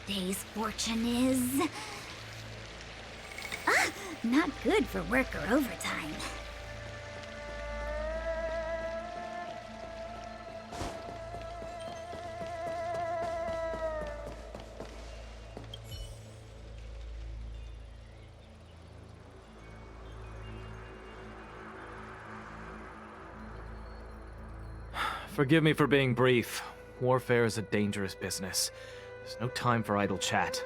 Today's fortune is... not good for work or overtime. Forgive me for being brief. Warfare is a dangerous business. There's no time for idle chat.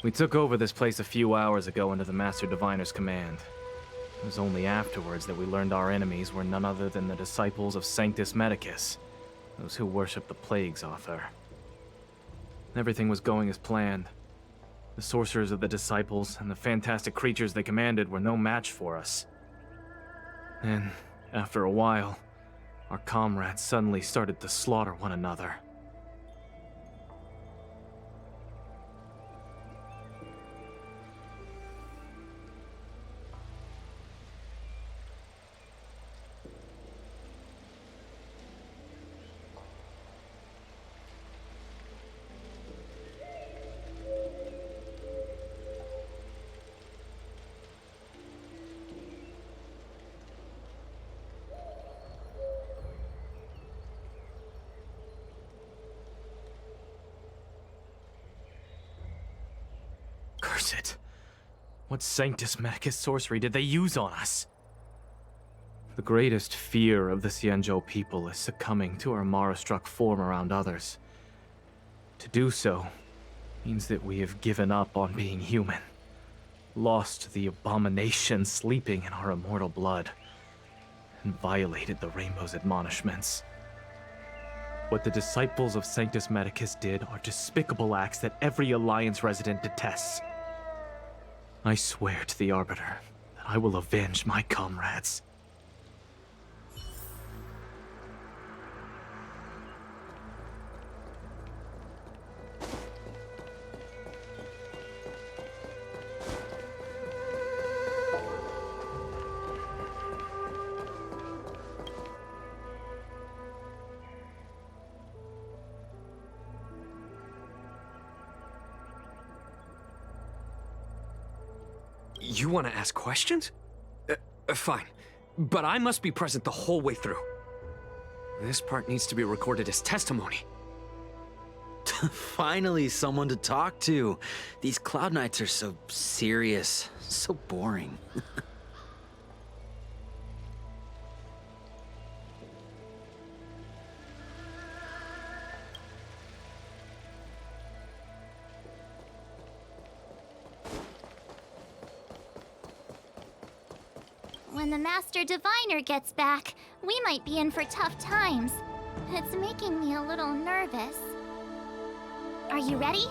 We took over this place a few hours ago under the Master Diviner's command. It was only afterwards that we learned our enemies were none other than the disciples of Sanctus Medicus, those who worship the plague's author. Everything was going as planned. The sorcerers of the disciples and the fantastic creatures they commanded were no match for us. Then, after a while, our comrades suddenly started to slaughter one another. curse it. What Sanctus Medicus sorcery did they use on us? The greatest fear of the Xianzhou people is succumbing to our Mara-struck form around others. To do so means that we have given up on being human, lost the abomination sleeping in our immortal blood, and violated the Rainbow's admonishments. What the disciples of Sanctus Medicus did are despicable acts that every Alliance resident detests. I swear to the Arbiter that I will avenge my comrades. You want to ask questions? Fine. But I must be present the whole way through. This part needs to be recorded as testimony. Finally, someone to talk to. These Cloud Knights are so serious, so boring. When the Master Diviner gets back, we might be in for tough times. It's making me a little nervous. Are you ready?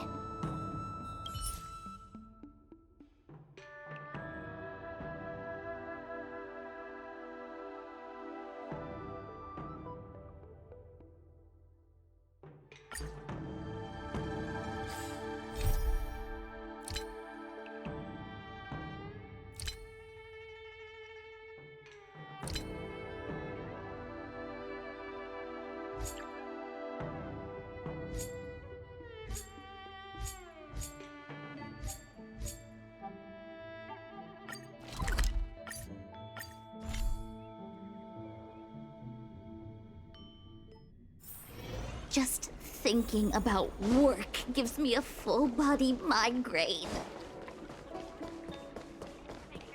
Just thinking about work gives me a full-body migraine.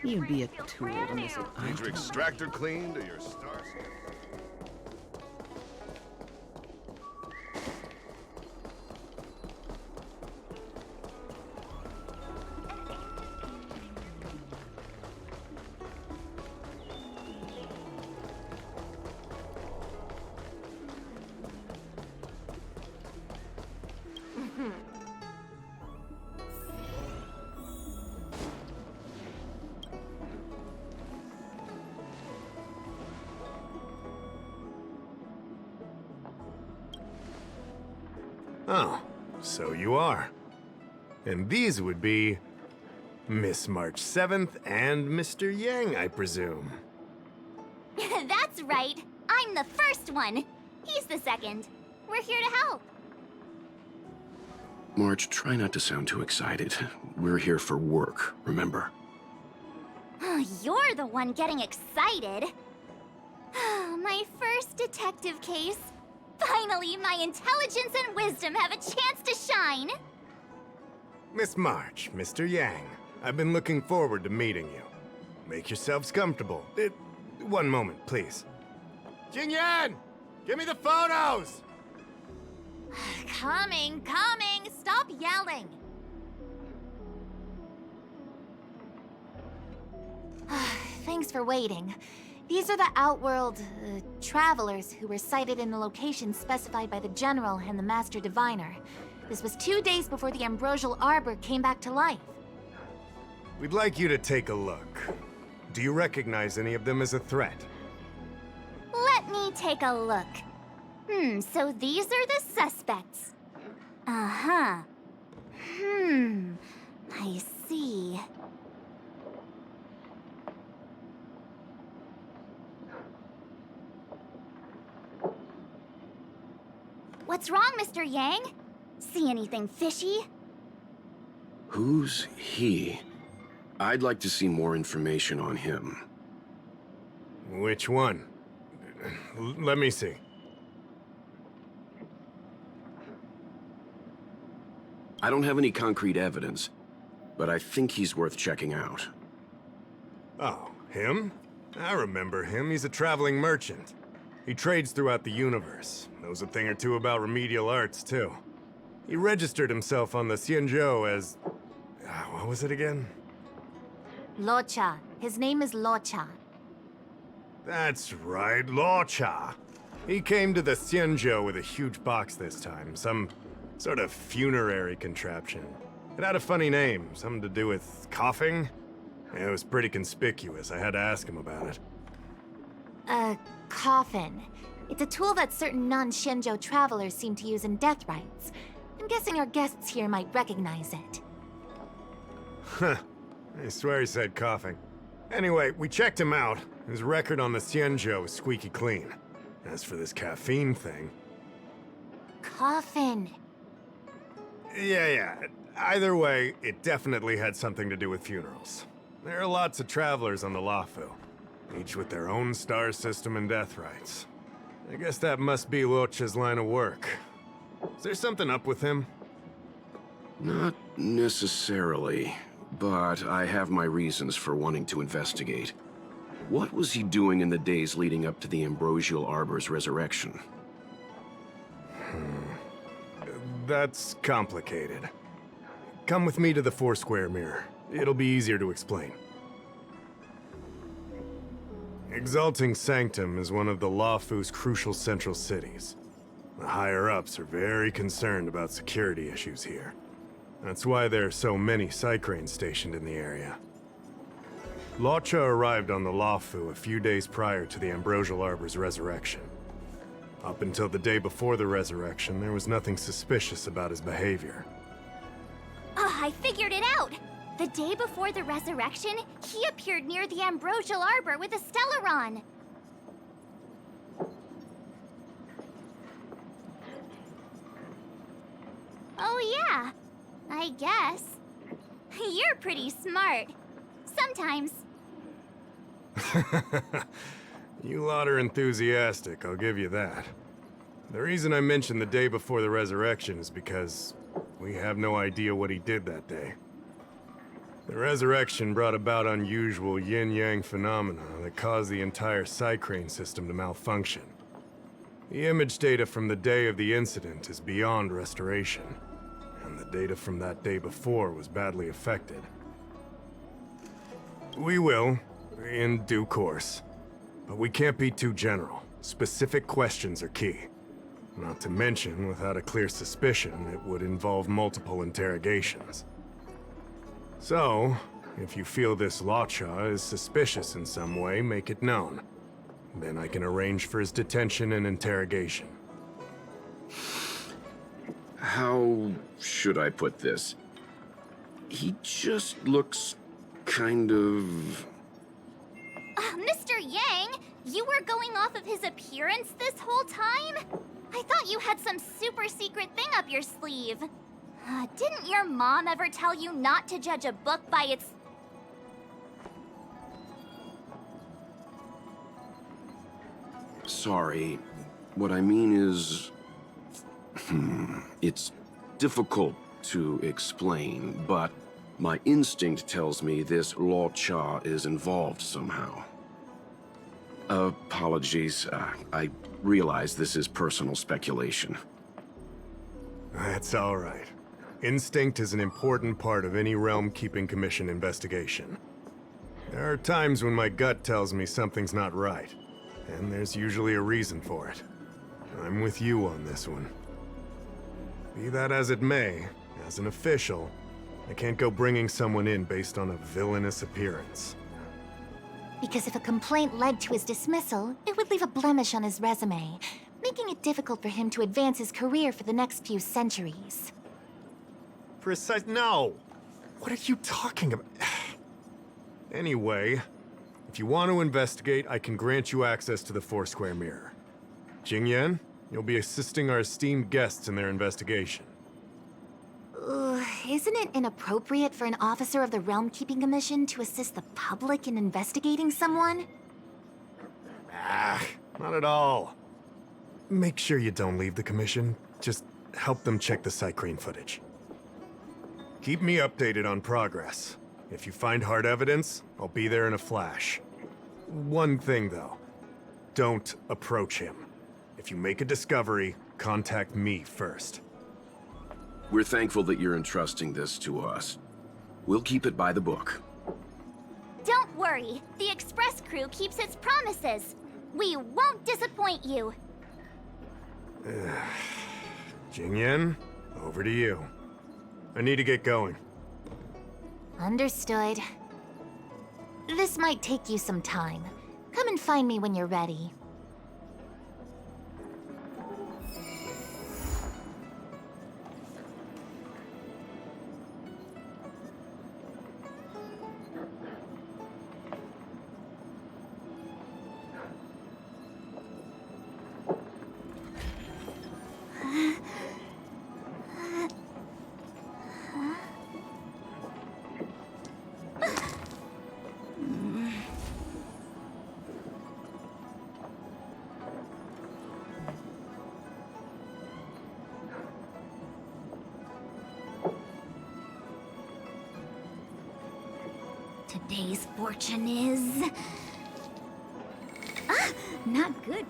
You'd be a tool to miss it. Need your extractor cleaned or your stars? Oh, so you are. And these would be Miss March 7th and Mr. Yang, I presume. That's right. I'm the first one. He's the second. We're here to help. March, try not to sound too excited. We're here for work, remember? You're the one getting excited. My first detective case. Finally, my intelligence and wisdom have a chance to shine. Miss March, Mr. Yang, I've been looking forward to meeting you. Make yourselves comfortable. One moment, please. Jingyan! Give me the photos! Coming. Stop yelling. Thanks for waiting. These are the Outworld travelers who were sighted in the location specified by the General and the Master Diviner. This was 2 days before the Ambrosial Arbor came back to life. We'd like you to take a look. Do you recognize any of them as a threat? Let me take a look. So these are the suspects. Uh-huh. I see. What's wrong, Mr. Yang? See anything fishy? Who's he? I'd like to see more information on him. Which one? Let me see. I don't have any concrete evidence, but I think he's worth checking out. Oh, him? I remember him. He's a traveling merchant. He trades throughout the universe. Knows a thing or two about remedial arts, too. He registered himself on the Xianzhou as... what was it again? Locha. His name is Locha. That's right, Locha. He came to the Xianzhou with a huge box this time. Some sort of funerary contraption. It had a funny name, something to do with coughing. It was pretty conspicuous. I had to ask him about it. A coffin. It's a tool that certain non-Shenzhou travelers seem to use in death rites. I'm guessing our guests here might recognize it. Huh. I swear he said coughing. Anyway, we checked him out. His record on the Xianzhou is squeaky clean. As for this caffeine thing... Coffin. Yeah. Either way, it definitely had something to do with funerals. There are lots of travelers on the Lafu, each with their own star system and death rites. I guess that must be Locha's line of work. Is there something up with him? Not necessarily, but I have my reasons for wanting to investigate. What was he doing in the days leading up to the Ambrosial Arbor's resurrection? That's complicated. Come with me to the Foursquare Mirror. It'll be easier to explain. Exalting Sanctum is one of the Lafu's crucial central cities. The higher-ups are very concerned about security issues here. That's why there are so many Skycranes stationed in the area. Locha arrived on the Lafu a few days prior to the Ambrosial Arbor's resurrection. Up until the day before the resurrection, there was nothing suspicious about his behavior. I figured it out! The day before the resurrection, he appeared near the Ambrosial Arbor with a Stellaron. Oh yeah, I guess. You're pretty smart. Sometimes. You lot are enthusiastic, I'll give you that. The reason I mentioned the day before the resurrection is because we have no idea what he did that day. The resurrection brought about unusual yin-yang phenomena that caused the entire Skycrane system to malfunction. The image data from the day of the incident is beyond restoration, and the data from that day before was badly affected. We will, in due course, but we can't be too general. Specific questions are key. Not to mention, without a clear suspicion, it would involve multiple interrogations. So, if you feel this Locha is suspicious in some way, make it known. Then I can arrange for his detention and interrogation. How should I put this? He just looks kind of... Mr. Yang, you were going off of his appearance this whole time? I thought you had some super secret thing up your sleeve. Didn't your mom ever tell you not to judge a book by its... Sorry. What I mean is... It's difficult to explain, but my instinct tells me this Locha is involved somehow. Apologies. I realize this is personal speculation. That's all right. Instinct is an important part of any Realm Keeping Commission investigation. There are times when my gut tells me something's not right, and there's usually a reason for it. I'm with you on this one. Be that as it may, as an official, I can't go bringing someone in based on a villainous appearance. Because if a complaint led to his dismissal, it would leave a blemish on his resume, making it difficult for him to advance his career for the next few centuries. No! What are you talking about? Anyway, if you want to investigate, I can grant you access to the Foursquare Mirror. Jingyan, you'll be assisting our esteemed guests in their investigation. Isn't it inappropriate for an officer of the Realm Keeping Commission to assist the public in investigating someone? Not at all. Make sure you don't leave the commission. Just help them check the Skycrane footage. Keep me updated on progress. If you find hard evidence, I'll be there in a flash. One thing, though. Don't approach him. If you make a discovery, contact me first. We're thankful that you're entrusting this to us. We'll keep it by the book. Don't worry. The Express crew keeps its promises. We won't disappoint you. Jingyan, over to you. I need to get going. Understood. This might take you some time. Come and find me when you're ready. Today's fortune is... not good.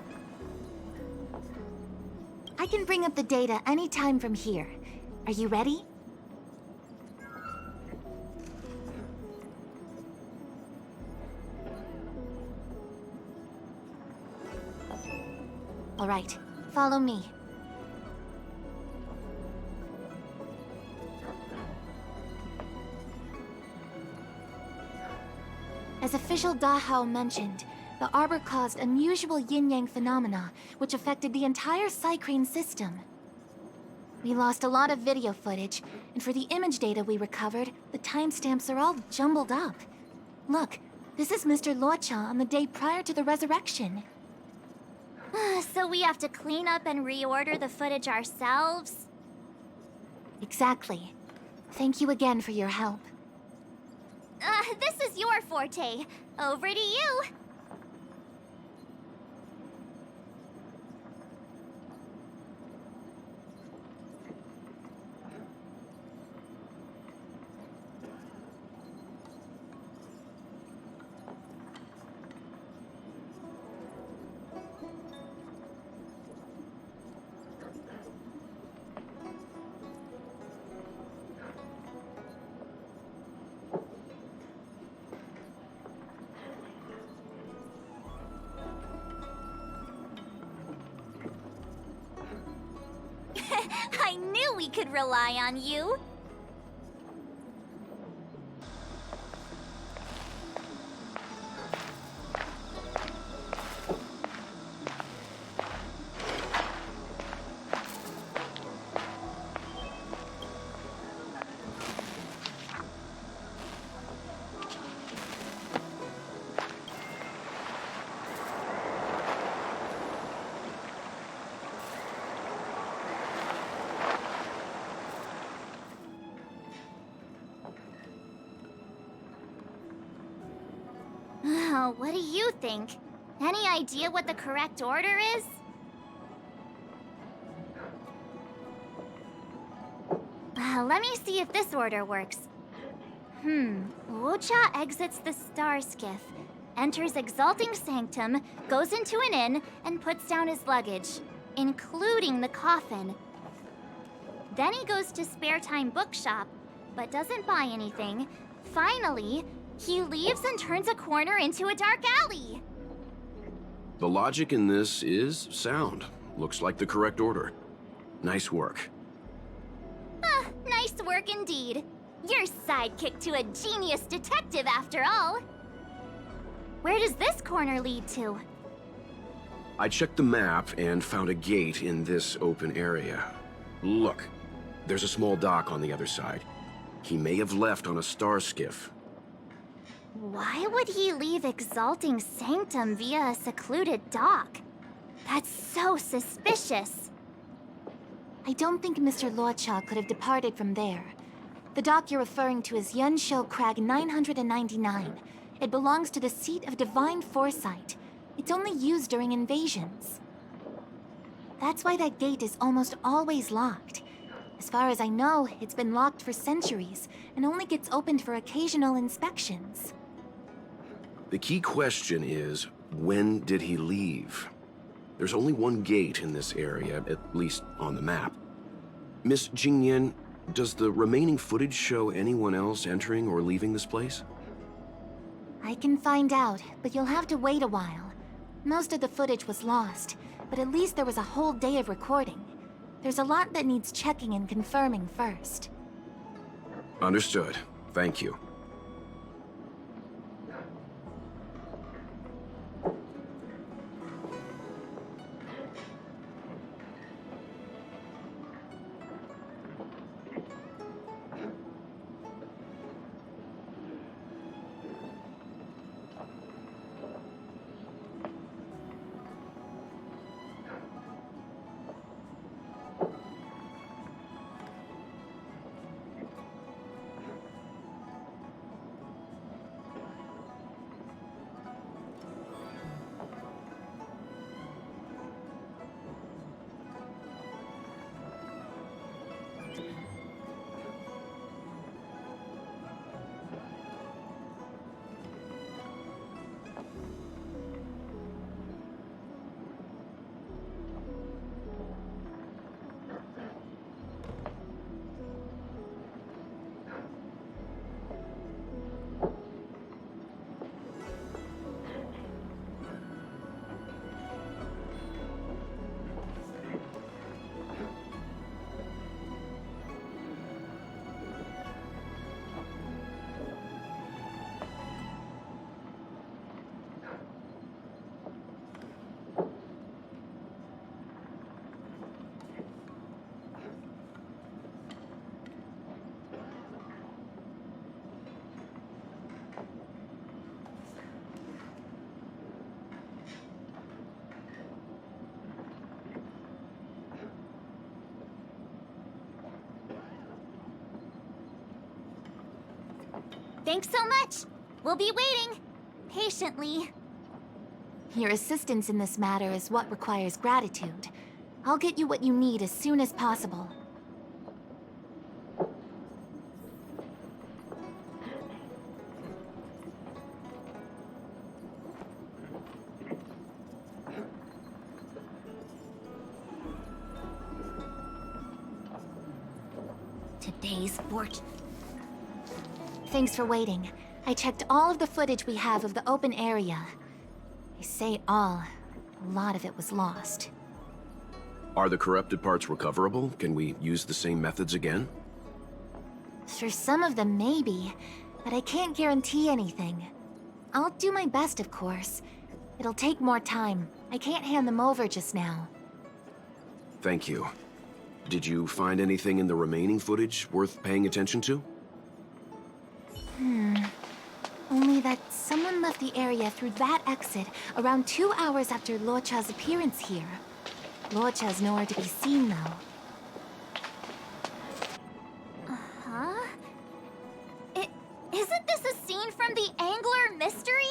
I can bring up the data anytime from here. Are you ready? All right, follow me. As official Dahao mentioned, the Arbor caused unusual yin-yang phenomena, which affected the entire Skycryo system. We lost a lot of video footage, and for the image data we recovered, the timestamps are all jumbled up. Look, this is Mr. Luocha on the day prior to the resurrection. So we have to clean up and reorder the footage ourselves? Exactly. Thank you again for your help. This is your forte. Over to you. I knew we could rely on you. What do you think? Any idea what the correct order is? Let me see if this order works. Luocha exits the star skiff, enters Exalting Sanctum, goes into an inn, and puts down his luggage, including the coffin. Then he goes to Spare Time Bookshop, but doesn't buy anything. Finally, he leaves and turns a corner into a dark alley. The logic in this is sound. Looks like the correct order. Nice work. Nice work indeed. You're sidekick to a genius detective after all. Where does this corner lead to? I checked the map and found a gate in this open area. Look, there's a small dock on the other side. He may have left on a star skiff. Why would he leave Exalting Sanctum via a secluded dock? That's so suspicious. I don't think Mr. Luocha could have departed from there. The dock you're referring to is Yunsho Crag 999. It belongs to the seat of divine foresight. It's only used during invasions. That's why that gate is almost always locked. As far as I know, it's been locked for centuries and only gets opened for occasional inspections. The key question is, when did he leave? There's only one gate in this area, at least on the map. Miss Jingyan, does the remaining footage show anyone else entering or leaving this place? I can find out, but you'll have to wait a while. Most of the footage was lost, but at least there was a whole day of recording. There's a lot that needs checking and confirming first. Understood. Thank you. Thanks so much! We'll be waiting! Patiently. Your assistance in this matter is what requires gratitude. I'll get you what you need as soon as possible. Today's fortune. Thanks for waiting. I checked all of the footage we have of the open area. I say all. A lot of it was lost. Are the corrupted parts recoverable? Can we use the same methods again? For some of them, maybe. But I can't guarantee anything. I'll do my best, of course. It'll take more time. I can't hand them over just now. Thank you. Did you find anything in the remaining footage worth paying attention to? Only that someone left the area through that exit around 2 hours after Luocha's appearance here. Luocha's nowhere to be seen, though. Uh-huh? Isn't this a scene from the Angler Mystery?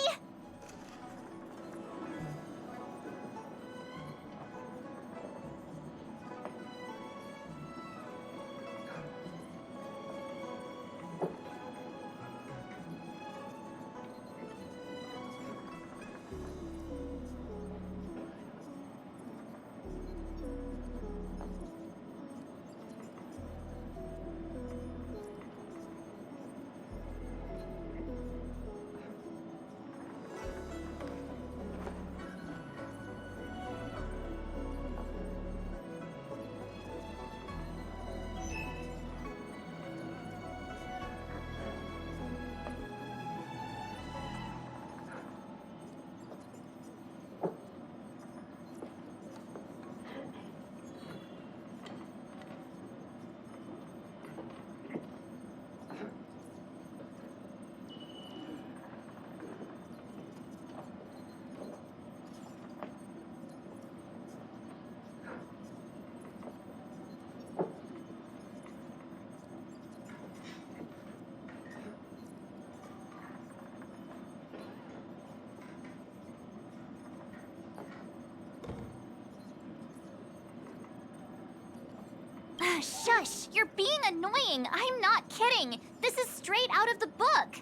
Shush! You're being annoying! I'm not kidding! This is straight out of the book!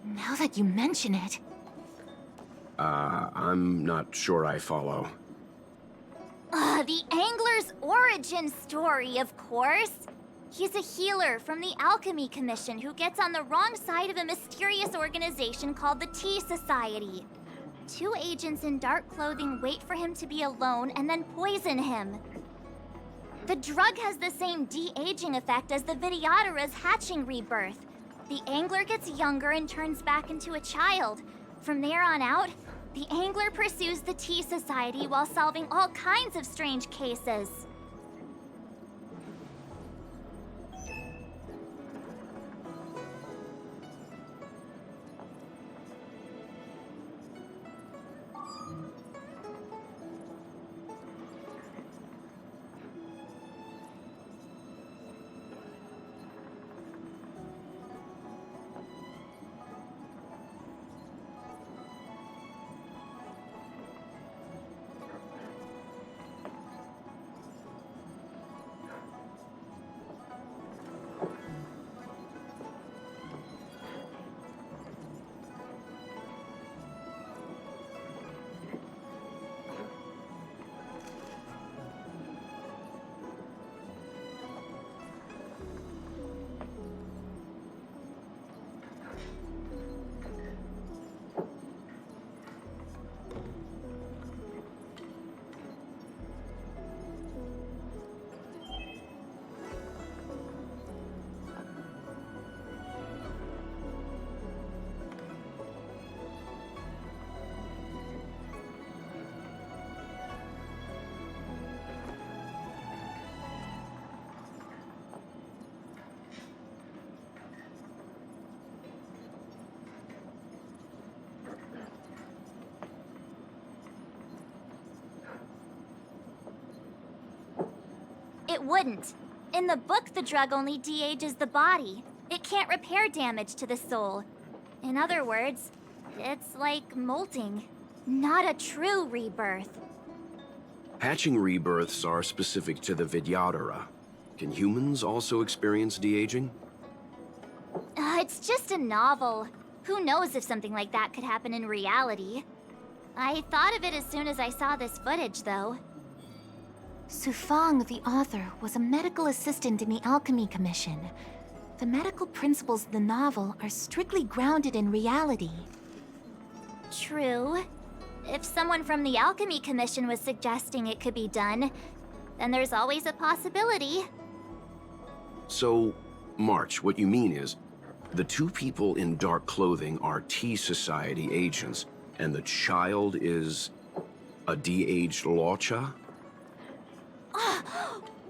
Now that you mention it... I'm not sure I follow. The Angler's origin story, of course! He's a healer from the Alchemy Commission who gets on the wrong side of a mysterious organization called the Tea Society. 2 agents in dark clothing wait for him to be alone and then poison him. The drug has the same de-aging effect as the Videodara's hatching rebirth. The Angler gets younger and turns back into a child. From there on out, the Angler pursues the Tea Society while solving all kinds of strange cases. It wouldn't. In the book, the drug only de-ages the body. It can't repair damage to the soul. In other words, it's like molting. Not a true rebirth. Hatching rebirths are specific to the Vidyadhara. Can humans also experience de-aging? It's just a novel. Who knows if something like that could happen in reality? I thought of it as soon as I saw this footage, though. Sufang, the author, was a medical assistant in the Alchemy Commission. The medical principles of the novel are strictly grounded in reality. True. If someone from the Alchemy Commission was suggesting it could be done, then there's always a possibility. So, March, what you mean is, the 2 people in dark clothing are Tea Society agents, and the child is a de-aged Locha?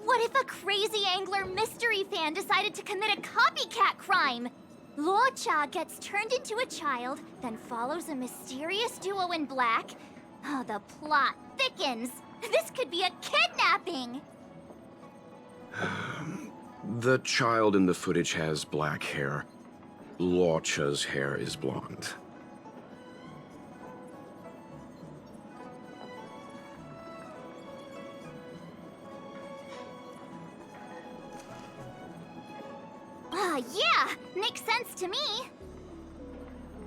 What if a crazy angler mystery fan decided to commit a copycat crime? Locha gets turned into a child, then follows a mysterious duo in black. Oh, the plot thickens. This could be a kidnapping! The child in the footage has black hair. Locha's hair is blonde. Yeah! Makes sense to me!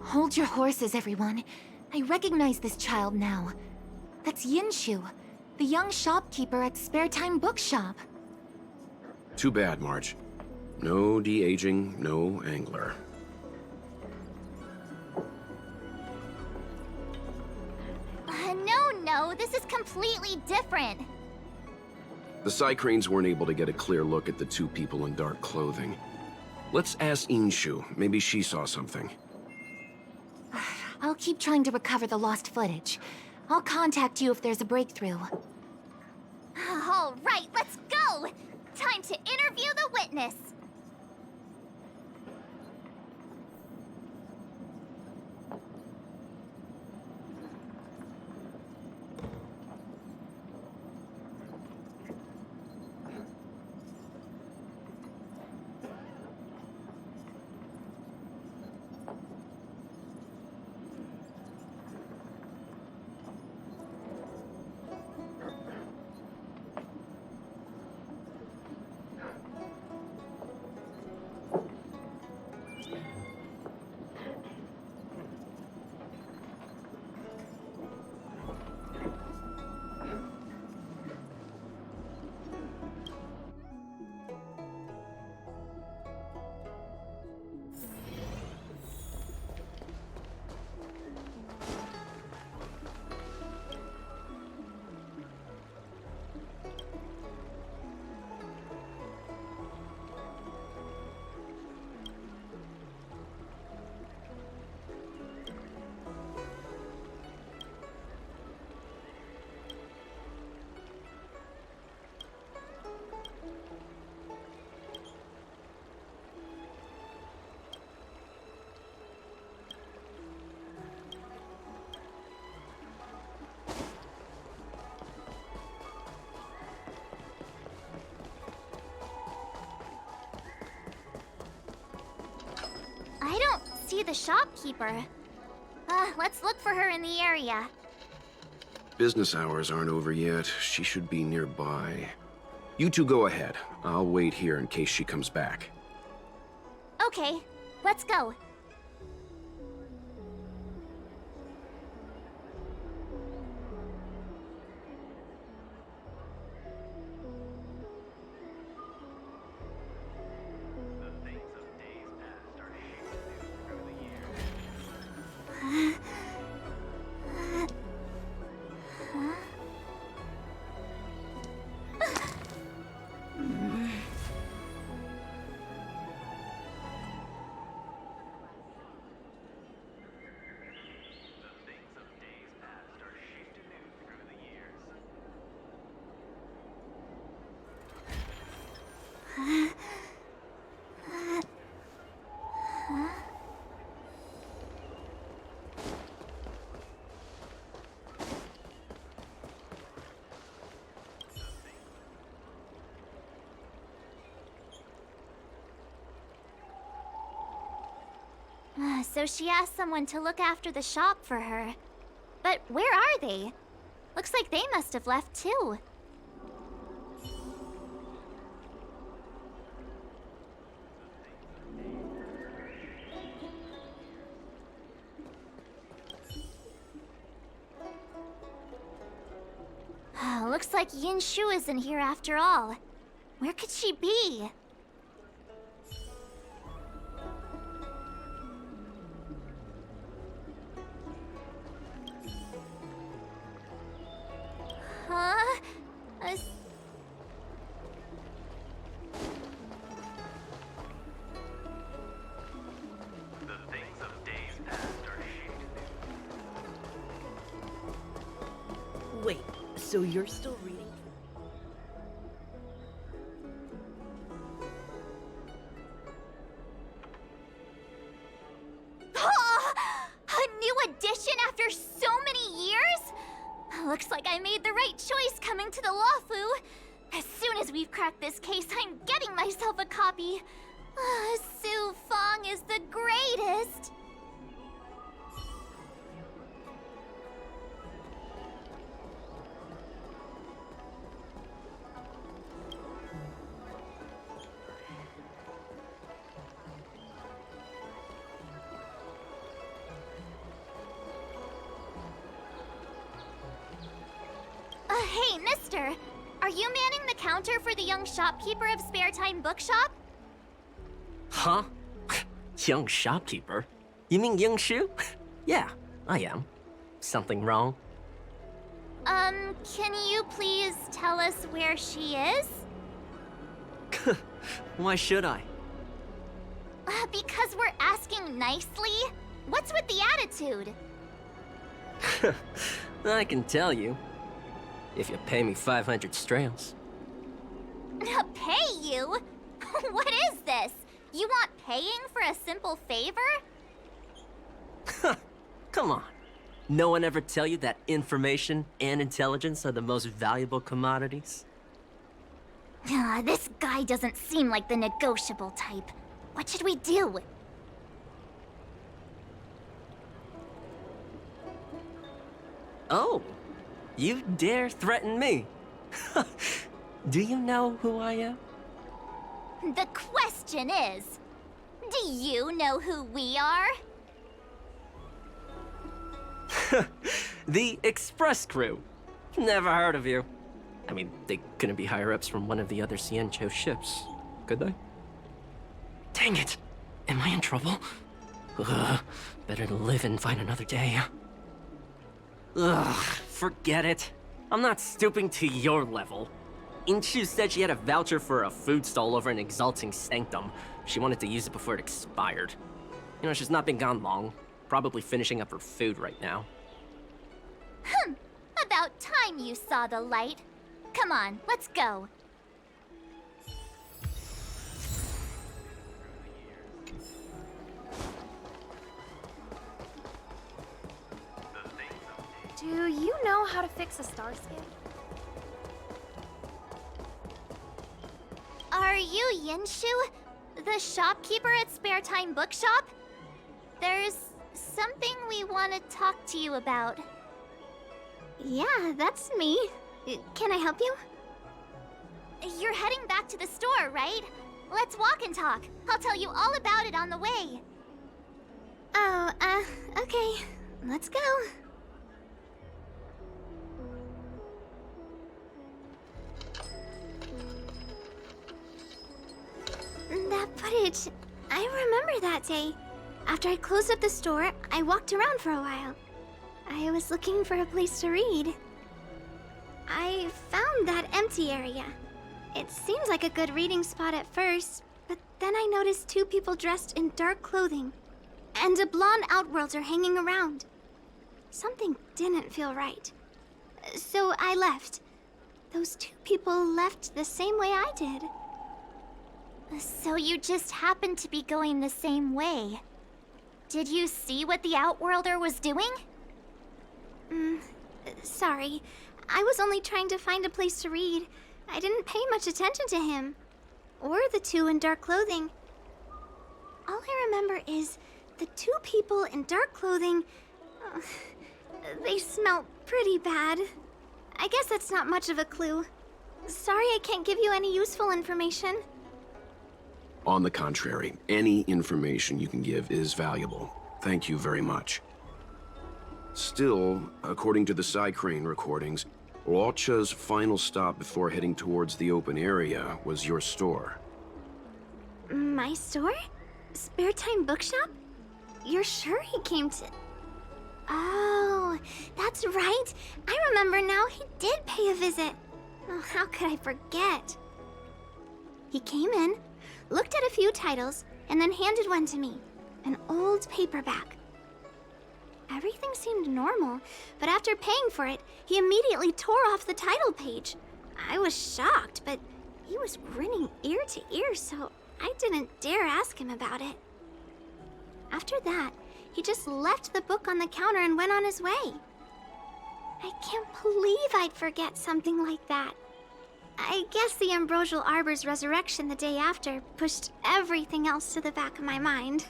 Hold your horses, everyone. I recognize this child now. That's Yinshu, the young shopkeeper at Spare Time Bookshop. Too bad, March. No de-aging, no angler. No, this is completely different. The Skycranes weren't able to get a clear look at the 2 people in dark clothing. Let's ask Inshu. Maybe she saw something. I'll keep trying to recover the lost footage. I'll contact you if there's a breakthrough. All right, let's go! Time to interview the witness! the shopkeeper. Let's look for her in the area. Business hours aren't over yet. She should be nearby. You two go ahead. I'll wait here in case she comes back. Okay, let's go. So she asked someone to look after the shop for her. But where are they? Looks like they must have left too. Looks like Yin Shu isn't here after all. Where could she be? Huh? The things of days past are Wait, so you're still reading? A new edition after so many years? Looks like I made the right choice coming to the Lawfu. As soon as we've cracked this case, I'm getting myself a copy. Su Fong is the greatest. Hey, mister! Are you manning the counter for the young shopkeeper of Spare Time Bookshop? Huh? Young shopkeeper? You mean Ying Shu? Yeah, I am. Something wrong? Can you please tell us where she is? Why should I? Because we're asking nicely. What's with the attitude? I can tell you. If you pay me 500 strails. Pay you? What is this? You want paying for a simple favor? Come on. No one ever tell you that information and intelligence are the most valuable commodities? This guy doesn't seem like the negotiable type. What should we do? Oh, you dare threaten me? Do you know who I am? The question is, do you know who we are? The Express Crew. Never heard of you. I mean, they couldn't be higher-ups from one of the other Ciencho ships, could they? Dang it! Am I in trouble? Better to live and find another day. Ugh, forget it. I'm not stooping to your level. Inshu said she had a voucher for a food stall over in Exalting Sanctum. She wanted to use it before it expired. You know, she's not been gone long. Probably finishing up her food right now. About time you saw the light. Come on, let's go. Do you know how to fix a star skin? Are you Yinshu? The shopkeeper at Spare Time Bookshop? there's something we want to talk to you about. Yeah, that's me. Can I help you? You're heading back to the store, right? Let's walk and talk. I'll tell you all about it on the way. Oh, okay. Let's go. That footage, I remember that day. After I closed up the store, I walked around for a while. I was looking for a place to read. I found that empty area. It seemed like a good reading spot at first, but then I noticed two people dressed in dark clothing, and a blonde outworlder hanging around. Something didn't feel right. So I left. Those two people left the same way I did. So you just happened to be going the same way. Did you see what the outworlder was doing? Sorry. I was only trying to find a place to read. I didn't pay much attention to him. Or the two in dark clothing. All I remember is the two people in dark clothing... they smell pretty bad. I guess that's not much of a clue. Sorry I can't give you any useful information. On the contrary, any information you can give is valuable. Thank you very much. Still, according to the Skycryo recordings, Locha's final stop before heading towards the open area was your store. My store? Spare time bookshop? You're sure he came to... Oh, that's right. I remember now, he did pay a visit. Oh, how could I forget? He came in, looked at a few titles, and then handed one to me. An old paperback. Everything seemed normal, but after paying for it, he immediately tore off the title page. I was shocked, but he was grinning ear to ear, so I didn't dare ask him about it. After that, he just left the book on the counter and went on his way. I can't believe I'd forget something like that. I guess the Ambrosial Arbor's resurrection the day after pushed everything else to the back of my mind.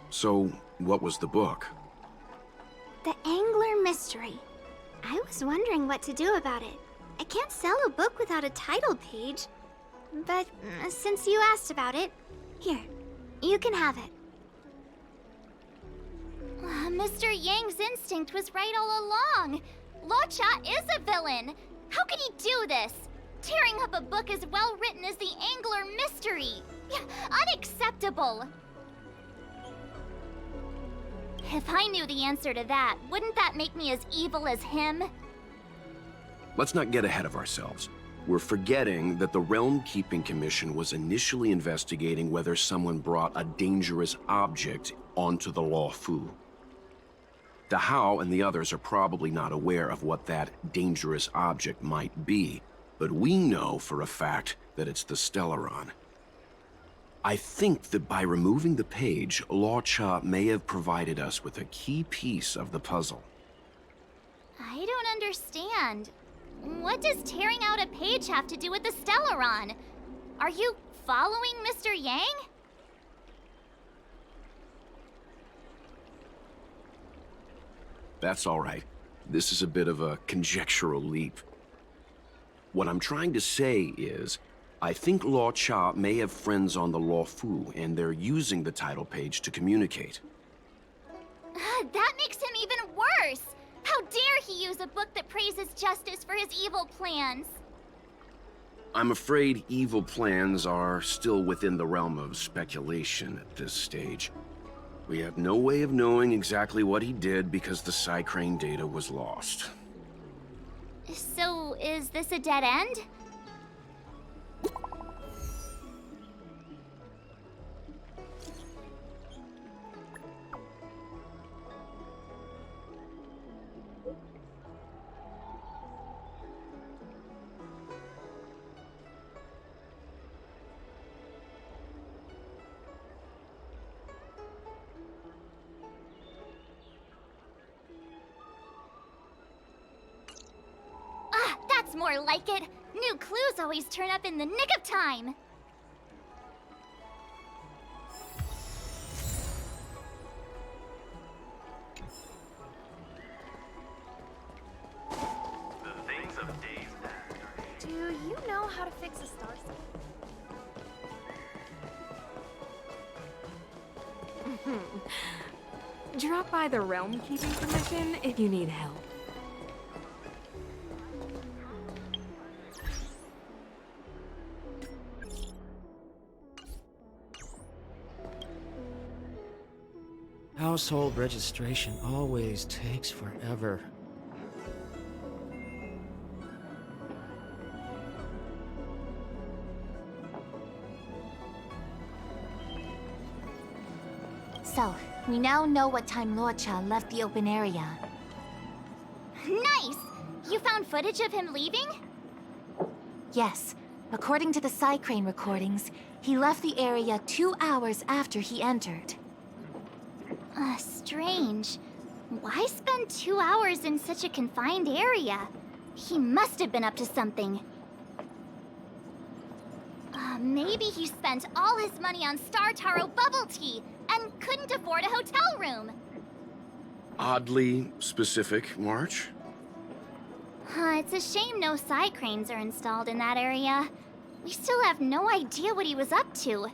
So, what was the book? The Angler Mystery. I was wondering what to do about it. I can't sell a book without a title page. But since you asked about it, here, you can have it. Mr. Yang's instinct was right all along. Locha is a villain. How could he do this? Tearing up a book as well written as the Angler Mystery. Unacceptable. If I knew the answer to that, wouldn't that make me as evil as him? Let's not get ahead of ourselves. We're forgetting that the Realm Keeping Commission was initially investigating whether someone brought a dangerous object onto the Luofu. Dahao and the others are probably not aware of what that dangerous object might be, but we know for a fact that it's the Stellaron. I think that by removing the page, Locha may have provided us with a key piece of the puzzle. I don't understand. What does tearing out a page have to do with the Stellaron? Are you following Mr. Yang? That's all right. This is a bit of a conjectural leap. What I'm trying to say is, I think Locha may have friends on the Luofu, and they're using the title page to communicate. That makes him even worse! How dare he use a book that praises justice for his evil plans? I'm afraid evil plans are still within the realm of speculation at this stage. We have no way of knowing exactly what he did because the Skycryo data was lost. So, is this a dead end? That's more like it. New clues always turn up in the nick of time. Some days passed. Do you know how to fix a star sign? Drop by the Realm Keeping Commission if you need help. Household registration always takes forever. So, we now know what time Luocha left the open area. Nice! You found footage of him leaving? Yes. According to the Skycryo recordings, he left the area 2 hours after he entered. Strange. Why spend 2 hours in such a confined area? He must have been up to something. Maybe he spent all his money on Star Taro bubble tea and couldn't afford a hotel room. Oddly specific, March. It's a shame no side cranes are installed in that area. We still have no idea what he was up to.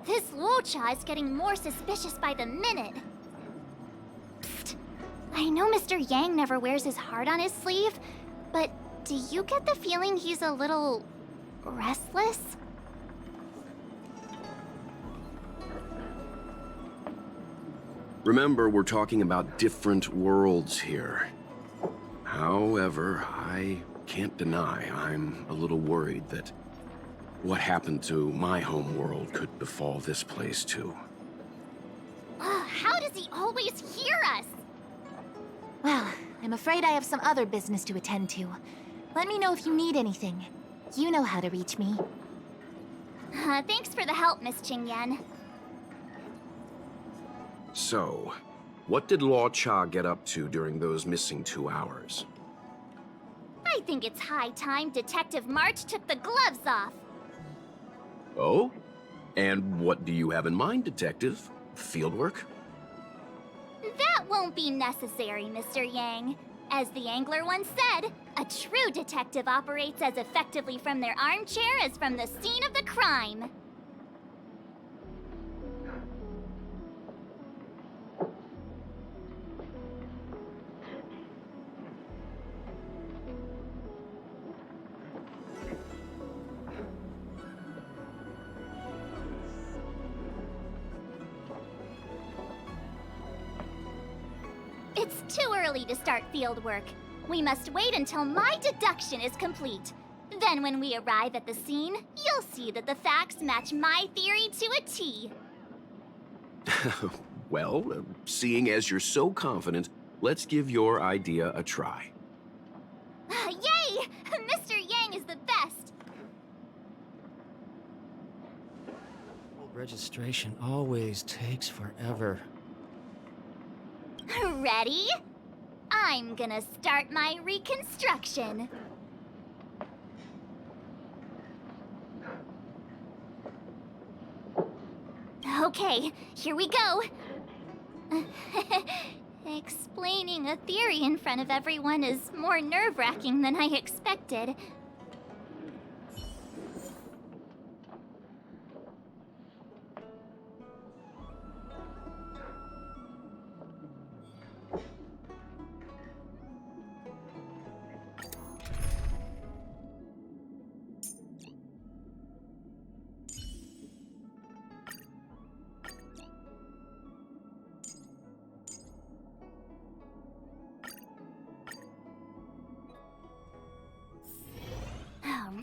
This Luocha is getting more suspicious by the minute. Psst. I know Mr. Yang never wears his heart on his sleeve, but do you get the feeling he's a little restless? Remember, we're talking about different worlds here. However, I can't deny I'm a little worried that what happened to my home world could befall this place too. How does he always hear us? Well, I'm afraid I have some other business to attend to. Let me know if you need anything. You know how to reach me. Thanks for the help, Miss Qingyan. So, what did Luocha get up to during those missing 2 hours? I think it's high time Detective March took the gloves off. Oh? And what do you have in mind, Detective? Fieldwork? That won't be necessary, Mr. Yang. As the angler once said, a true detective operates as effectively from their armchair as from the scene of the crime. It's too early to start field work. We must wait until my deduction is complete. Then when we arrive at the scene, you'll see that the facts match my theory to a T. Well, seeing as you're so confident, let's give your idea a try. Yay! Mr. Yang is the best! Registration always takes forever. Ready? I'm gonna start my reconstruction. Okay, here we go. Explaining a theory in front of everyone is more nerve-wracking than I expected.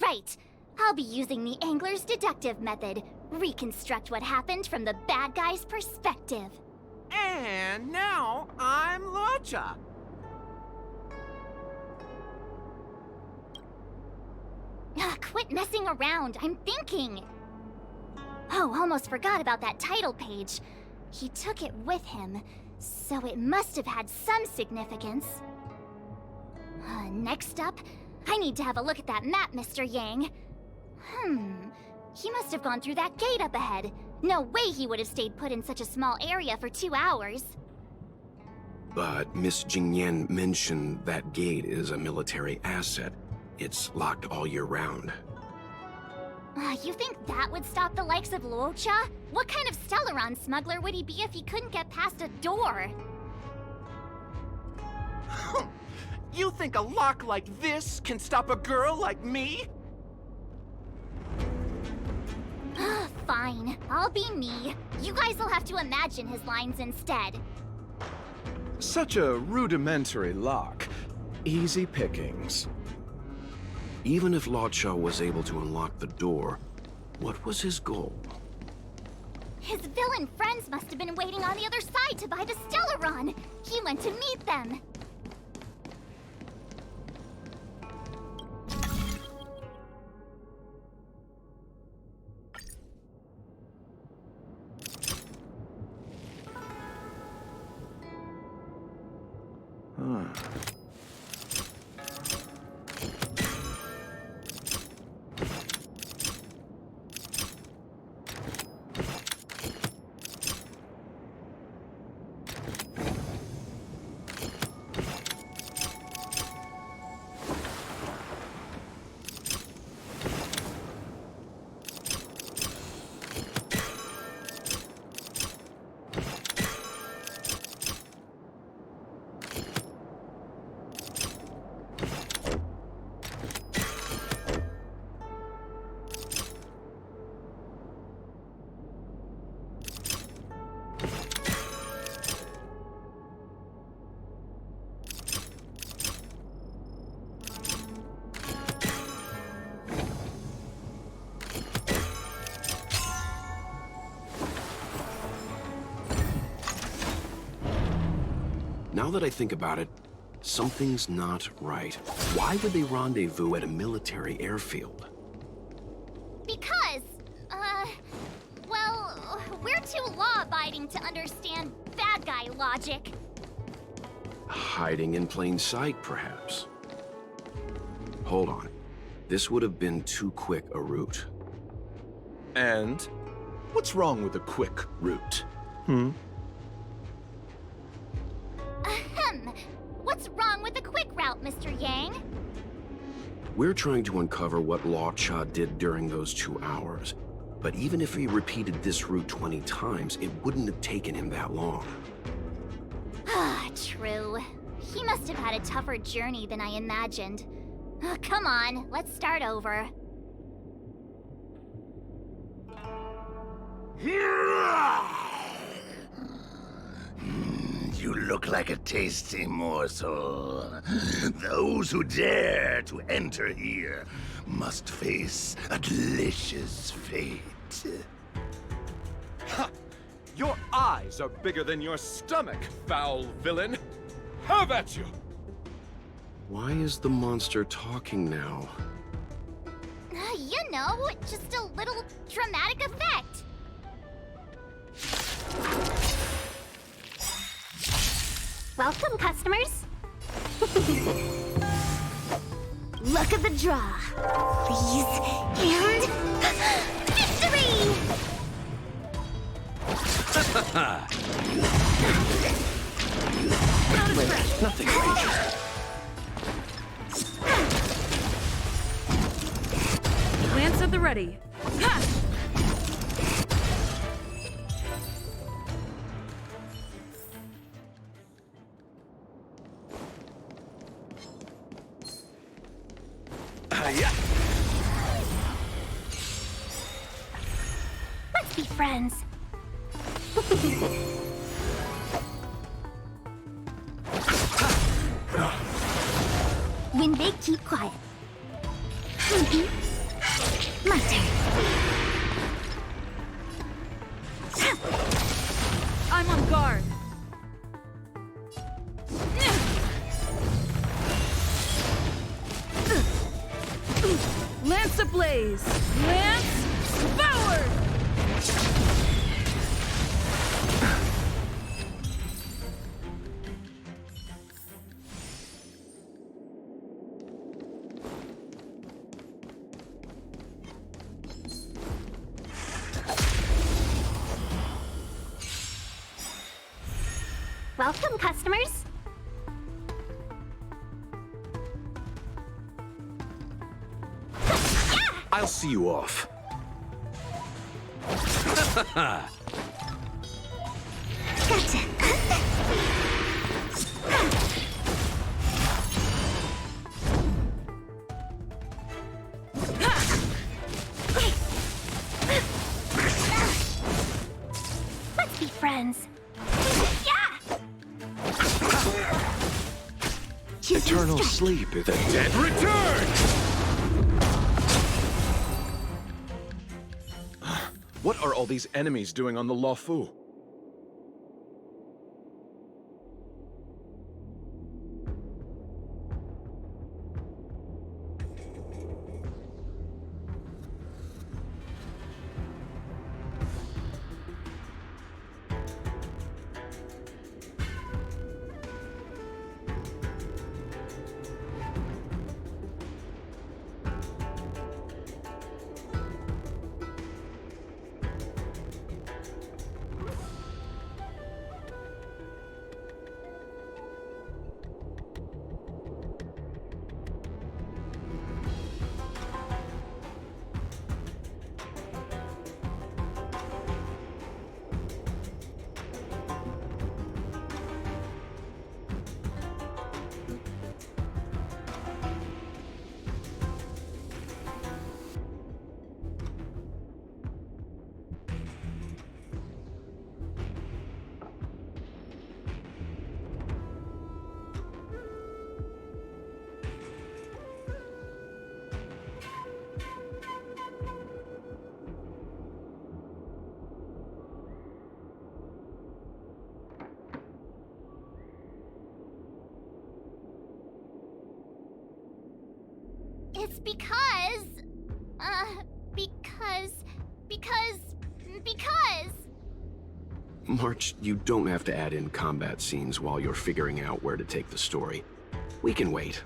Right. I'll be using the angler's deductive method. Reconstruct what happened from the bad guy's perspective. And now I'm Luocha. Quit messing around. I'm thinking. Oh, almost forgot about that title page. He took it with him, so it must have had some significance. Next up, I need to have a look at that map, Mr. Yang. He must have gone through that gate up ahead. No way he would have stayed put in such a small area for 2 hours. But Miss Jingyan mentioned that gate is a military asset. It's locked all year round. You think that would stop the likes of Luocha? What kind of Stellaron smuggler would he be if he couldn't get past a door? You think a lock like this can stop a girl like me? Fine, I'll be me. You guys will have to imagine his lines instead. Such a rudimentary lock. Easy pickings. Even if Luocha was able to unlock the door, what was his goal? His villain friends must have been waiting on the other side to buy the Stellaron. He went to meet them. Now that I think about it, something's not right. Why would they rendezvous at a military airfield? Because, well, we're too law-abiding to understand bad guy logic. Hiding in plain sight, perhaps. Hold on. This would have been too quick a route. And what's wrong with a quick route? Ahem. What's wrong with the quick route, Mr. Yang? We're trying to uncover what Luocha did during those 2 hours. But even if he repeated this route 20 times, it wouldn't have taken him that long. Ah, true. He must have had a tougher journey than I imagined. Come on, let's start over. You look like a tasty morsel. Those who dare to enter here must face a delicious fate. Ha! Your eyes are bigger than your stomach, foul villain! Have at you! Why is the monster talking now? You know, just a little dramatic effect. Welcome, customers. Look at the draw. Please, and victory! Nothing major. Lance at the ready. Ha! Yeah. Let's be friends. When they keep quiet. My turn. I'm on guard. Lance ablaze! Lance forward! Welcome, customers. I'll see you off. Gotcha. Let's be friends. Yeah! Eternal sleep, the dead return! What are all these enemies doing on the Lawfu? It's because... because... March, you don't have to add in combat scenes while you're figuring out where to take the story. We can wait.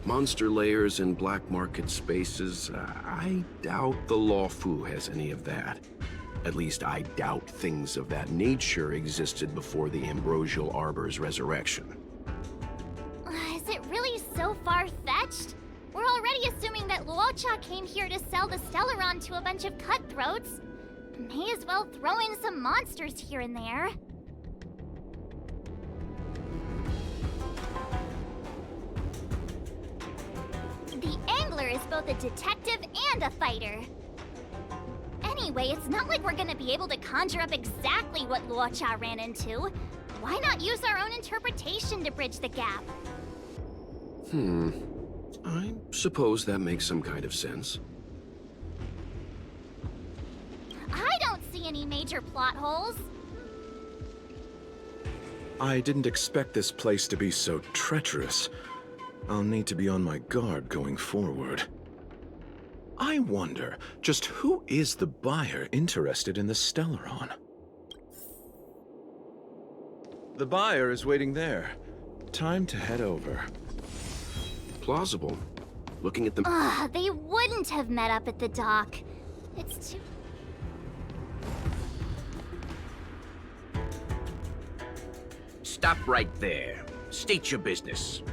Monster layers and black market spaces, I doubt the Lawfu has any of that. At least I doubt things of that nature existed before the Ambrosial Arbor's resurrection. Is it really so far-fetched? We're already assuming that Luocha came here to sell the Stellaron to a bunch of cutthroats. May as well throw in some monsters here and there. The Angler is both a detective and a fighter. Anyway, it's not like we're gonna be able to conjure up exactly what Luocha ran into. Why not use our own interpretation to bridge the gap? I suppose that makes some kind of sense. I don't see any major plot holes. I didn't expect this place to be so treacherous. I'll need to be on my guard going forward. I wonder, just who is the buyer interested in the Stellaron? The buyer is waiting there. Time to head over. Plausible. Looking at the... Ugh, they wouldn't have met up at the dock. It's too... Stop right there. State your business.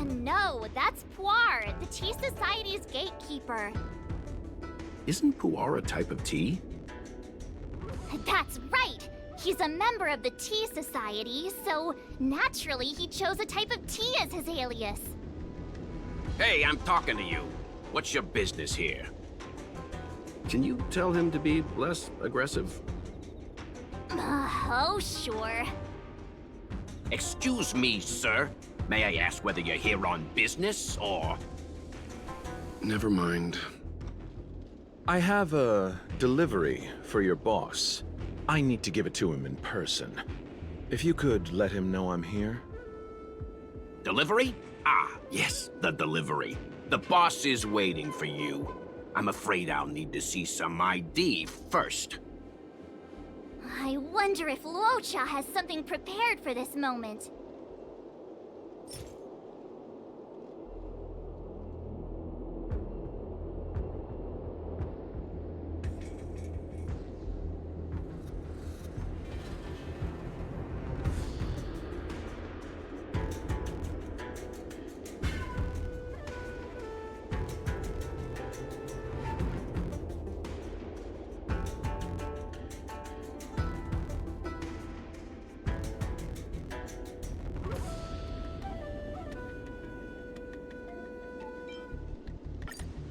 No, that's Puar, the Tea Society's gatekeeper. Isn't pu'er a type of tea? That's right! He's a member of the Tea Society, so naturally he chose a type of tea as his alias. Hey, I'm talking to you. What's your business here? Can you tell him to be less aggressive? Oh, sure. Excuse me, sir. May I ask whether you're here on business, or... Never mind. I have a delivery for your boss. I need to give it to him in person. If you could let him know I'm here. Delivery? Ah, yes, the delivery. The boss is waiting for you. I'm afraid I'll need to see some ID first. I wonder if Luocha has something prepared for this moment.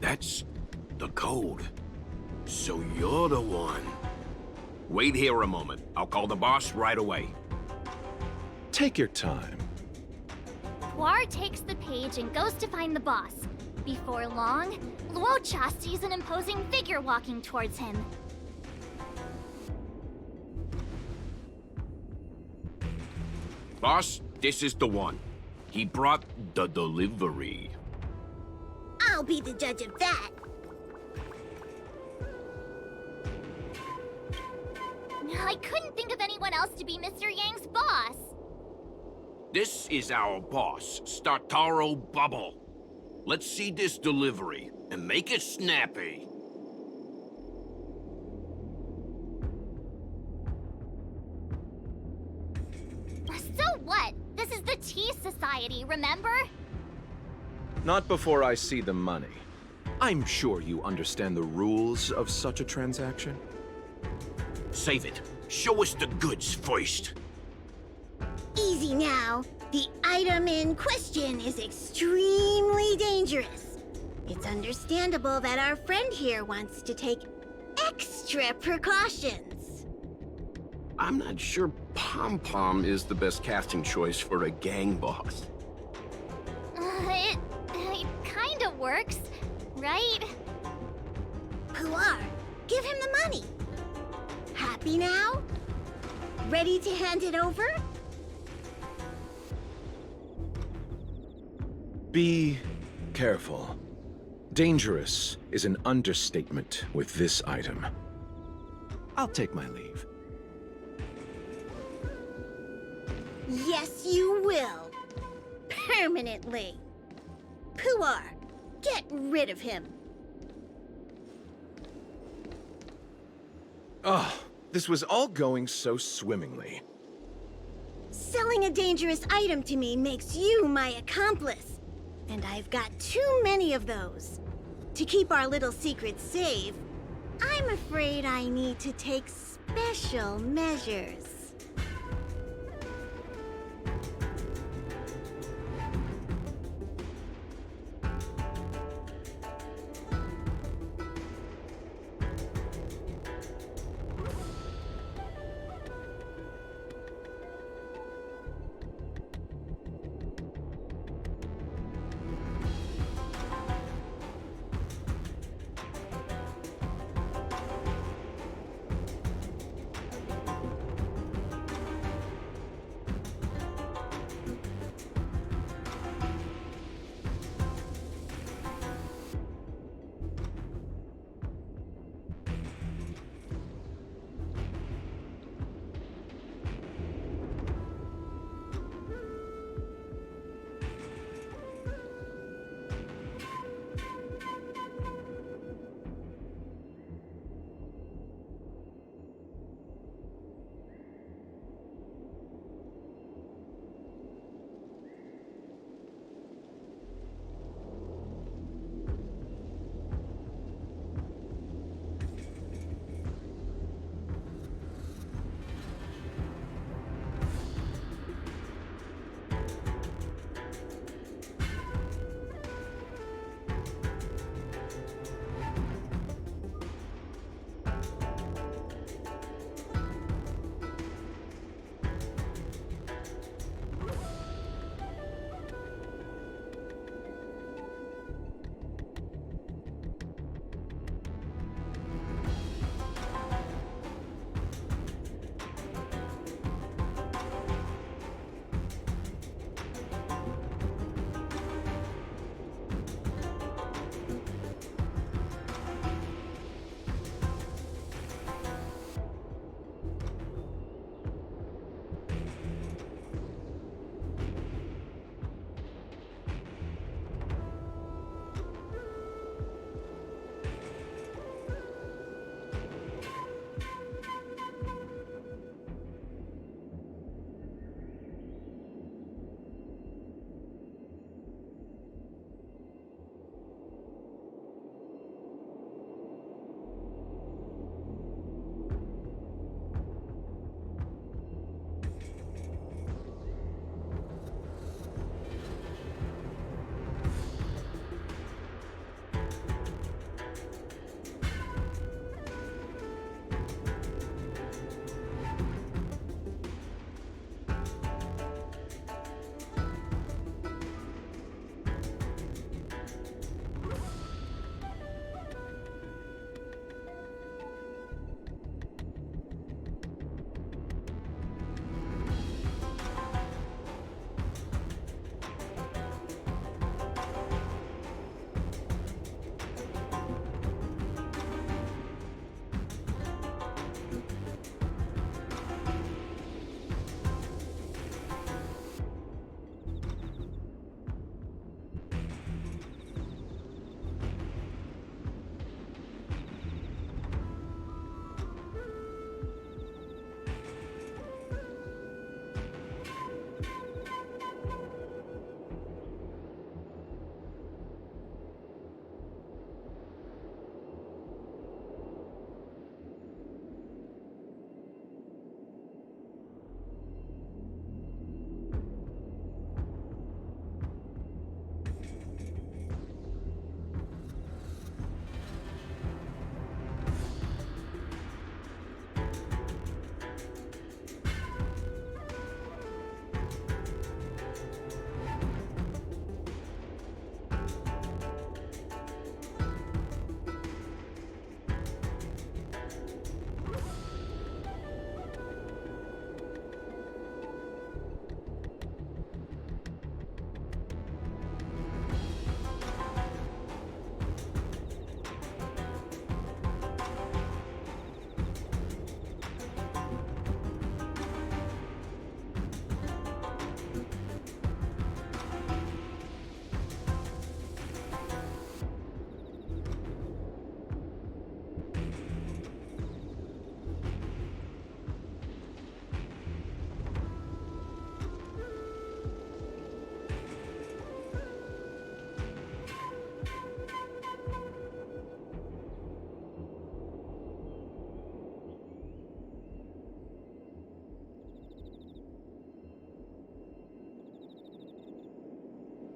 That's the code. So you're the one. Wait here a moment. I'll call the boss right away. Take your time. Puar takes the page and goes to find the boss. Before long, Luocha sees an imposing figure walking towards him. Boss, this is the one. He brought the delivery. I'll be the judge of that. I couldn't think of anyone else to be Mr. Yang's boss. This is our boss, Startaro Bubble. Let's see this delivery, and make it snappy. So what? This is the Tea Society, remember? Not before I see the money. I'm sure you understand the rules of such a transaction. Save it. Show us the goods first. Easy now. The item in question is extremely dangerous. It's understandable that our friend here wants to take extra precautions. I'm not sure Pom Pom is the best casting choice for a gang boss. It kinda works, right? Puar, give him the money. Happy now? Ready to hand it over? Be careful. Dangerous is an understatement with this item. I'll take my leave. Yes, you will. Permanently. Puar, get rid of him. Oh, this was all going so swimmingly. Selling a dangerous item to me makes you my accomplice. And I've got too many of those. To keep our little secret safe, I'm afraid I need to take special measures.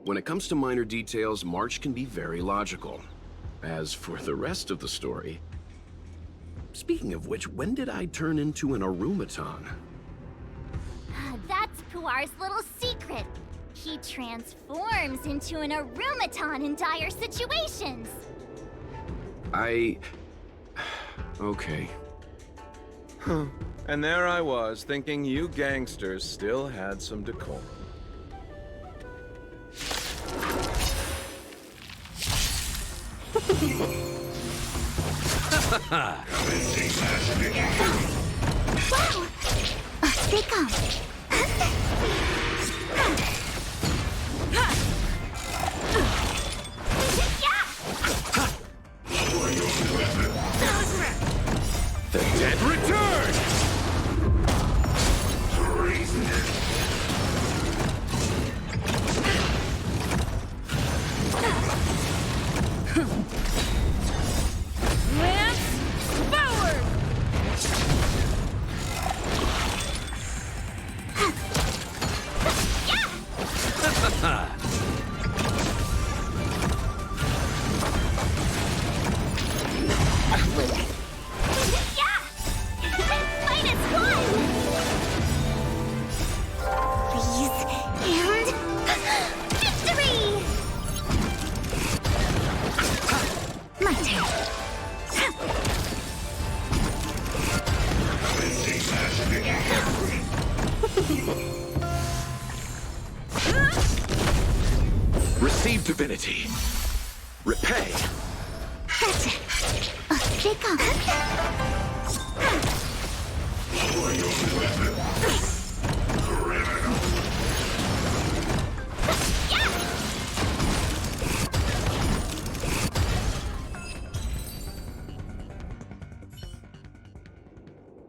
When it comes to minor details, March can be very logical. As for the rest of the story... Speaking of which, when did I turn into an arumaton? That's Puar's little secret. He transforms into an arumaton in dire situations. Okay. Huh. And there I was, thinking you gangsters still had some decorum. Wow! They come. The dead return! Lance forward! Receive divinity. Repay. They come.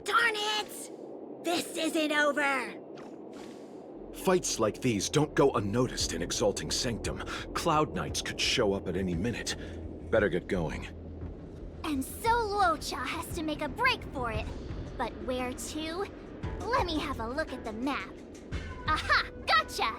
Darn it! This isn't over! Fights like these don't go unnoticed in Exalting Sanctum. Cloud Knights could show up at any minute. Better get going. And so Luocha has to make a break for it. But where to? Let me have a look at the map. Aha! Gotcha!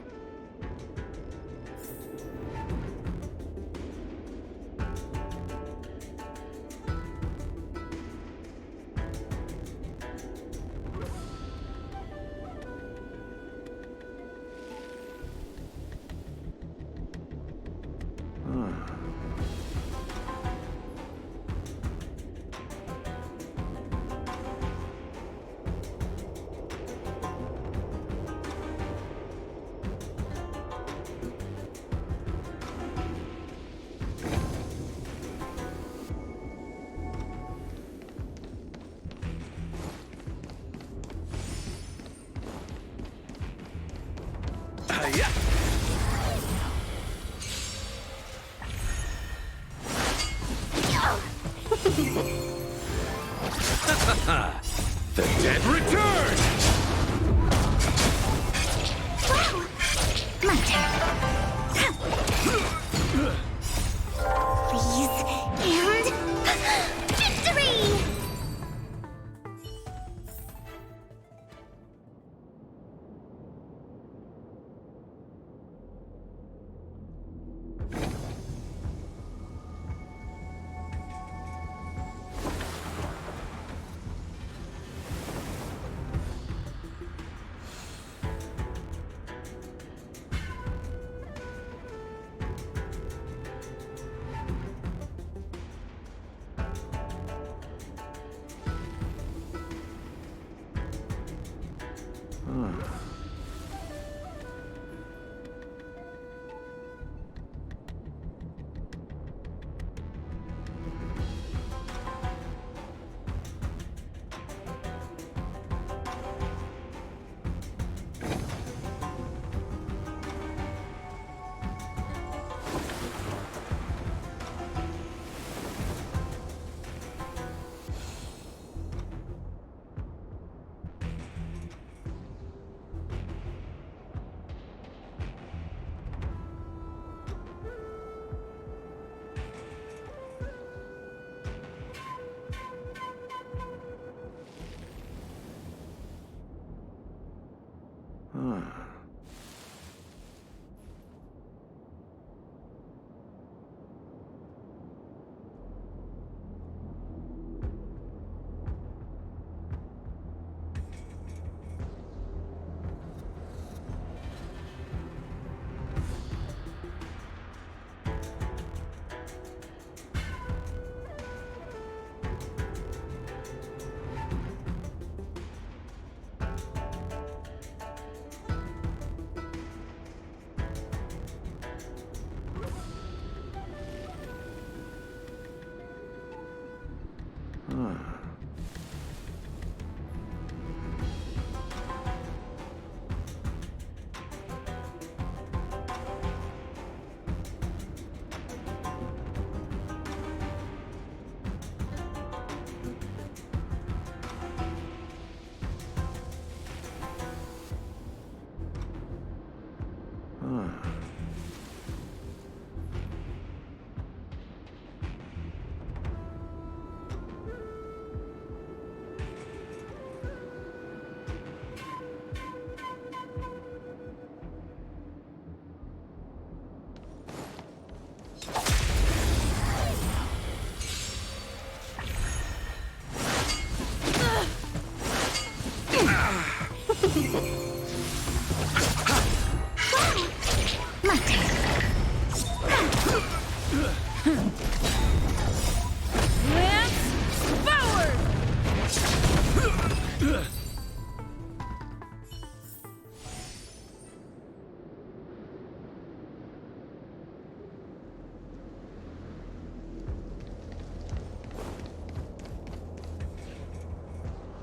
The dead return! Wow! My turn. Please, and... victory!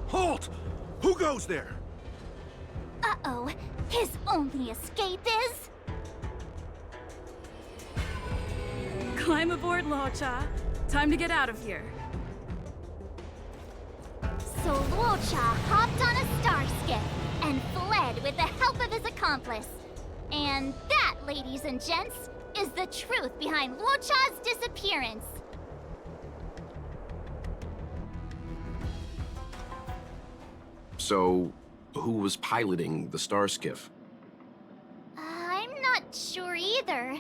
Halt! Who goes there? Uh-oh. His only escape is... Climb aboard, Luocha. Time to get out of here. So Luocha hopped on a star skiff and fled with the help of his accomplice. And that, ladies and gents, is the truth behind Luocha's disappearance. So, who was piloting the star skiff? I'm not sure either.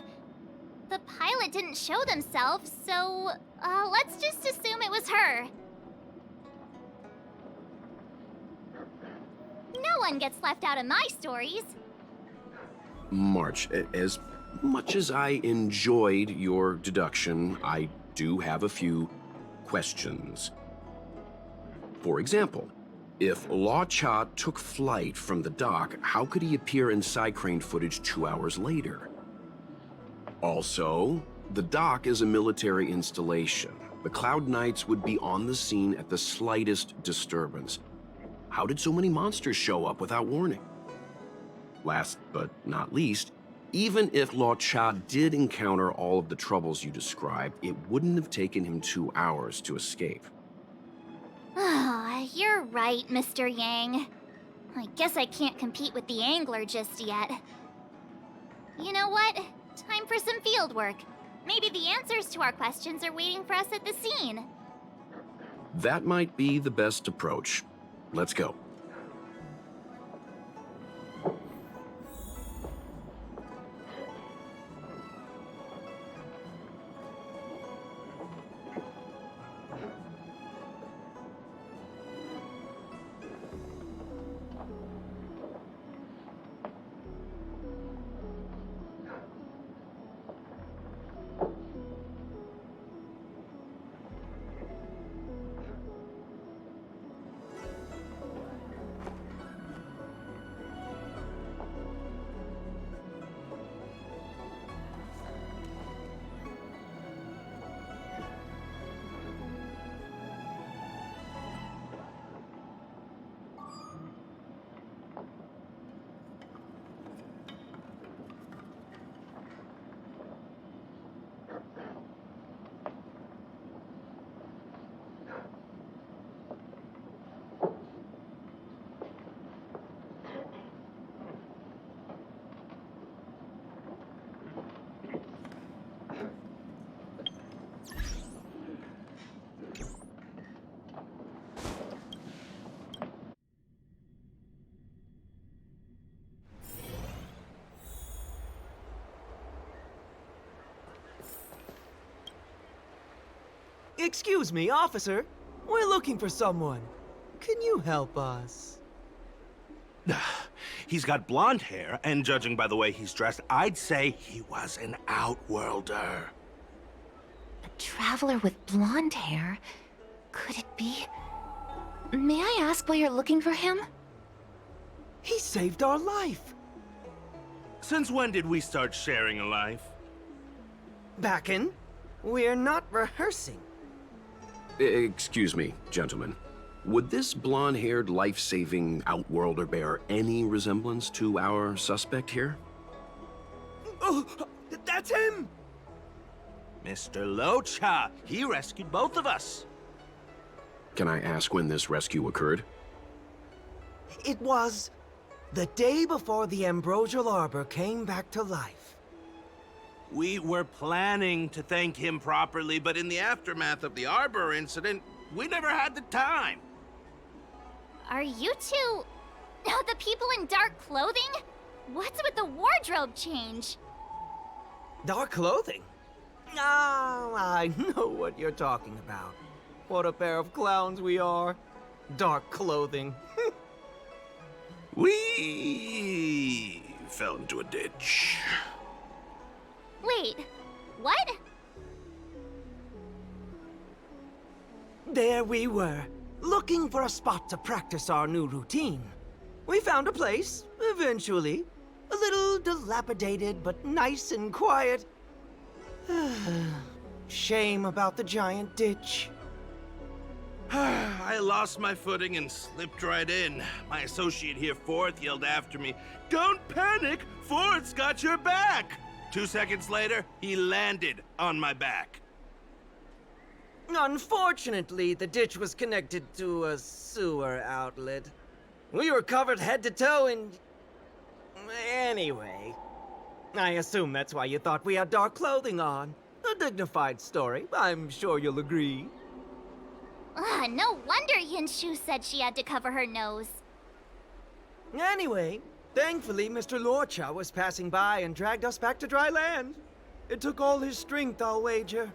The pilot didn't show themselves, so let's just assume it was her. No one gets left out of my stories. March, as much as I enjoyed your deduction, I do have a few questions. For example, if Luocha took flight from the dock, how could he appear in Skycryo footage 2 hours later? Also, the dock is a military installation. The Cloud Knights would be on the scene at the slightest disturbance. How did so many monsters show up without warning? Last but not least, even if Luocha did encounter all of the troubles you described, it wouldn't have taken him 2 hours to escape. You're right, Mr. Yang. I guess I can't compete with the angler just yet. You know what? Time for some field work. Maybe the answers to our questions are waiting for us at the scene. That might be the best approach. Let's go. Excuse me, officer. We're looking for someone. Can you help us? He's got blonde hair, and judging by the way he's dressed, I'd say he was an outworlder. A traveler with blonde hair? Could it be? May I ask why you're looking for him? He saved our life. Since when did we start sharing a life? Back in? We're not rehearsing. Excuse me, gentlemen. Would this blonde-haired, life-saving outworlder bear any resemblance to our suspect here? Oh, that's him! Mr. Locha, he rescued both of us. Can I ask when this rescue occurred? It was the day before the Ambrosial Arbor came back to life. We were planning to thank him properly, but in the aftermath of the Arbor incident, we never had the time. Are you two... the people in dark clothing? What's with the wardrobe change? Dark clothing? Ah, I know what you're talking about. What a pair of clowns we are. Dark clothing. We fell into a ditch. Wait, what? There we were, looking for a spot to practice our new routine. We found a place, eventually. A little dilapidated, but nice and quiet. Shame about the giant ditch. I lost my footing and slipped right in. My associate here, Fourth, yelled after me, "Don't panic! Fourth's got your back!" 2 seconds later, he landed on my back. Unfortunately, the ditch was connected to a sewer outlet. We were covered head to toe in... Anyway, I assume that's why you thought we had dark clothing on. A dignified story, I'm sure you'll agree. No wonder Yinshu said she had to cover her nose. Anyway, thankfully Mr. Lorcha was passing by and dragged us back to dry land. It took all his strength, I'll wager.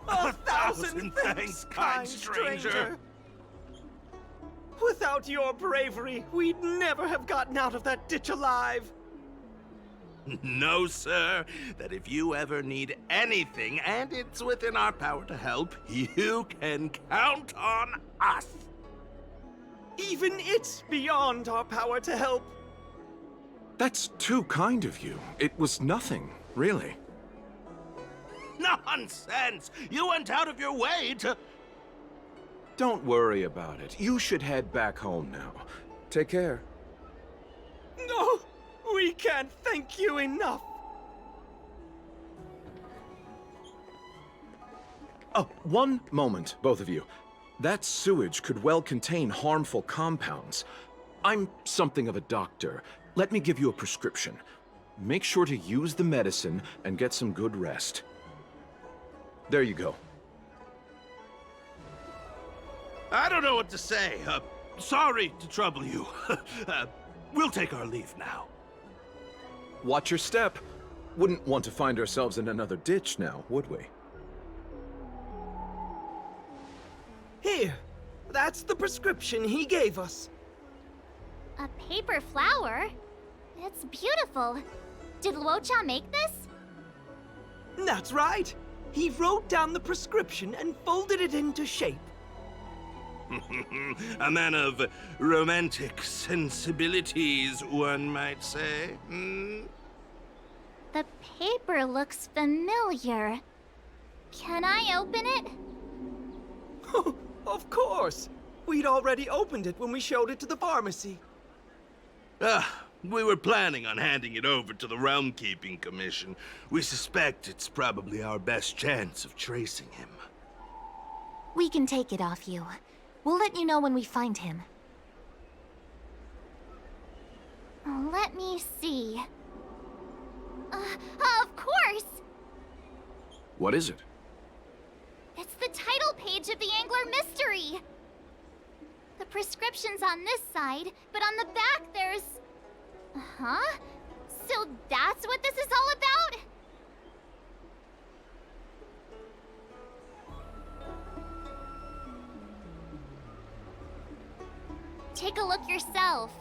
A thousand thanks, kind stranger. Without your bravery, we'd never have gotten out of that ditch alive. No, sir. That if you ever need anything, and it's within our power to help, you can count on us. Even it's beyond our power to help. That's too kind of you. It was nothing, really. Nonsense! You went out of your way to... Don't worry about it. You should head back home now. Take care. No, we can't thank you enough. Oh, one moment, both of you. That sewage could well contain harmful compounds. I'm something of a doctor. Let me give you a prescription. Make sure to use the medicine and get some good rest. There you go. I don't know what to say. Sorry to trouble you. We'll take our leave now. Watch your step. Wouldn't want to find ourselves in another ditch now, would we? Here, that's the prescription he gave us. A paper flower? It's beautiful. Did Luocha make this? That's right. He wrote down the prescription and folded it into shape. A man of romantic sensibilities, one might say. The paper looks familiar. Can I open it? Of course. We'd already opened it when we showed it to the pharmacy. We were planning on handing it over to the Realm Keeping Commission. We suspect it's probably our best chance of tracing him. We can take it off you. We'll let you know when we find him. Let me see. Of course! What is it? It's the title page of the Angler Mystery! The prescription's on this side, but on the back there's... Huh? So that's what this is all about? Take a look yourself.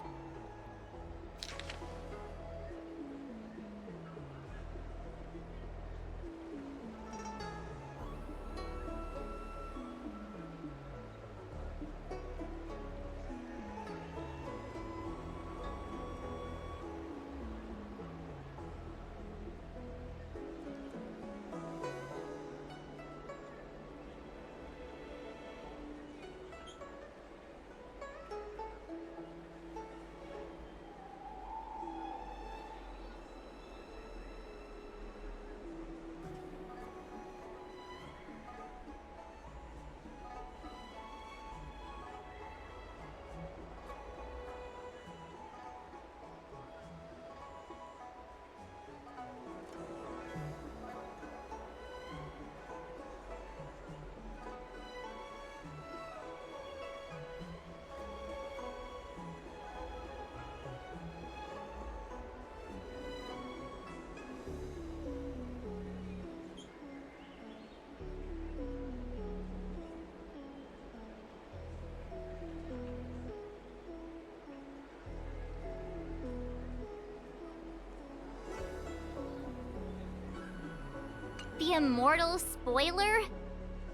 The immortal spoiler?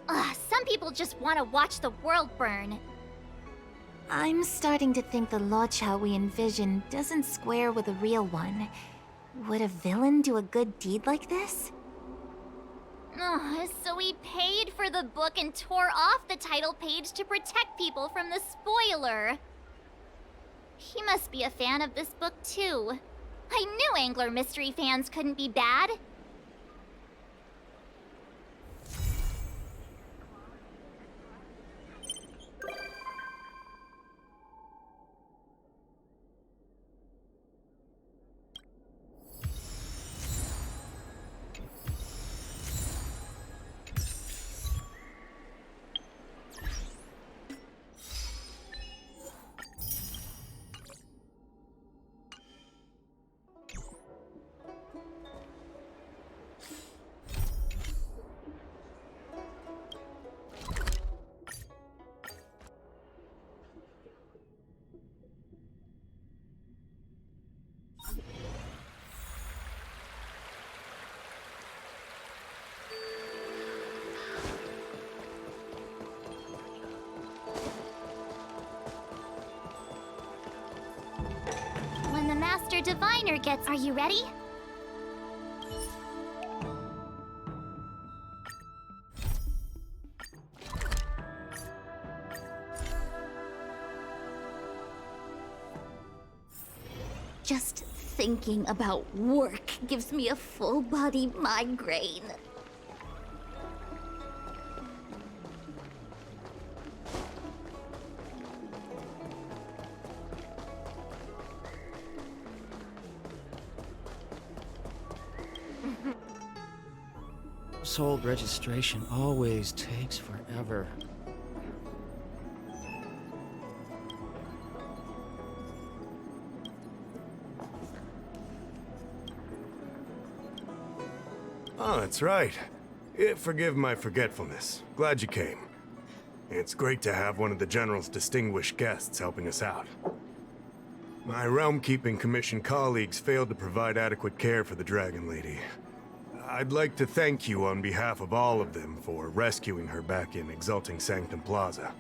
Ugh, some people just want to watch the world burn. I'm starting to think the Locha we envision doesn't square with a real one. Would a villain do a good deed like this? Ugh, so he paid for the book and tore off the title page to protect people from the spoiler. He must be a fan of this book too. I knew Angler Mystery fans couldn't be bad. When the Master Diviner gets... Are you ready? Just thinking about work gives me a full-body migraine. Sold registration always takes forever. Oh, that's right. Forgive my forgetfulness. Glad you came. It's great to have one of the General's distinguished guests helping us out. My Realm-Keeping Commission colleagues failed to provide adequate care for the Dragon Lady. I'd like to thank you on behalf of all of them for rescuing her back in Exalting Sanctum Plaza.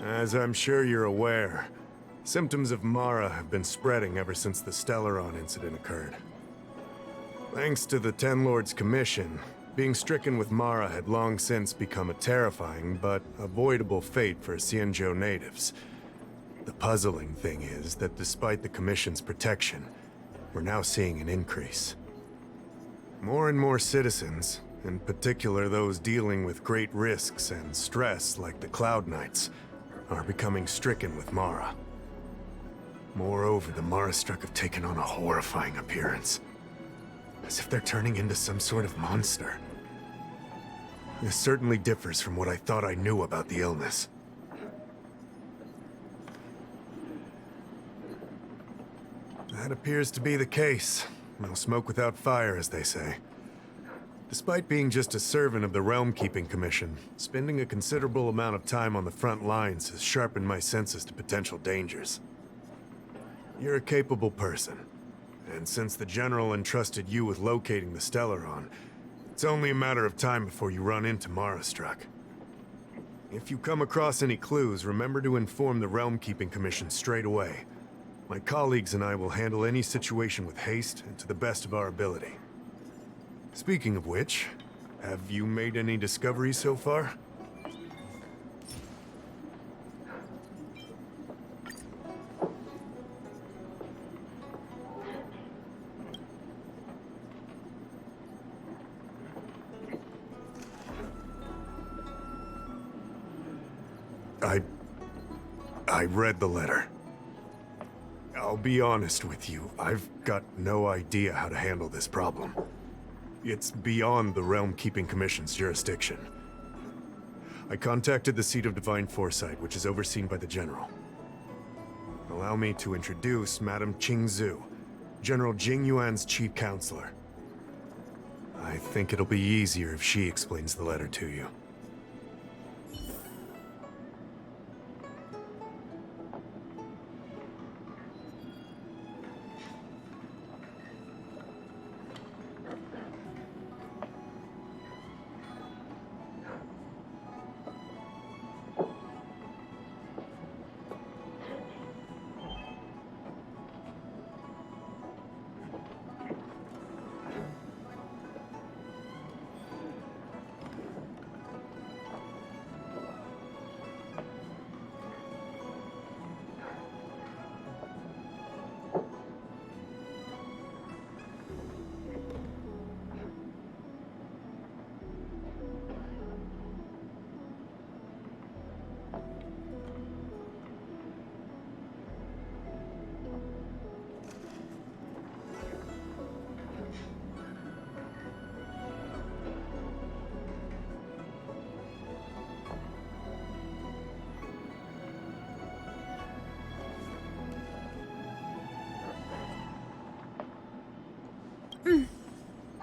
As I'm sure you're aware, symptoms of Mara have been spreading ever since the Stellaron incident occurred. Thanks to the Ten Lords Commission, being stricken with Mara had long since become a terrifying but avoidable fate for Xianzhou natives. The puzzling thing is that despite the Commission's protection, we're now seeing an increase. More and more citizens, in particular those dealing with great risks and stress like the Cloud Knights, are becoming stricken with Mara. Moreover, the Mara-struck have taken on a horrifying appearance, as if they're turning into some sort of monster. This certainly differs from what I thought I knew about the illness. That appears to be the case. No smoke without fire, as they say. Despite being just a servant of the Realm-Keeping Commission, spending a considerable amount of time on the front lines has sharpened my senses to potential dangers. You're a capable person, and since the General entrusted you with locating the Stellaron, it's only a matter of time before you run into Mara-struck. If you come across any clues, remember to inform the Realm-Keeping Commission straight away. My colleagues and I will handle any situation with haste and to the best of our ability. Speaking of which, have you made any discoveries so far? I read the letter. I'll be honest with you, I've got no idea how to handle this problem. It's beyond the Realm-Keeping Commission's jurisdiction. I contacted the Seat of Divine Foresight, which is overseen by the General. Allow me to introduce Madame Qingzhu, General Jing Yuan's chief counselor. I think it'll be easier if she explains the letter to you.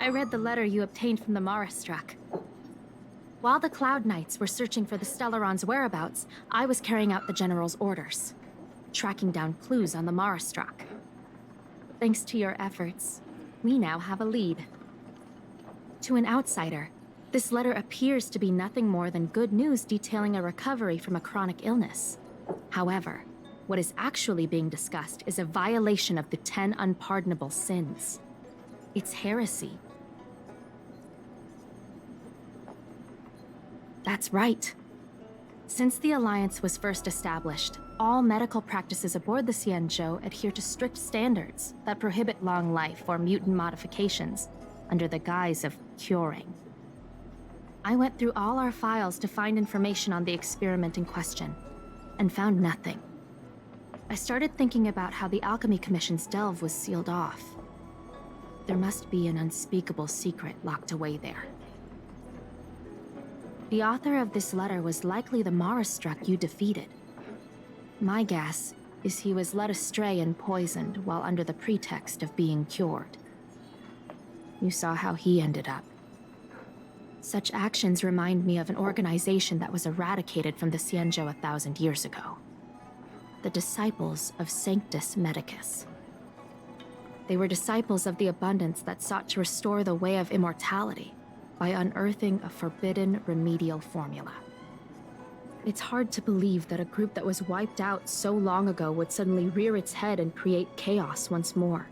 I read the letter you obtained from the Marastruck. While the Cloud Knights were searching for the Stellaron's whereabouts, I was carrying out the General's orders, tracking down clues on the Marastruck. Thanks to your efforts, we now have a lead. To an outsider, this letter appears to be nothing more than good news detailing a recovery from a chronic illness. However, what is actually being discussed is a violation of the 10 unpardonable sins. It's heresy. That's right. Since the Alliance was first established, all medical practices aboard the Xianzhou adhere to strict standards that prohibit long life or mutant modifications under the guise of curing. I went through all our files to find information on the experiment in question, and found nothing. I started thinking about how the Alchemy Commission's delve was sealed off. There must be an unspeakable secret locked away there. The author of this letter was likely the Marastruck you defeated. My guess is he was led astray and poisoned while under the pretext of being cured. You saw how he ended up. Such actions remind me of an organization that was eradicated from the Xianzhou 1,000 years ago. The Disciples of Sanctus Medicus. They were disciples of the abundance that sought to restore the way of immortality by unearthing a forbidden remedial formula. It's hard to believe that a group that was wiped out so long ago would suddenly rear its head and create chaos once more.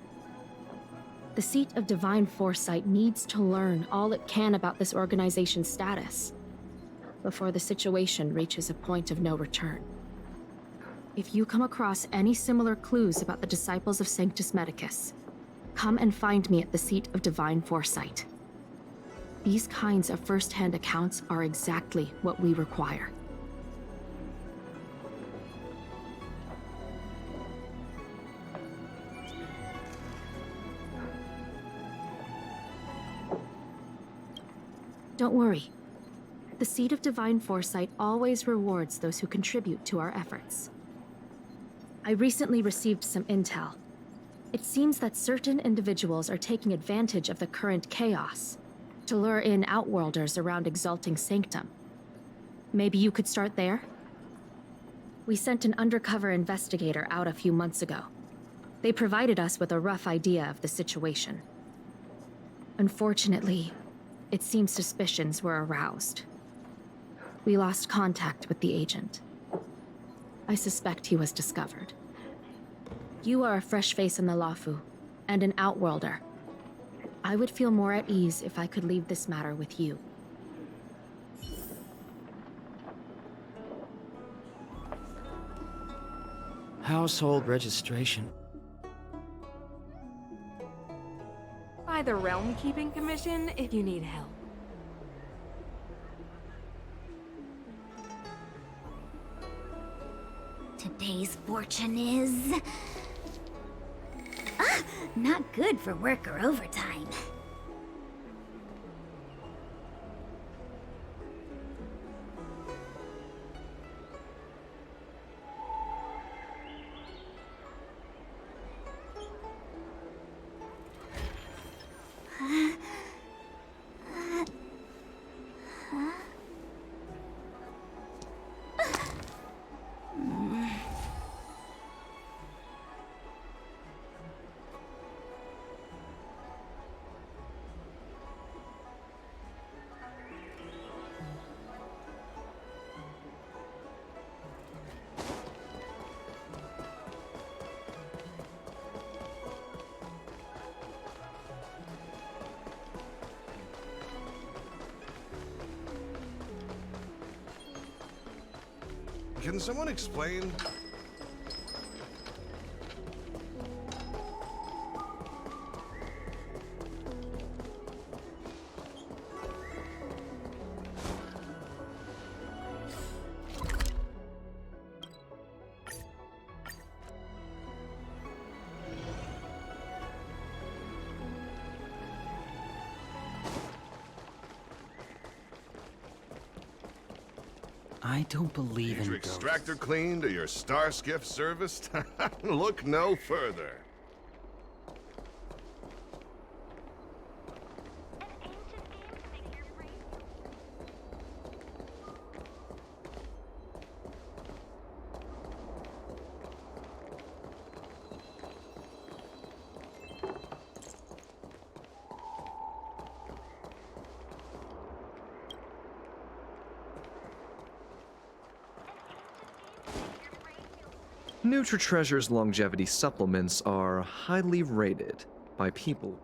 The Seat of Divine Foresight needs to learn all it can about this organization's status before the situation reaches a point of no return. If you come across any similar clues about the Disciples of Sanctus Medicus, come and find me at the Seat of Divine Foresight. These kinds of first-hand accounts are exactly what we require. Don't worry. The Seat of Divine Foresight always rewards those who contribute to our efforts. I recently received some intel. It seems that certain individuals are taking advantage of the current chaos to lure in Outworlders around Exalting Sanctum. Maybe you could start there? We sent an undercover investigator out a few months ago. They provided us with a rough idea of the situation. Unfortunately, it seems suspicions were aroused. We lost contact with the agent. I suspect he was discovered. You are a fresh face in the Lafu, and an Outworlder. I would feel more at ease if I could leave this matter with you. Household registration. By the Realm Keeping Commission if you need help. Today's fortune is... Not good for work or overtime. Can someone explain? I don't believe in your extractor cleaned or your star skiff serviced? Look no further. NutriTreasure's longevity supplements are highly rated by people.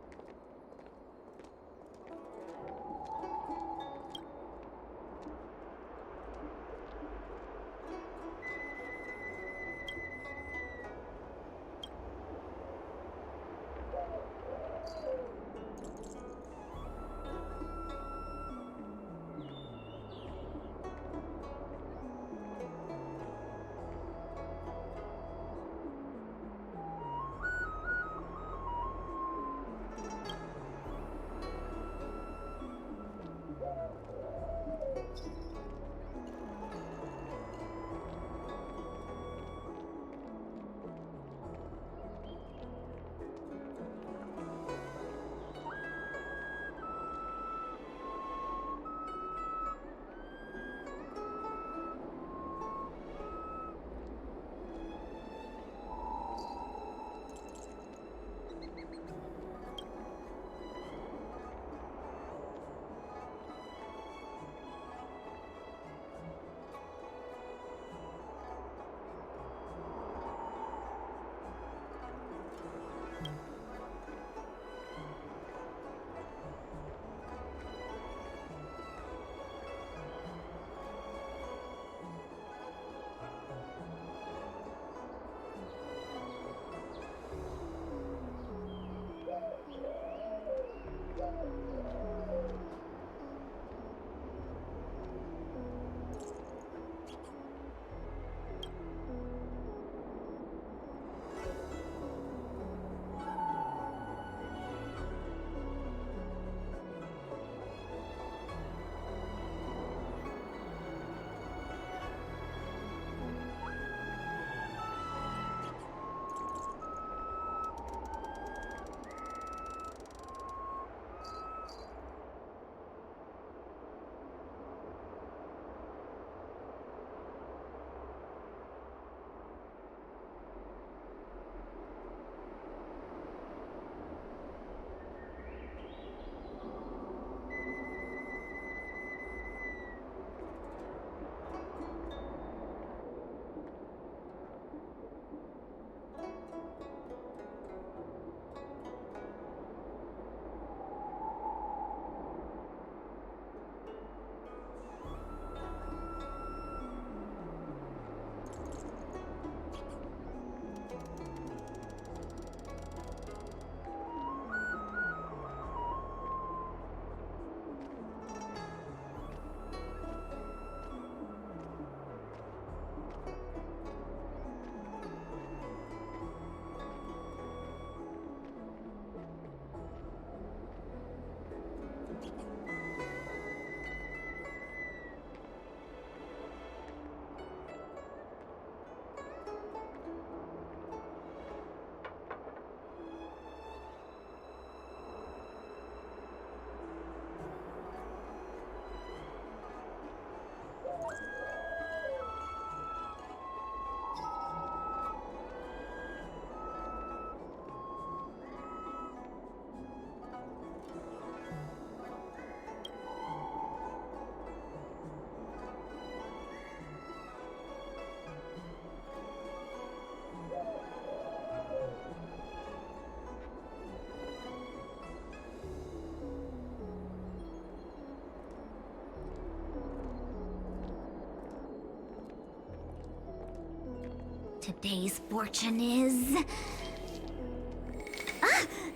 Today's fortune is...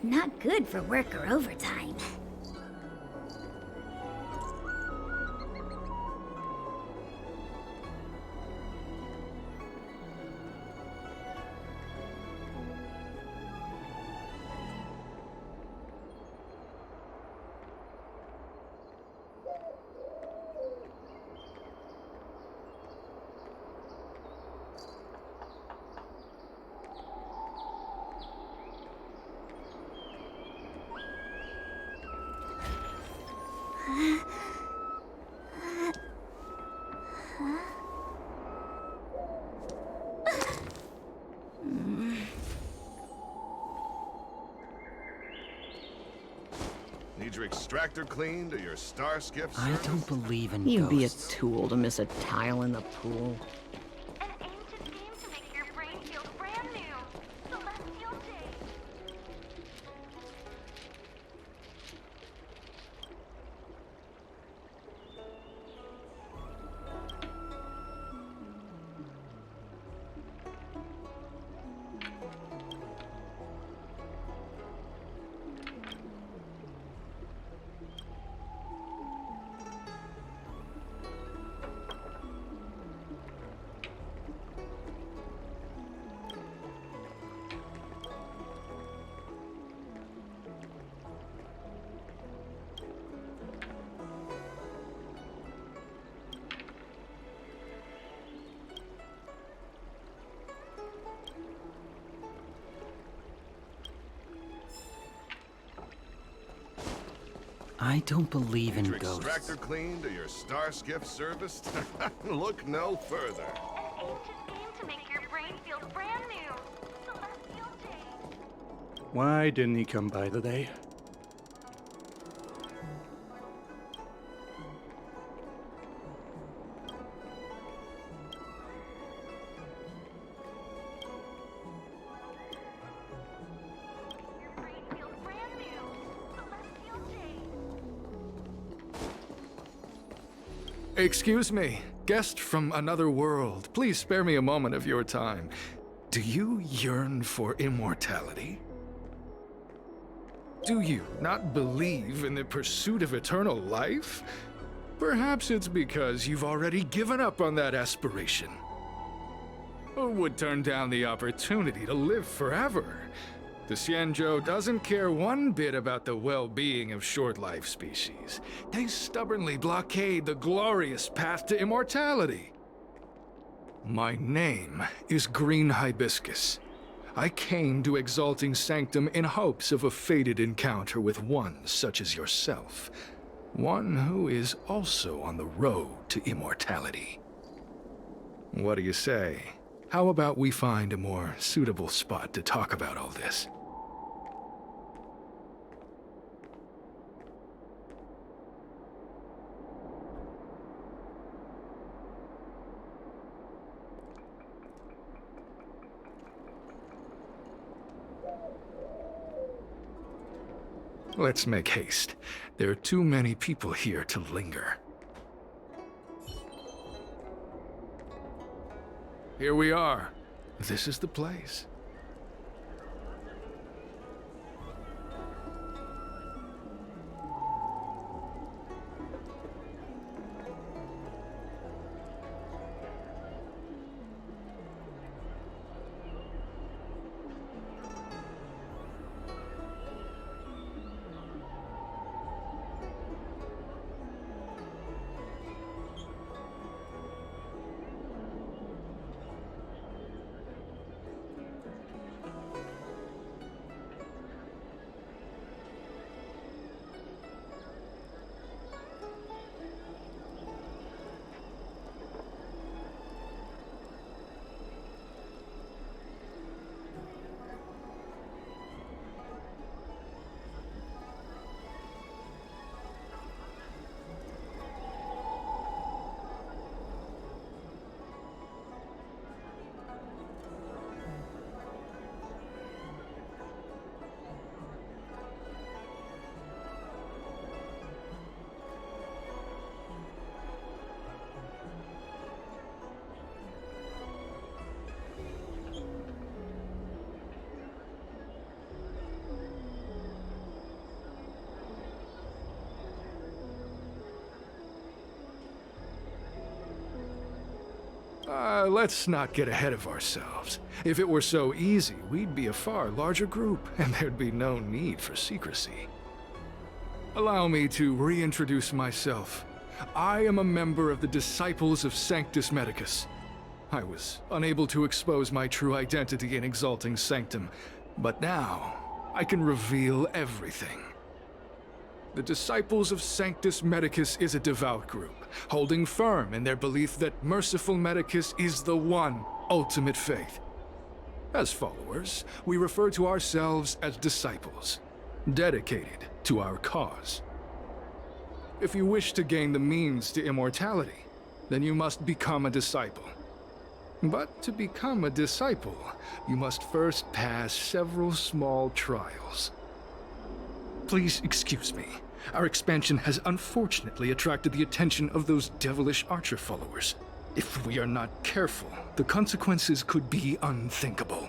not good for work or overtime. Need your extractor cleaned or your star skiff I serviced? don't believe in You'd be a ghosts. tool to miss a tile in the pool. An aim to seem to make your brain feel I don't believe in Your ghosts. extractor cleaned or your star skiff serviced? Look no further. To make your brain feel brand new. Celestial Day. Why didn't he come by today? Excuse me, guest from another world. Please spare me a moment of your time. Do you yearn for immortality? Do you not believe in the pursuit of eternal life? Perhaps it's because you've already given up on that aspiration. Who would turn down the opportunity to live forever? The Xianzhou doesn't care one bit about the well-being of short-life species. They stubbornly blockade the glorious path to immortality. My name is Green Hibiscus. I came to Exalting Sanctum in hopes of a fated encounter with one such as yourself. One who is also on the road to immortality. What do you say? How about we find a more suitable spot to talk about all this? Let's make haste. There are too many people here to linger. Here we are. This is the place. Let's not get ahead of ourselves. If it were so easy, we'd be a far larger group, and there'd be no need for secrecy. Allow me to reintroduce myself. I am a member of the Disciples of Sanctus Medicus. I was unable to expose my true identity in Exalting Sanctum, but now I can reveal everything. The Disciples of Sanctus Medicus is a devout group, holding firm in their belief that Merciful Medicus is the one ultimate faith. As followers, we refer to ourselves as disciples, dedicated to our cause. If you wish to gain the means to immortality, then you must become a disciple. But to become a disciple, you must first pass several small trials. Please excuse me. Our expansion has unfortunately attracted the attention of those devilish archer followers. If we are not careful, the consequences could be unthinkable.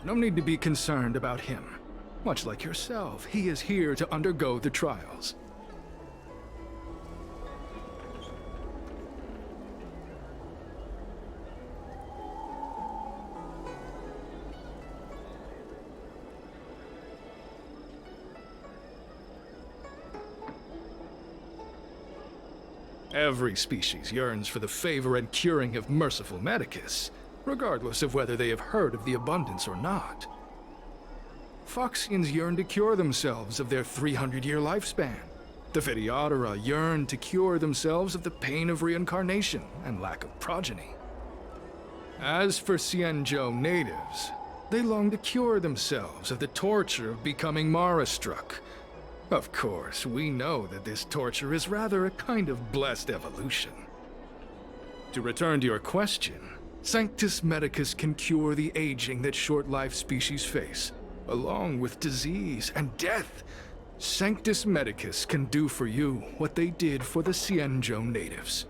No need to be concerned about him. Much like yourself, he is here to undergo the trials. Every species yearns for the favor and curing of Merciful Medicus, regardless of whether they have heard of the abundance or not. Foxians yearn to cure themselves of their 300-year lifespan. The Videodora yearn to cure themselves of the pain of reincarnation and lack of progeny. As for Xianzhou natives, they long to cure themselves of the torture of becoming Mara-struck. Of course, we know that this torture is rather a kind of blessed evolution. To return to your question, Sanctus Medicus can cure the aging that short-lived species face, along with disease and death. Sanctus Medicus can do for you what they did for the Xianzhou natives.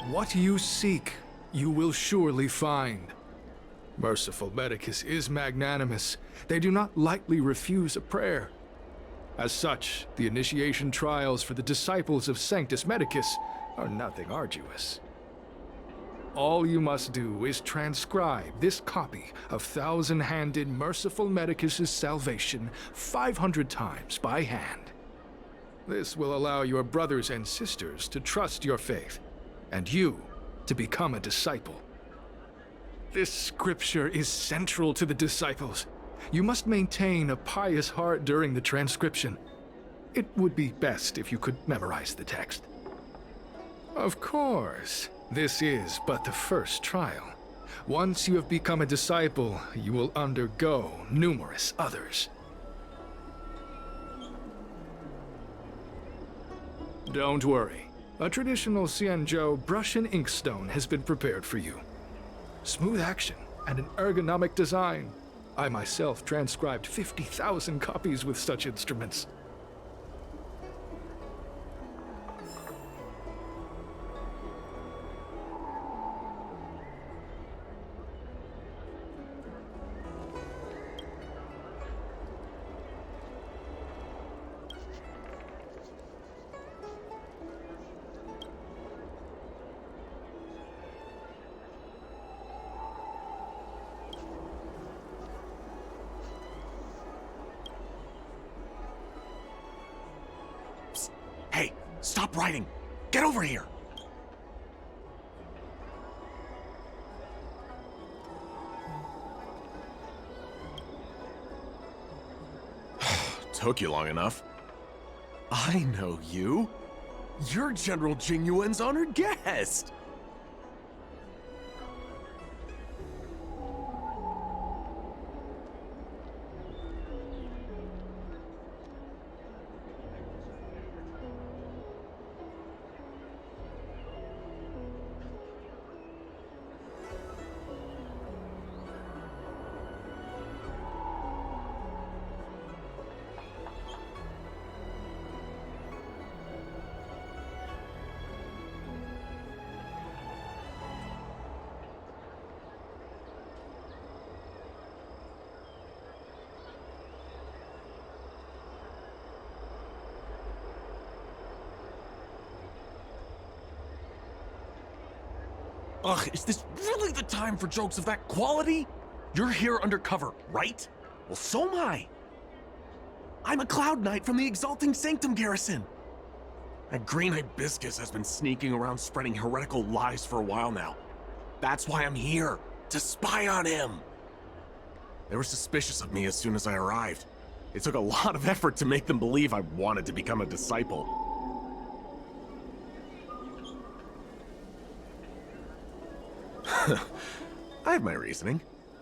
What you seek, you will surely find. Merciful Medicus is magnanimous. They do not lightly refuse a prayer. As such, the initiation trials for the disciples of Sanctus Medicus are nothing arduous. All you must do is transcribe this copy of thousand-handed Merciful Medicus's salvation 500 times by hand. This will allow your brothers and sisters to trust your faith, and you to become a disciple. This scripture is central to the disciples. You must maintain a pious heart during the transcription. It would be best if you could memorize the text. Of course, this is but the first trial. Once you have become a disciple, you will undergo numerous others. Don't worry. A traditional Xianzhou brush and inkstone has been prepared for you. Smooth action and an ergonomic design. I myself transcribed 50,000 copies with such instruments. Hey, stop writing! Get over here! Took you long enough. I know you. You're General Jing Yuan's honored guest. Ugh, is this really the time for jokes of that quality? You're here undercover, right? Well, so am I. I'm a Cloud Knight from the Exalting Sanctum Garrison. That green hibiscus has been sneaking around spreading heretical lies for a while now. That's why I'm here, to spy on him. They were suspicious of me as soon as I arrived. It took a lot of effort to make them believe I wanted to become a disciple. I have my reasoning.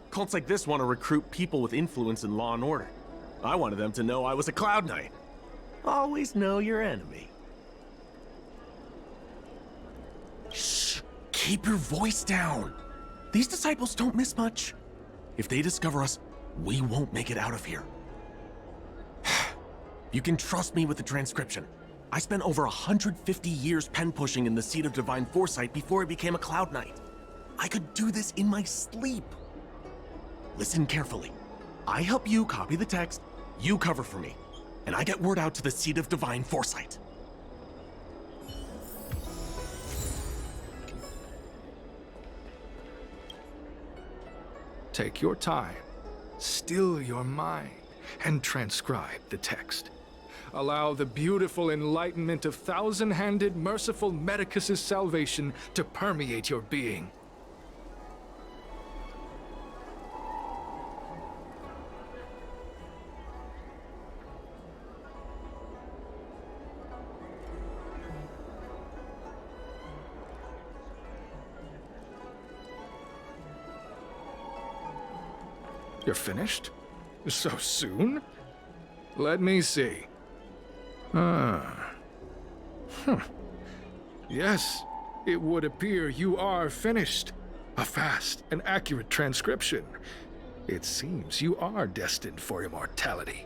Cults like this want to recruit people with influence in law and order. I wanted them to know I was a Cloud Knight. Always know your enemy. Shh! Keep your voice down. These disciples don't miss much. If they discover us, we won't make it out of here. You can trust me with the transcription. I spent over 150 years pen pushing in the Seat of Divine Foresight before I became a Cloud Knight. I could do this in my sleep. Listen carefully. I help you copy the text, you cover for me, and I get word out to the Seat of Divine Foresight. Take your time. Still your mind. and transcribe the text. Allow the beautiful enlightenment of thousand-handed, merciful Medicus's salvation to permeate your being. You're finished? So soon? Let me see. Yes, it would appear you are finished. A fast and accurate transcription. It seems you are destined for immortality.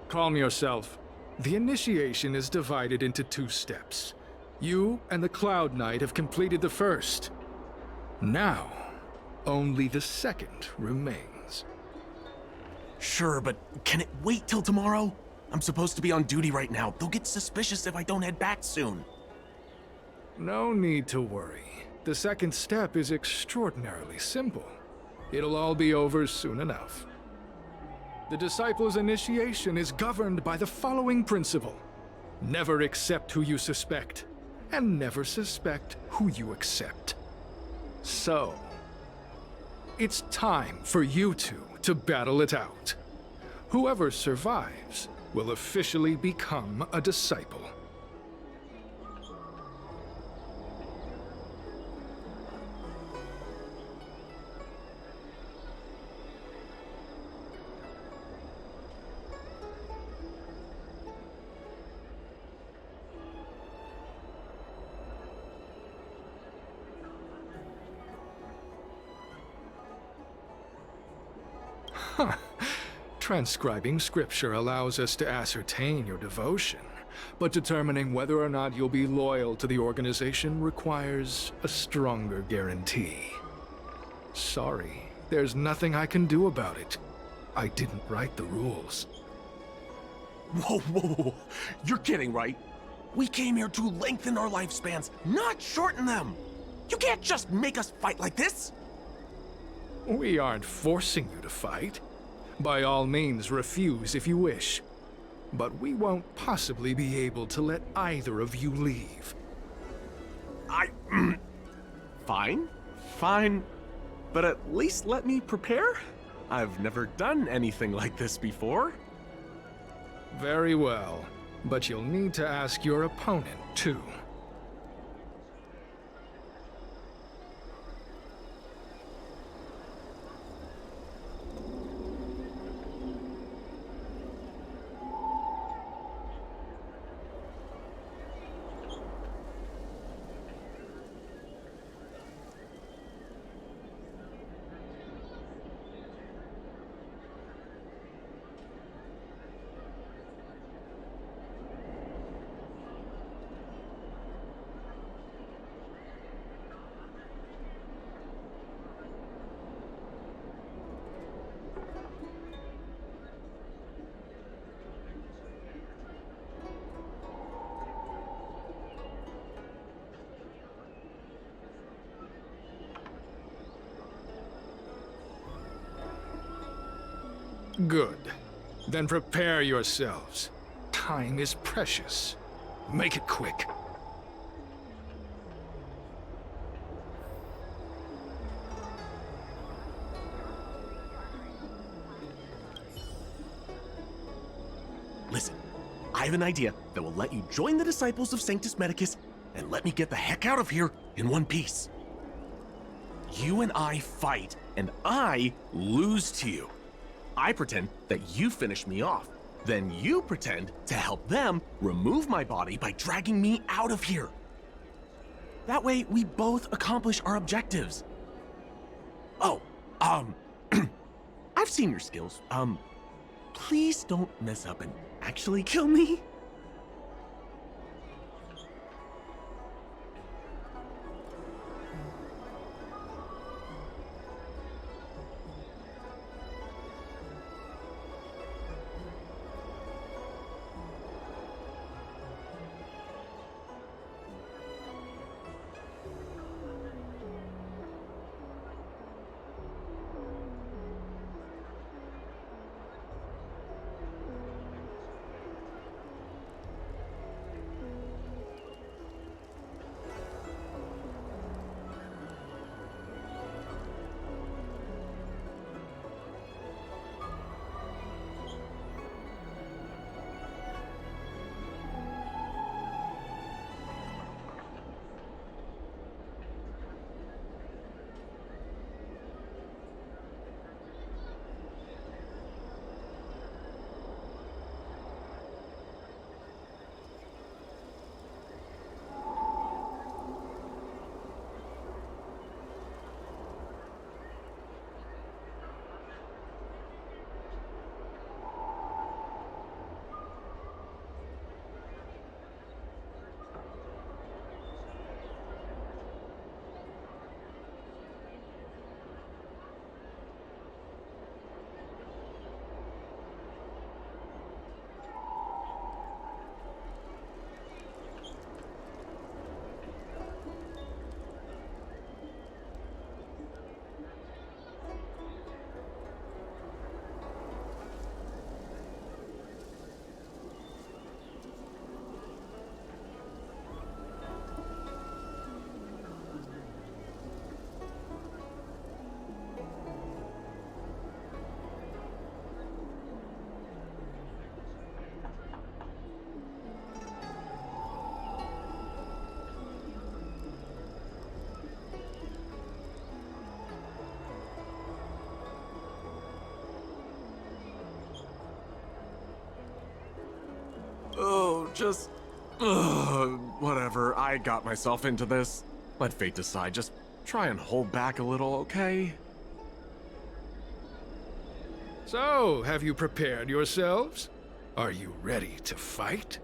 Calm yourself. The initiation is divided into 2 steps. You and the Cloud Knight have completed the first. Now, only the second remains. Sure, but can it wait till tomorrow? I'm supposed to be on duty right now. They'll get suspicious if I don't head back soon. No need to worry. The second step is extraordinarily simple. It'll all be over soon enough. The disciple's initiation is governed by the following principle. Never accept who you suspect, and never suspect who you accept. So, it's time for you two to battle it out. Whoever survives will officially become a disciple. Transcribing scripture allows us to ascertain your devotion, but determining whether or not you'll be loyal to the organization requires a stronger guarantee. Sorry, there's nothing I can do about it. I didn't write the rules. Whoa, whoa, whoa. You're kidding, right? We came here to lengthen our lifespans, not shorten them. You can't just make us fight like this. We aren't forcing you to fight. By all means, refuse if you wish. But we won't possibly be able to let either of you leave. Fine. But at least let me prepare? I've never done anything like this before. Very well. But you'll need to ask your opponent, too. Good. Then prepare yourselves. Time is precious. Make it quick. Listen, I have an idea that will let you join the disciples of Sanctus Medicus and let me get the heck out of here in one piece. You and I fight, and I lose to you. I pretend that you finish me off. Then you pretend to help them remove my body by dragging me out of here. That way, we both accomplish our objectives. Oh, I've seen your skills. Please don't mess up and actually kill me. Oh, just... whatever. I got myself into this. Let fate decide. Just try and hold back a little, okay? So, have you prepared yourselves? Are you ready to fight?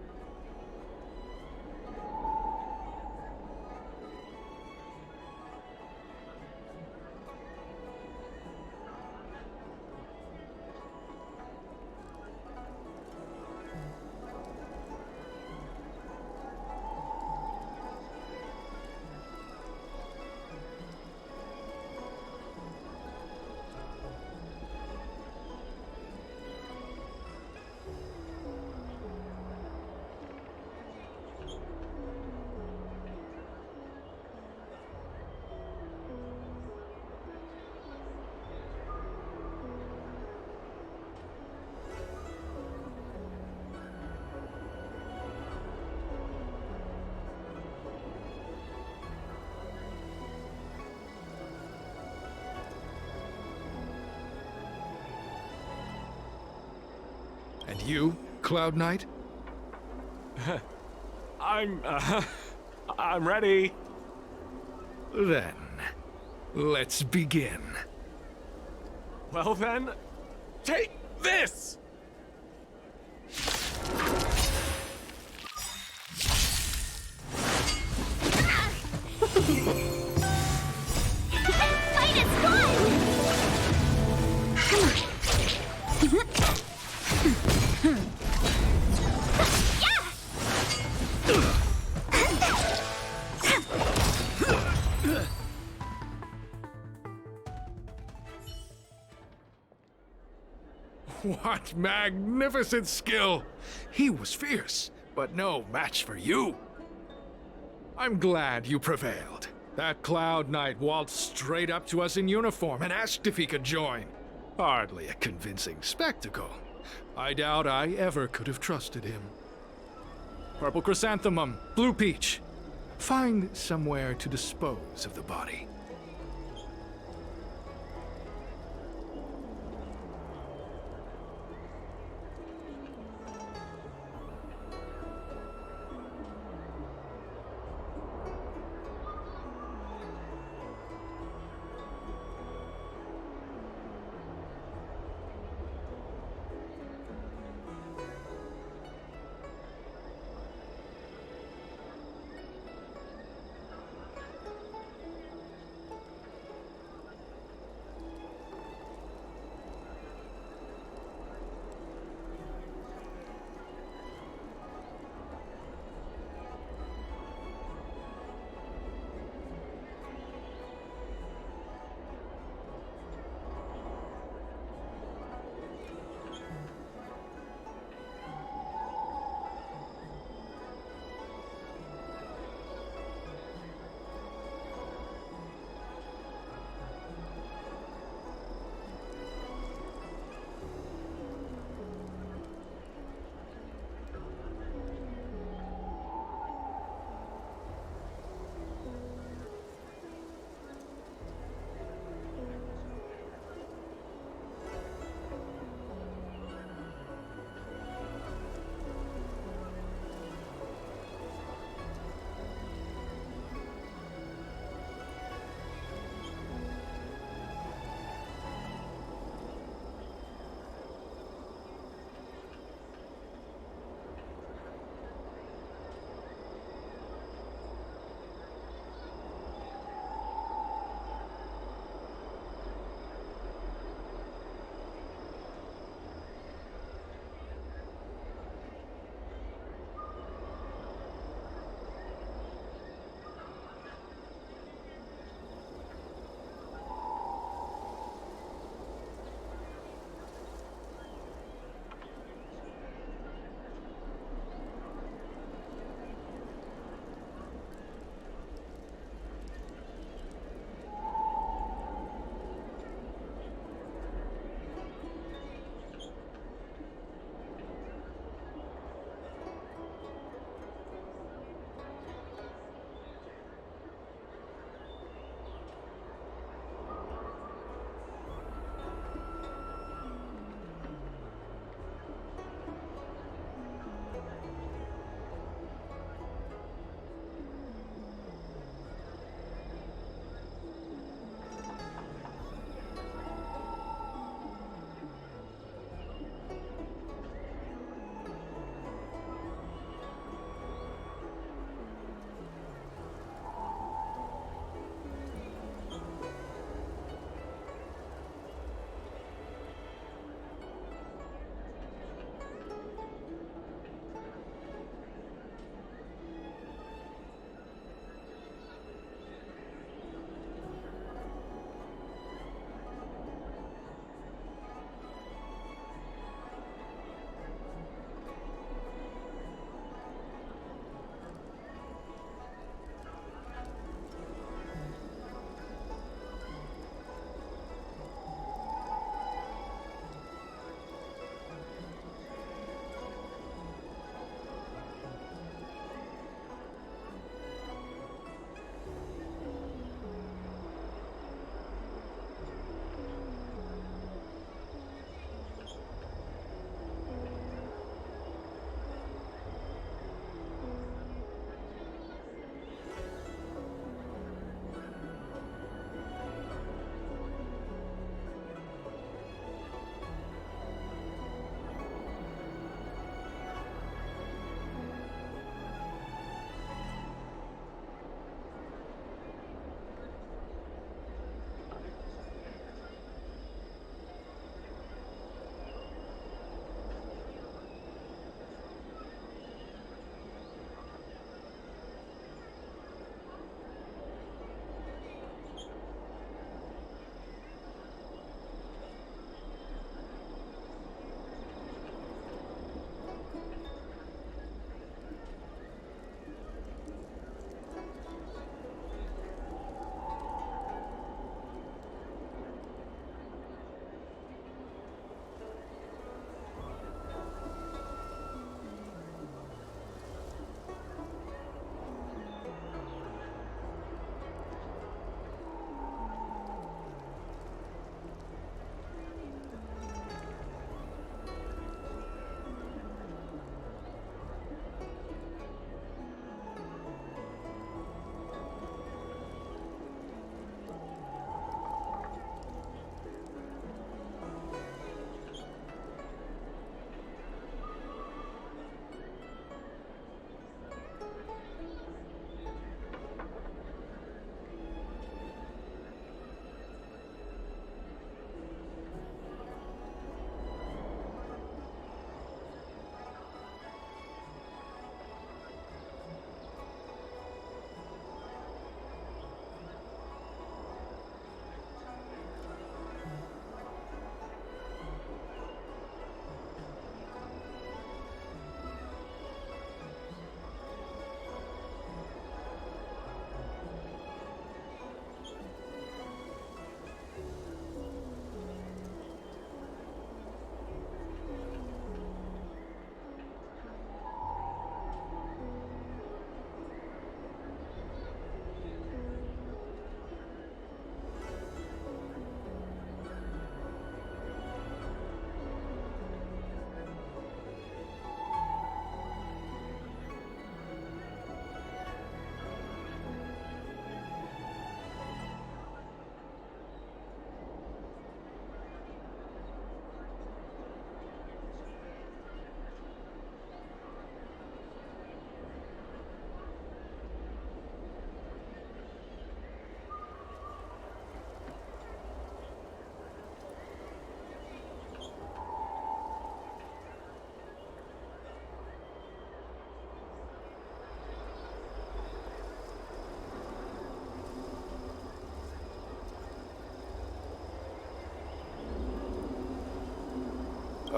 And you, Cloud Knight? I'm ready. Then, let's begin. Well then, take this! Fight is fun! What magnificent skill! He was fierce, but no match for you. I'm glad you prevailed. That Cloud Knight waltzed straight up to us in uniform and asked if he could join. Hardly a convincing spectacle. I doubt I ever could have trusted him. Purple chrysanthemum, blue peach. Find somewhere to dispose of the body.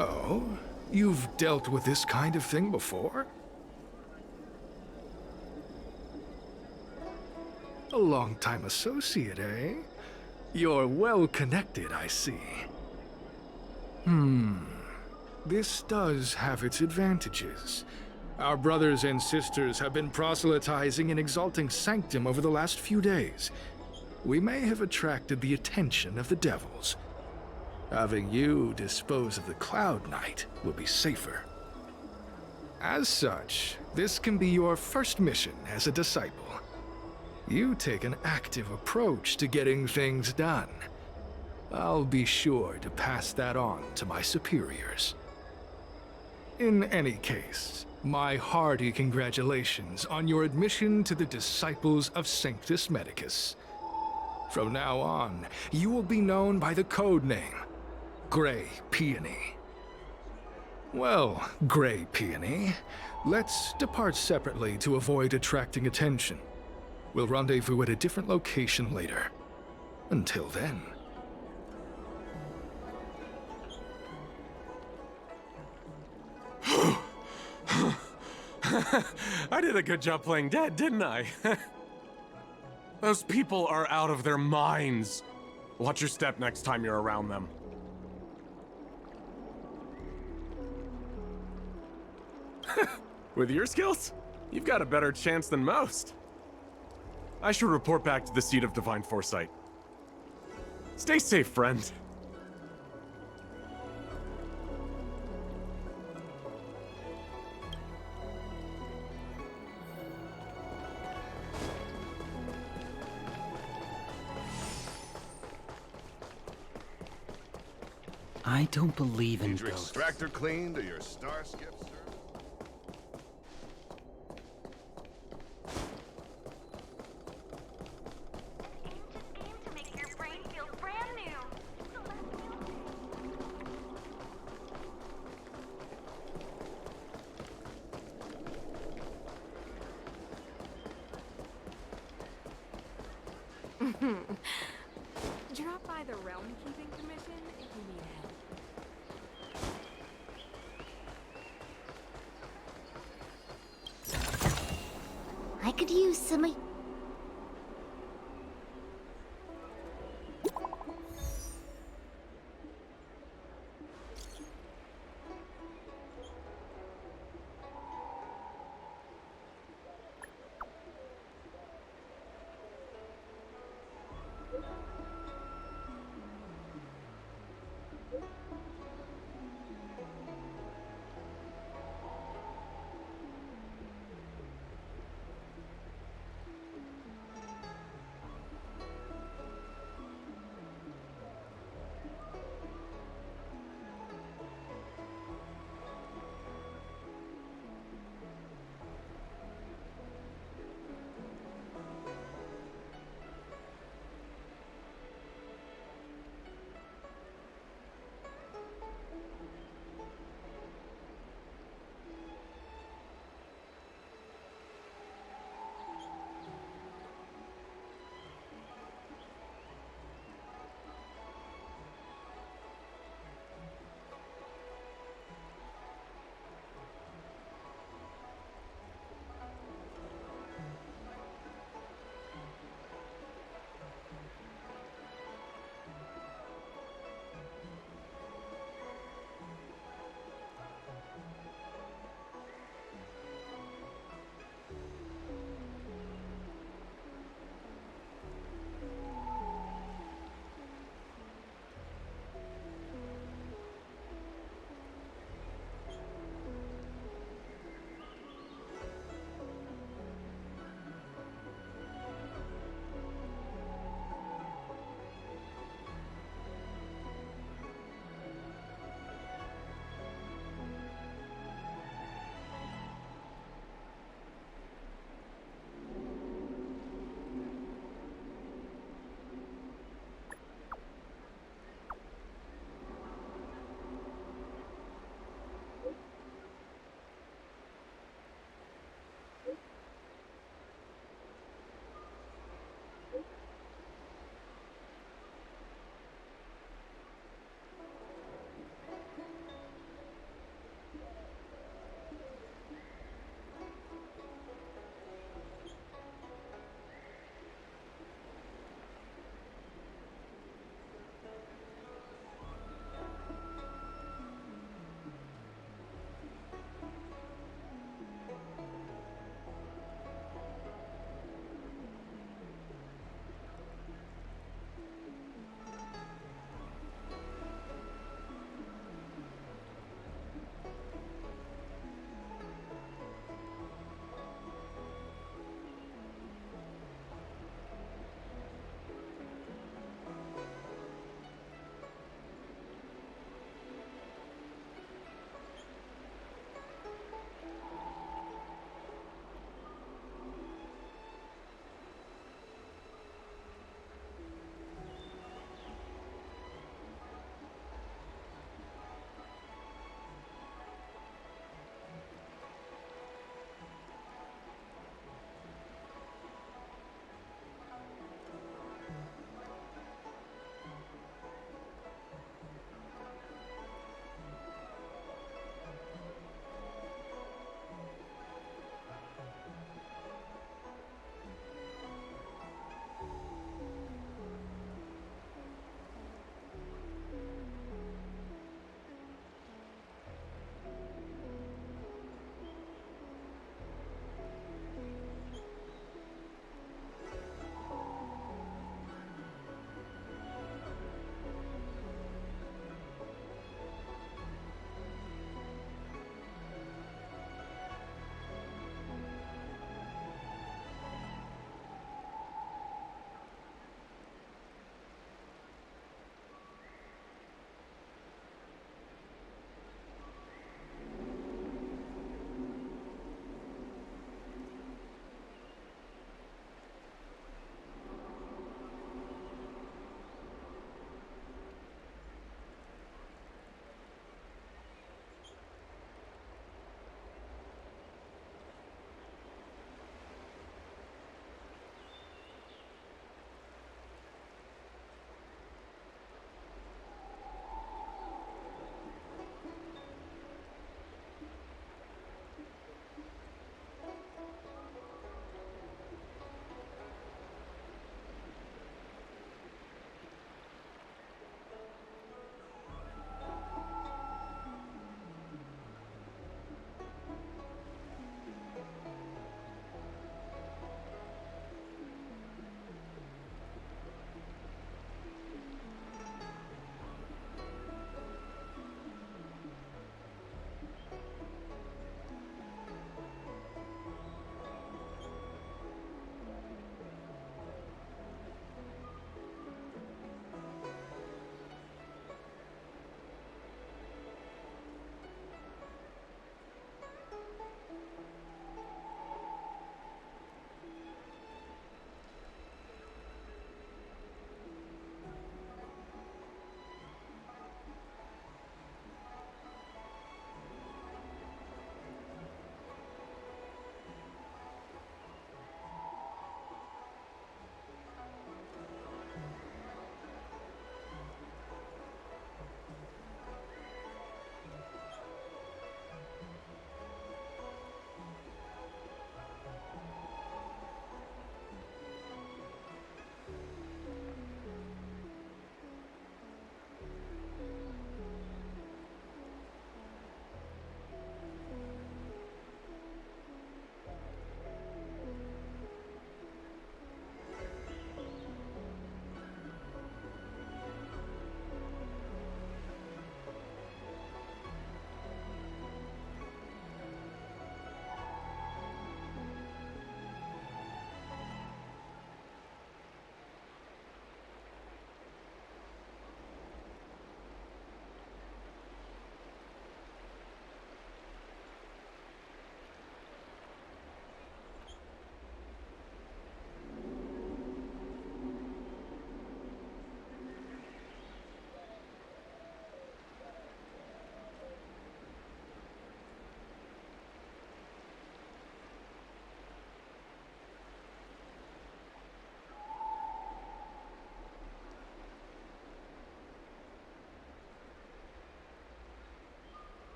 Oh? You've dealt with this kind of thing before? A long-time associate, eh? You're well connected, I see. This does have its advantages. Our brothers and sisters have been proselytizing and exalting Sanctum over the last few days. We may have attracted the attention of the devils. Having you dispose of the Cloud Knight will be safer. As such, this can be your first mission as a disciple. You take an active approach to getting things done. I'll be sure to pass that on to my superiors. In any case, my hearty congratulations on your admission to the Disciples of Sanctus Medicus. From now on, you will be known by the code name, Grey Peony. Well, Grey Peony, let's depart separately to avoid attracting attention. We'll rendezvous at a different location later. Until then. I did a good job playing dead, didn't I? Those people are out of their minds. Watch your step next time you're around them. With your skills, you've got a better chance than most. I should report back to the seat of Divine Foresight. Stay safe, friend. I don't believe in Need your ghosts. extractor cleaned or your star skip serviced? Drop by the Realm Keeping Commission if you need help. I could use some of...